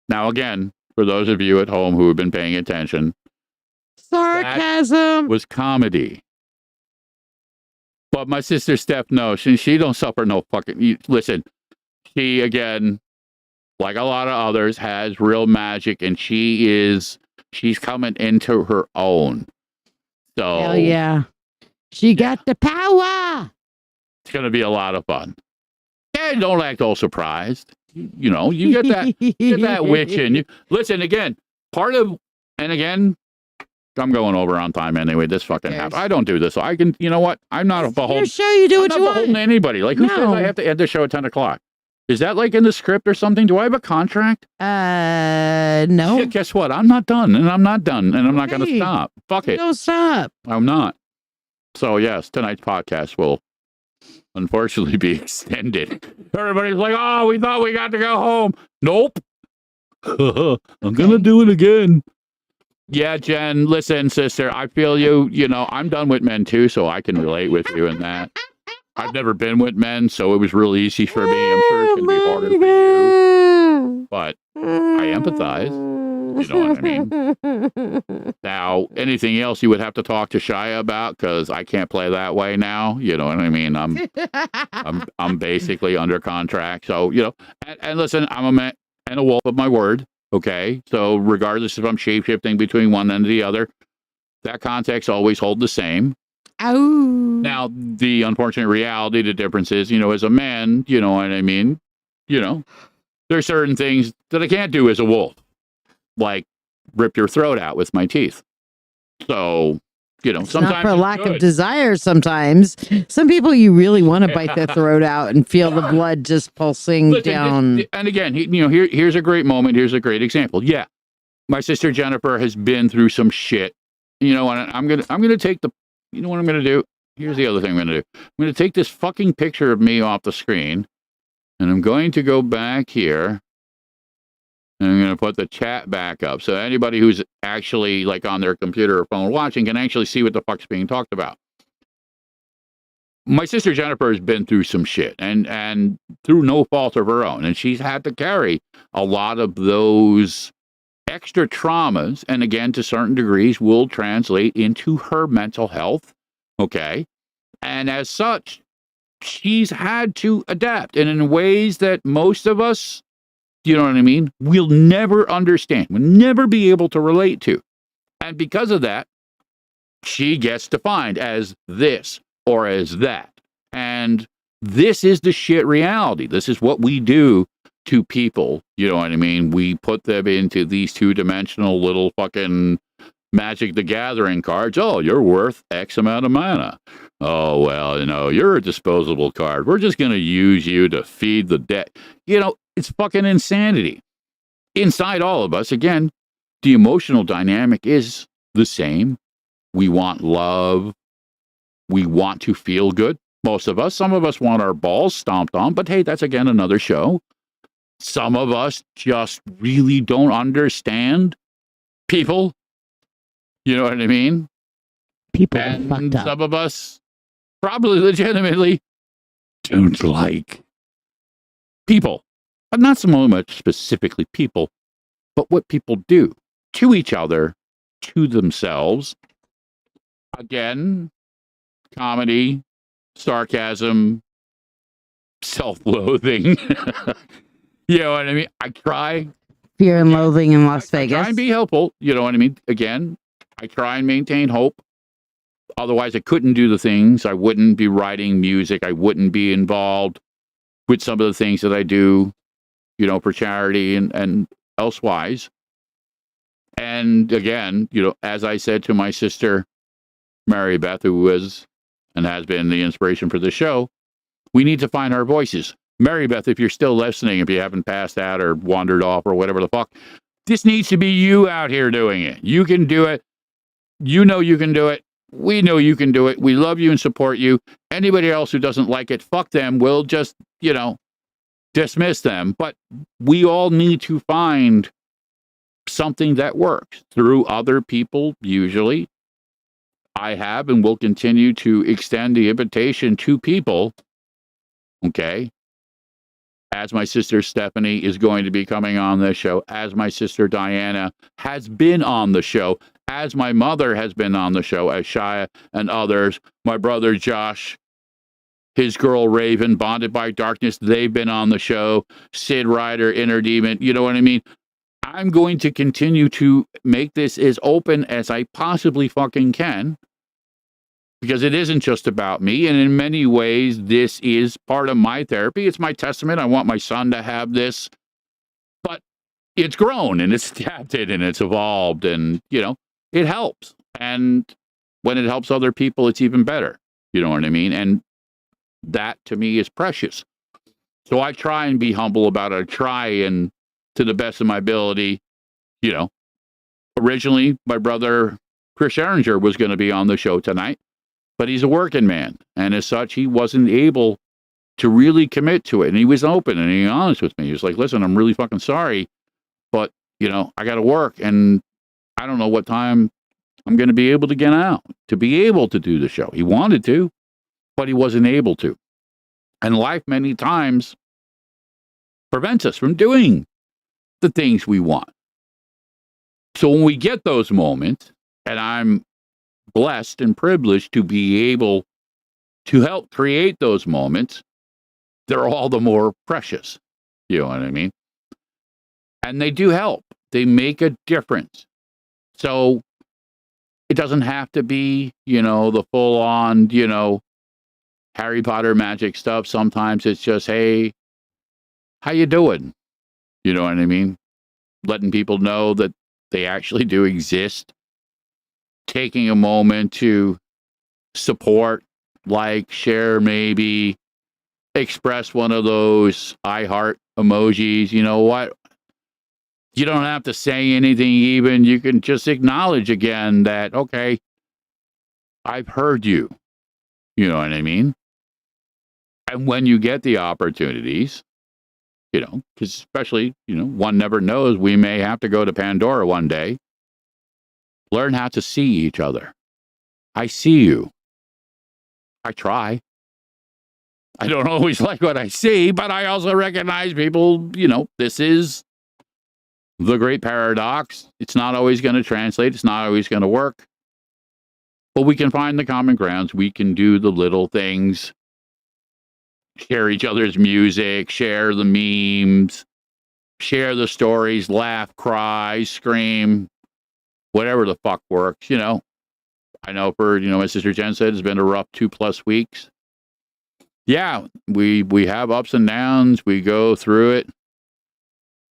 S2: Now, again, for those of you at home who have been paying attention,
S3: sarcasm
S2: that was comedy. But my sister Steph, no, she don't suffer no fucking. Listen, she, again, like a lot of others, has real magic, and she's coming into her own. So
S3: hell yeah. She got the power.
S2: It's going to be a lot of fun. And don't act all surprised. You get that witch in you. Listen, again, and again, I'm going over on time anyway. This fucking happens. I don't do this. So I can, you know what? I'm not beholden.
S3: Your show, you do what you want.
S2: I'm not beholden to anybody. Like, who says I have to end the show at 10 o'clock? Is that like in the script or something? Do I have a contract?
S3: No.
S2: Shit, guess what? I'm not done, and I'm not done, and I'm not going to stop. Fuck it.
S3: Don't stop.
S2: I'm not. So, yes, tonight's podcast will unfortunately be extended. Everybody's like, oh, we thought we got to go home. Nope. I'm going to do it again. Yeah, Jen, listen, sister, I feel you. I'm done with men too, so I can relate with you in that. I've never been with men, so it was real easy for me. I'm sure it's going to be harder for you. But I empathize. You know what I mean? Now, anything else you would have to talk to Shia about, because I can't play that way now. You know what I mean? I'm basically under contract. So, and listen, I'm a man and a wolf of my word. Okay. So regardless if I'm shape-shifting between one and the other, that context always hold the same.
S3: Oh.
S2: Now, the unfortunate reality, the difference is, as a man, you know what I mean? There's certain things that I can't do as a wolf. Like rip your throat out with my teeth. So, sometimes
S3: not for lack of desire. Sometimes some people you really want to bite their throat out and feel the blood just pulsing down.
S2: And again, here's a great moment. Here's a great example. Yeah, my sister Jennifer has been through some shit. And I'm gonna take the. You know what I'm gonna do? Here's the other thing I'm gonna do. I'm gonna take this fucking picture of me off the screen, and I'm going to go back here. And I'm going to put the chat back up so anybody who's actually like on their computer or phone watching can actually see what the fuck's being talked about. My sister Jennifer has been through some shit and through no fault of her own. And she's had to carry a lot of those extra traumas. And again, to certain degrees, will translate into her mental health. Okay. And as such, she's had to adapt. And in ways that most of us, you know what I mean, we'll never understand, we'll never be able to relate to. And because of that, she gets defined as this or as that. And this is the shit reality. This is what we do to people. You know what I mean? We put them into these two-dimensional little fucking Magic the Gathering cards. Oh, you're worth X amount of mana. Oh, well, you know, you're a disposable card. We're just going to use you to feed the debt. You know, it's fucking insanity. Inside all of us, again, the emotional dynamic is the same. We want love. We want to feel good. Most of us. Some of us want our balls stomped on, but hey, that's again another show. Some of us just really don't understand people. You know what I mean?
S3: People
S2: and
S3: fucked up.
S2: Some of us probably legitimately don't like people. But not so much specifically people, but what people do to each other, to themselves. Again, comedy, sarcasm, self-loathing. You know what I mean? I try.
S3: Fear and loathing in Las
S2: I
S3: Vegas.
S2: try and be helpful. You know what I mean? Again, I try and maintain hope. Otherwise, I couldn't do the things. I wouldn't be writing music. I wouldn't be involved with some of the things that I do, you know, for charity and elsewise. And again, you know, as I said to my sister, Mary Beth, who was and has been the inspiration for the show, we need to find our voices. Mary Beth, if you're still listening, if you haven't passed out or wandered off or whatever the fuck, this needs to be you out here doing it. You can do it. You know you can do it. We know you can do it. We love you and support you. Anybody else who doesn't like it, fuck them. We'll just, you know, dismiss them. But we all need to find something that works through other people, usually. I have and will continue to extend the invitation to people, okay? As my sister Stephanie is going to be coming on this show, as my sister Diana has been on the show, as my mother has been on the show, as Shia and others, my brother Josh, his girl Raven, Bonded by Darkness, they've been on the show, Sid Ryder, Inner Demon, you know what I mean? I'm going to continue to make this as open as I possibly fucking can, because it isn't just about me. And in many ways, this is part of my therapy. It's my testament. I want my son to have this. But it's grown and it's adapted and it's evolved and, you know, it helps. And when it helps other people, it's even better. You know what I mean? And that to me is precious. So I try and be humble about it. I try and to the best of my ability, you know, originally my brother Chris Erringer was going to be on the show tonight. But he's a working man, and as such, he wasn't able to really commit to it. And he was open and he was honest with me. He was like, listen, I'm really fucking sorry, but, you know, I got to work, and I don't know what time I'm going to be able to get out to be able to do the show. He wanted to, but he wasn't able to. And life many times prevents us from doing the things we want. So when we get those moments, and I'm blessed and privileged to be able to help create those moments, they're all the more precious. You know what I mean? And they do help. They make a difference. So it doesn't have to be, you know, the full on, you know, Harry Potter magic stuff. Sometimes it's just, hey, how you doing? You know what I mean? Letting people know that they actually do exist. Taking a moment to support, like, share, maybe express one of those I heart emojis. You know what? You don't have to say anything even. You can just acknowledge again that, okay, I've heard you. You know what I mean? And when you get the opportunities, because especially, one never knows. We may have to go to Pandora one day. Learn how to see each other. I see you. I try. I don't always like what I see, but I also recognize people, this is the great paradox. It's not always going to translate. It's not always going to work. But we can find the common grounds. We can do the little things. Share each other's music, share the memes, share the stories, laugh, cry, scream, whatever the fuck works, I know for, my sister Jen said it's been a rough 2+ weeks. Yeah, we have ups and downs. We go through it.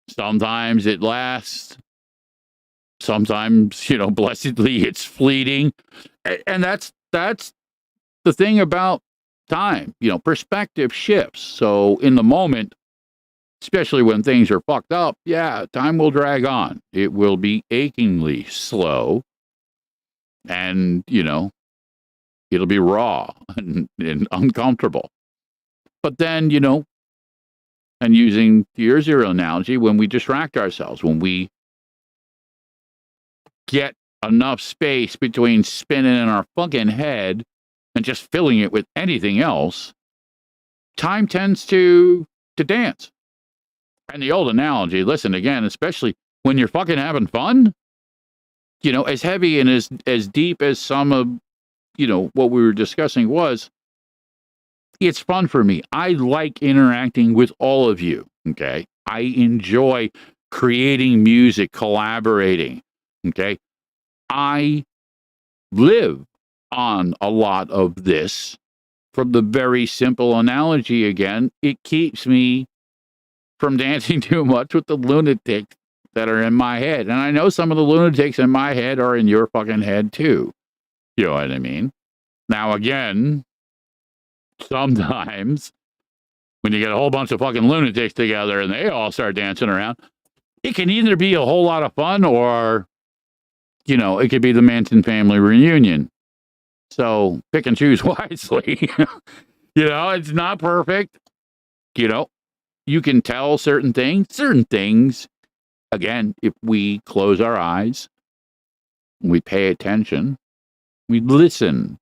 S2: Sometimes it lasts. Sometimes, blessedly it's fleeting. And that's the thing about time. Perspective shifts. So in the moment, especially when things are fucked up, yeah, time will drag on. It will be achingly slow. And, it'll be raw and uncomfortable. But then, and using the year zero analogy, when we distract ourselves, when we get enough space between spinning in our fucking head and just filling it with anything else, time tends to dance. And the old analogy, listen again, especially when you're fucking having fun, as heavy and as deep as some of, what we were discussing was, it's fun for me. I like interacting with all of you. Okay. I enjoy creating music, collaborating. Okay. I live on a lot of this. From the very simple analogy again, it keeps me from dancing too much with the lunatics that are in my head. And I know some of the lunatics in my head are in your fucking head too. You know what I mean? Now, again, sometimes when you get a whole bunch of fucking lunatics together and they all start dancing around, it can either be a whole lot of fun or, it could be the Manson family reunion. So pick and choose wisely. It's not perfect. You can tell certain things. Again, if we close our eyes, we pay attention, we listen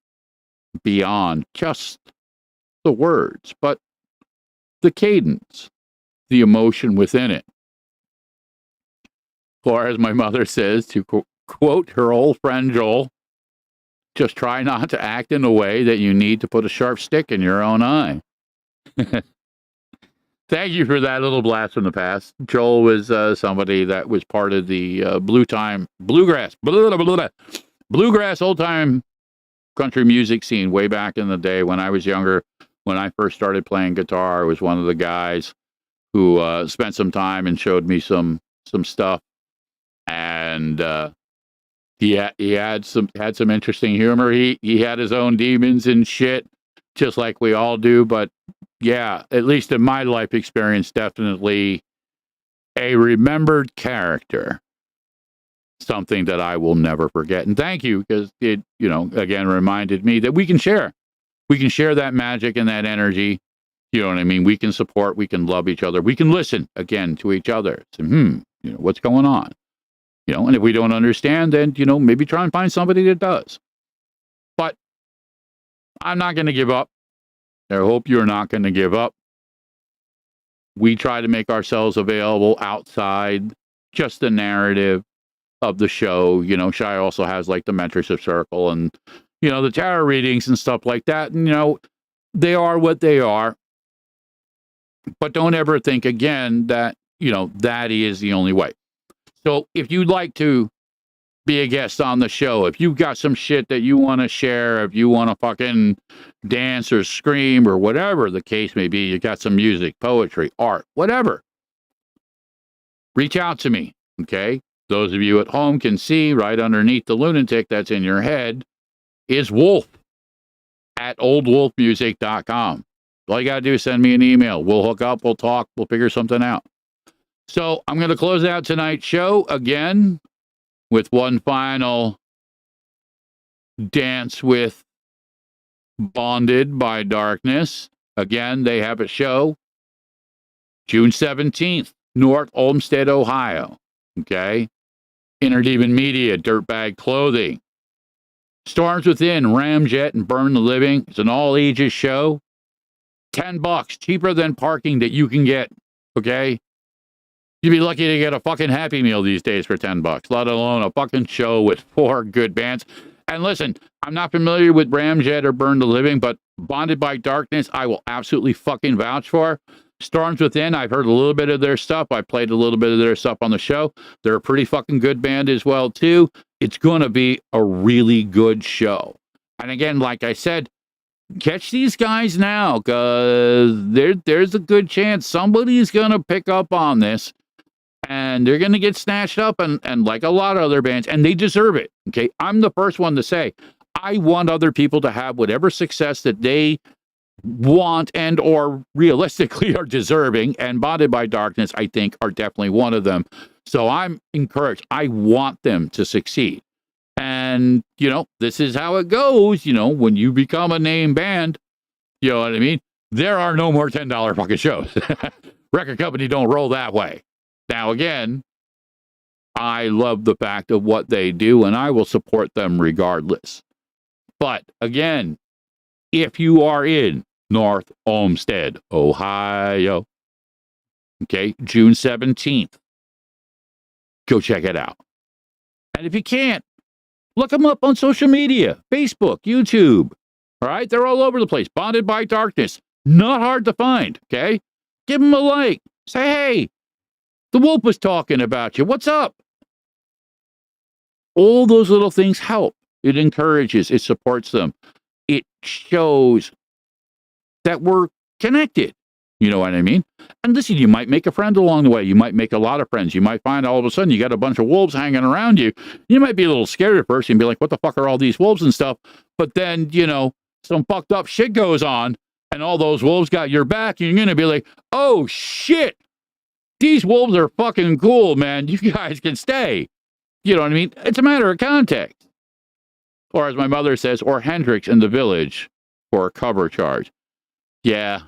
S2: beyond just the words, but the cadence, the emotion within it. Or as my mother says, to quote her old friend Joel, just try not to act in a way that you need to put a sharp stick in your own eye. Thank you for that little blast from the past. Joel was somebody that was part of the bluegrass old time country music scene way back in the day when I was younger. When I first started playing guitar, I was one of the guys who spent some time and showed me some stuff. And he had some interesting humor. He had his own demons and shit, just like we all do. But yeah, at least in my life experience, definitely a remembered character. Something that I will never forget. And thank you, because it, again, reminded me that we can share. We can share that magic and that energy. You know what I mean? We can support, we can love each other. We can listen, again, to each other. So, what's going on? And if we don't understand, then, maybe try and find somebody that does. But I'm not going to give up. I hope you're not going to give up. We try to make ourselves available outside just the narrative of the show. Shai also has like the mentorship circle and, the tarot readings and stuff like that. And, they are what they are. But don't ever think again that, that is the only way. So if you'd like to be a guest on the show, if you've got some shit that you want to share, if you want to fucking dance or scream or whatever the case may be, you got some music, poetry, art, whatever, reach out to me. Okay. Those of you at home can see right underneath the lunatic that's in your head is Wolf at oldwolfmusic.com. All you got to do is send me an email. We'll hook up. We'll talk. We'll figure something out. So I'm going to close out tonight's show again with one final dance with Bonded by Darkness. Again, they have a show June 17th, North Olmsted, Ohio. Okay. Inner Demon Media, Dirtbag Clothing. Storms Within, Ramjet, and Burn the Living. It's an all ages show. $10, cheaper than parking that you can get. Okay. You'd be lucky to get a fucking Happy Meal these days for $10, let alone a fucking show with 4 good bands. And listen, I'm not familiar with Ramjet or Burn the Living, but Bonded by Darkness, I will absolutely fucking vouch for. Storms Within, I've heard a little bit of their stuff. I played a little bit of their stuff on the show. They're a pretty fucking good band as well, too. It's going to be a really good show. And again, like I said, catch these guys now, because there's a good chance somebody's going to pick up on this. And they're going to get snatched up, and like a lot of other bands, and they deserve it. Okay, I'm the first one to say, I want other people to have whatever success that they want and or realistically are deserving, and Bonded by Darkness, I think, are definitely one of them. So I'm encouraged. I want them to succeed. And, you know, this is how it goes, you know, when you become a name band, you know what I mean? There are no more $10 fucking shows. Record company don't roll that way. Now, again, I love the fact of what they do, and I will support them regardless. But, again, if you are in North Olmsted, Ohio, okay, June 17th, go check it out. And if you can't, look them up on social media, Facebook, YouTube, all right? They're all over the place. Bonded by Darkness, not hard to find, okay? Give them a like. Say, hey, the Wolf was talking about you. What's up? All those little things help. It encourages, it supports them. It shows that we're connected. You know what I mean? And listen, you might make a friend along the way. You might make a lot of friends. You might find all of a sudden you got a bunch of wolves hanging around you. You might be a little scared at first and be like, what the fuck are all these wolves and stuff? But then, you know, some fucked up shit goes on and all those wolves got your back. And you're going to be like, oh shit. These wolves are fucking cool, man. You guys can stay. You know what I mean? It's a matter of context. Or as my mother says, or Hendrix in the Village for a cover charge. Yeah.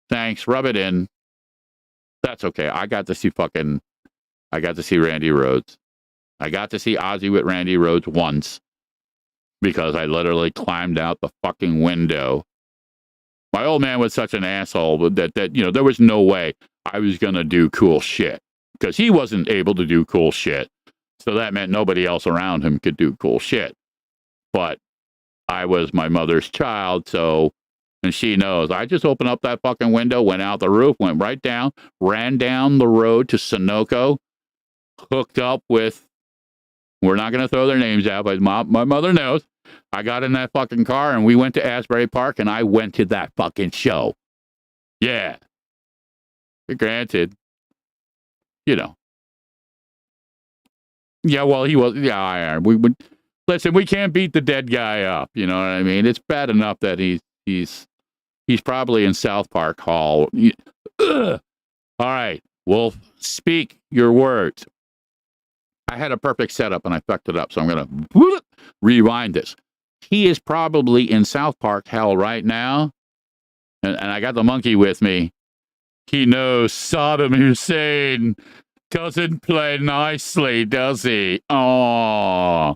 S2: Thanks. Rub it in. That's okay. I got to see Randy Rhoads. I got to see Ozzy with Randy Rhoads once because I literally climbed out the fucking window. My old man was such an asshole that you know, there was no way I was going to do cool shit because he wasn't able to do cool shit. So that meant nobody else around him could do cool shit. But I was my mother's child, so, and she knows, I just opened up that fucking window, went out the roof, went right down, ran down the road to Sunoco, hooked up with, we're not going to throw their names out, but my mother knows. I got in that fucking car and we went to Asbury Park and I went to that fucking show. Yeah. Granted, you know. Yeah, well, he was, yeah, we would, listen, we can't beat the dead guy up, you know what I mean? It's bad enough that he's probably in South Park Hall. All right, Wolf, speak your words. I had a perfect setup and I fucked it up, so I'm going to rewind this. He is probably in South Park hell right now, and I got the monkey with me. He knows Saddam Hussein doesn't play nicely, does he? Oh,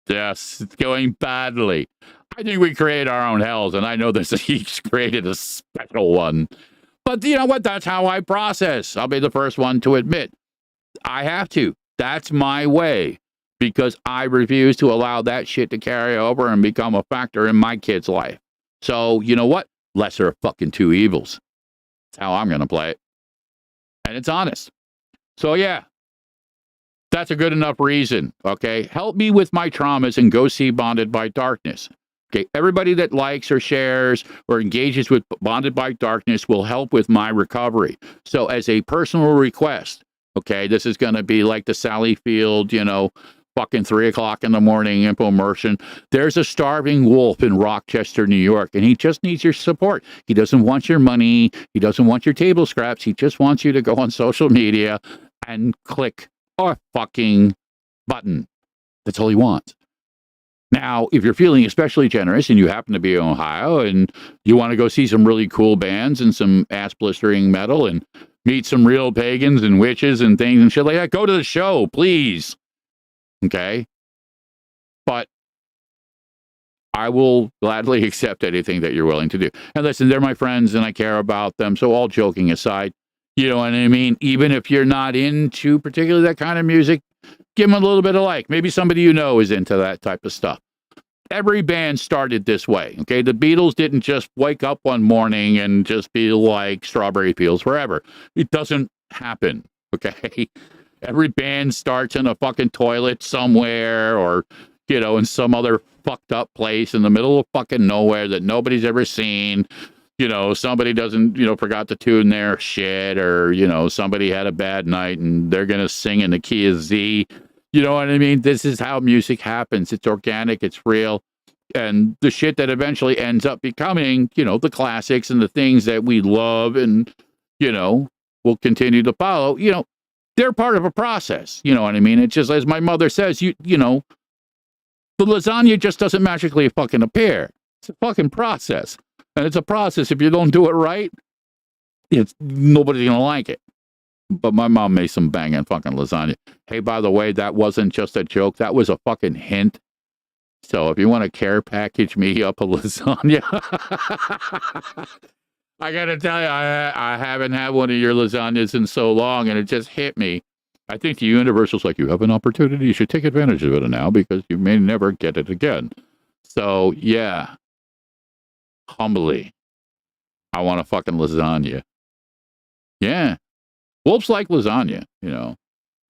S2: yes, it's going badly. I think we create our own hells, and I know he's created a special one. But you know what? That's how I process. I'll be the first one to admit. I have to. That's my way. Because I refuse to allow that shit to carry over and become a factor in my kid's life. So, you know what? Lesser of fucking two evils. That's how I'm going to play it. And it's honest. So, yeah. That's a good enough reason, okay? Help me with my traumas and go see Bonded by Darkness. Okay, everybody that likes or shares or engages with Bonded by Darkness will help with my recovery. So, as a personal request, okay, this is going to be like the Sally Field, you know, fucking 3 o'clock in the morning infomercial. There's a starving wolf in Rochester, New York, and he just needs your support. He doesn't want your money. He doesn't want your table scraps. He just wants you to go on social media and click a fucking button. That's all he wants. Now, if you're feeling especially generous and you happen to be in Ohio and you want to go see some really cool bands and some ass blistering metal and meet some real pagans and witches and things and shit like that, go to the show, please. Okay? But I will gladly accept anything that you're willing to do. And listen, they're my friends and I care about them. So all joking aside, you know what I mean? Even if you're not into particularly that kind of music, give them a little bit of like. Maybe somebody you know is into that type of stuff. Every band started this way, okay? The Beatles didn't just wake up one morning and just be like Strawberry Fields Forever. It doesn't happen, okay? Every band starts in a fucking toilet somewhere or, you know, in some other fucked up place in the middle of fucking nowhere that nobody's ever seen. You know, somebody doesn't, you know, forgot to tune their shit or, you know, somebody had a bad night and they're going to sing in the key of Z. You know what I mean? This is how music happens. It's organic. It's real. And the shit that eventually ends up becoming, you know, the classics and the things that we love and, you know, will continue to follow, you know, they're part of a process. You know what I mean? It's just as my mother says, you know, the lasagna just doesn't magically fucking appear. It's a fucking process. And it's a process. If you don't do it right, nobody's going to like it. But my mom made some banging fucking lasagna. Hey, by the way, that wasn't just a joke. That was a fucking hint. So if you want to care package me up a lasagna, I got to tell you, I haven't had one of your lasagnas in so long, and it just hit me. I think the universe was like, you have an opportunity. You should take advantage of it now because you may never get it again. So, yeah. Humbly, I want a fucking lasagna. Yeah. Wolves like lasagna, you know.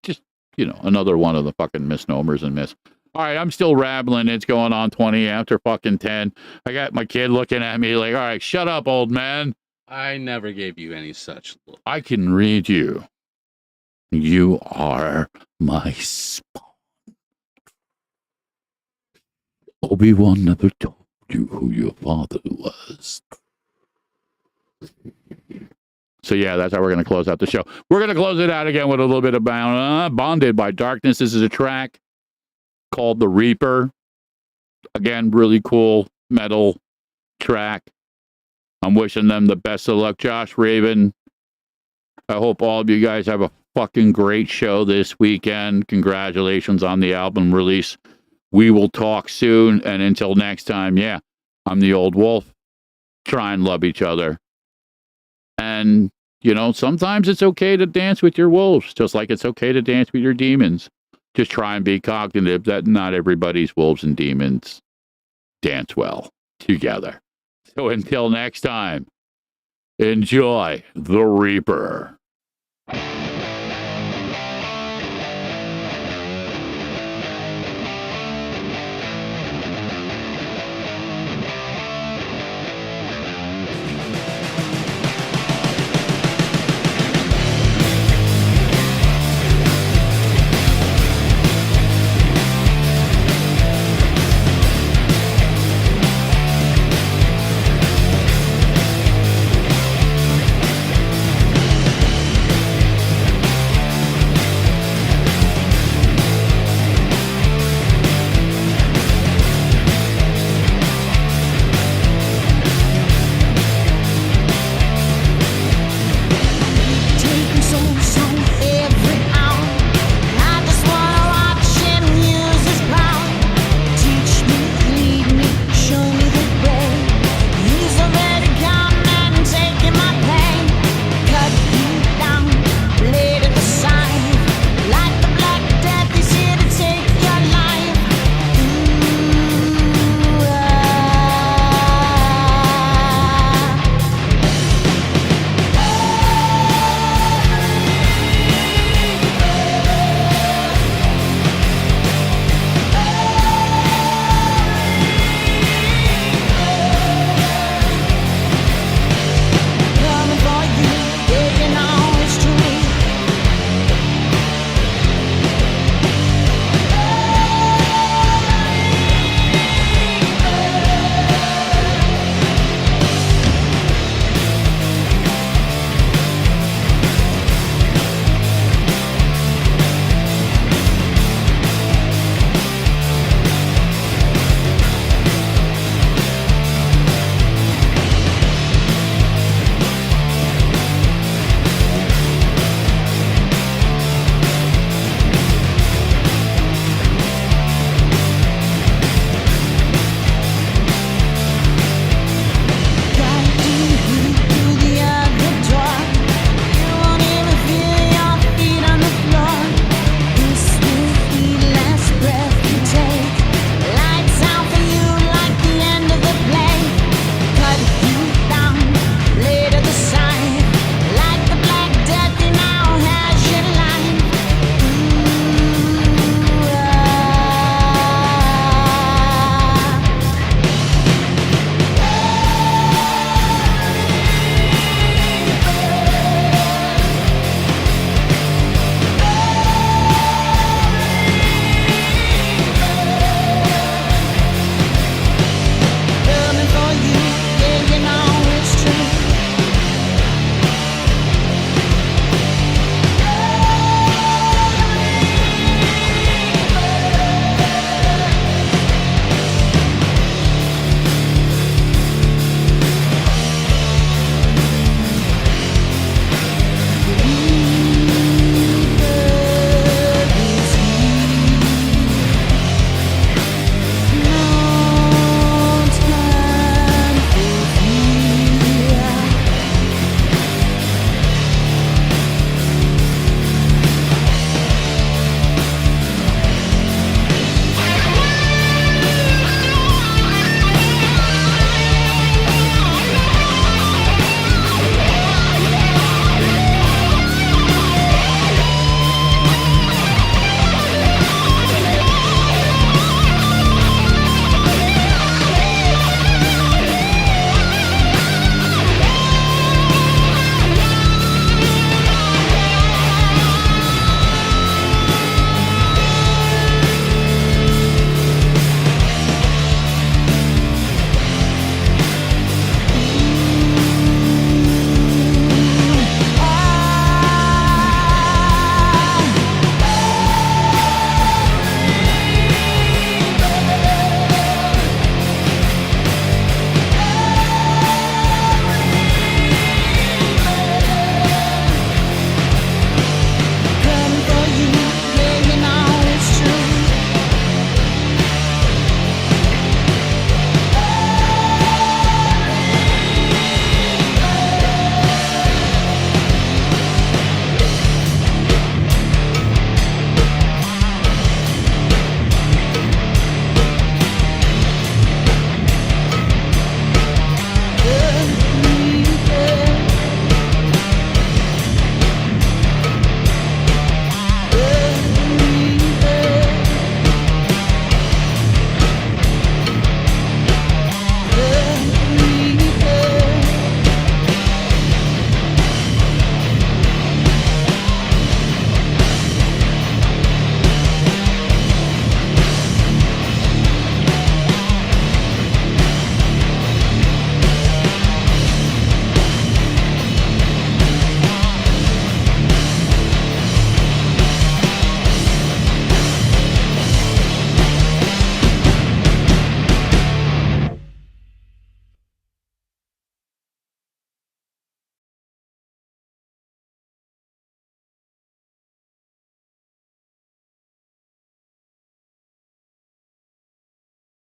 S2: Just, you know, another one of the fucking misnomers and myths. All right, I'm still rabbling. It's going on 20 after fucking 10. I got my kid looking at me like, all right, shut up, old man.
S4: I never gave you any such look.
S2: I can read you. You are my spawn. Obi-Wan never told you who your father was. So yeah, that's how we're going to close out the show. We're going to close it out again with a little bit of Bonded by Darkness. This is a track called The Reaper. Again, really cool metal track. I'm wishing them the best of luck. Josh Raven, I hope all of you guys have a fucking great show this weekend. Congratulations on the album release. We will talk soon. And until next time, yeah, I'm the old wolf. Try and love each other. And, you know, sometimes it's okay to dance with your wolves, just like it's okay to dance with your demons. Just try and be cognitive that not everybody's wolves and demons dance well together. So until next time, enjoy The Reaper.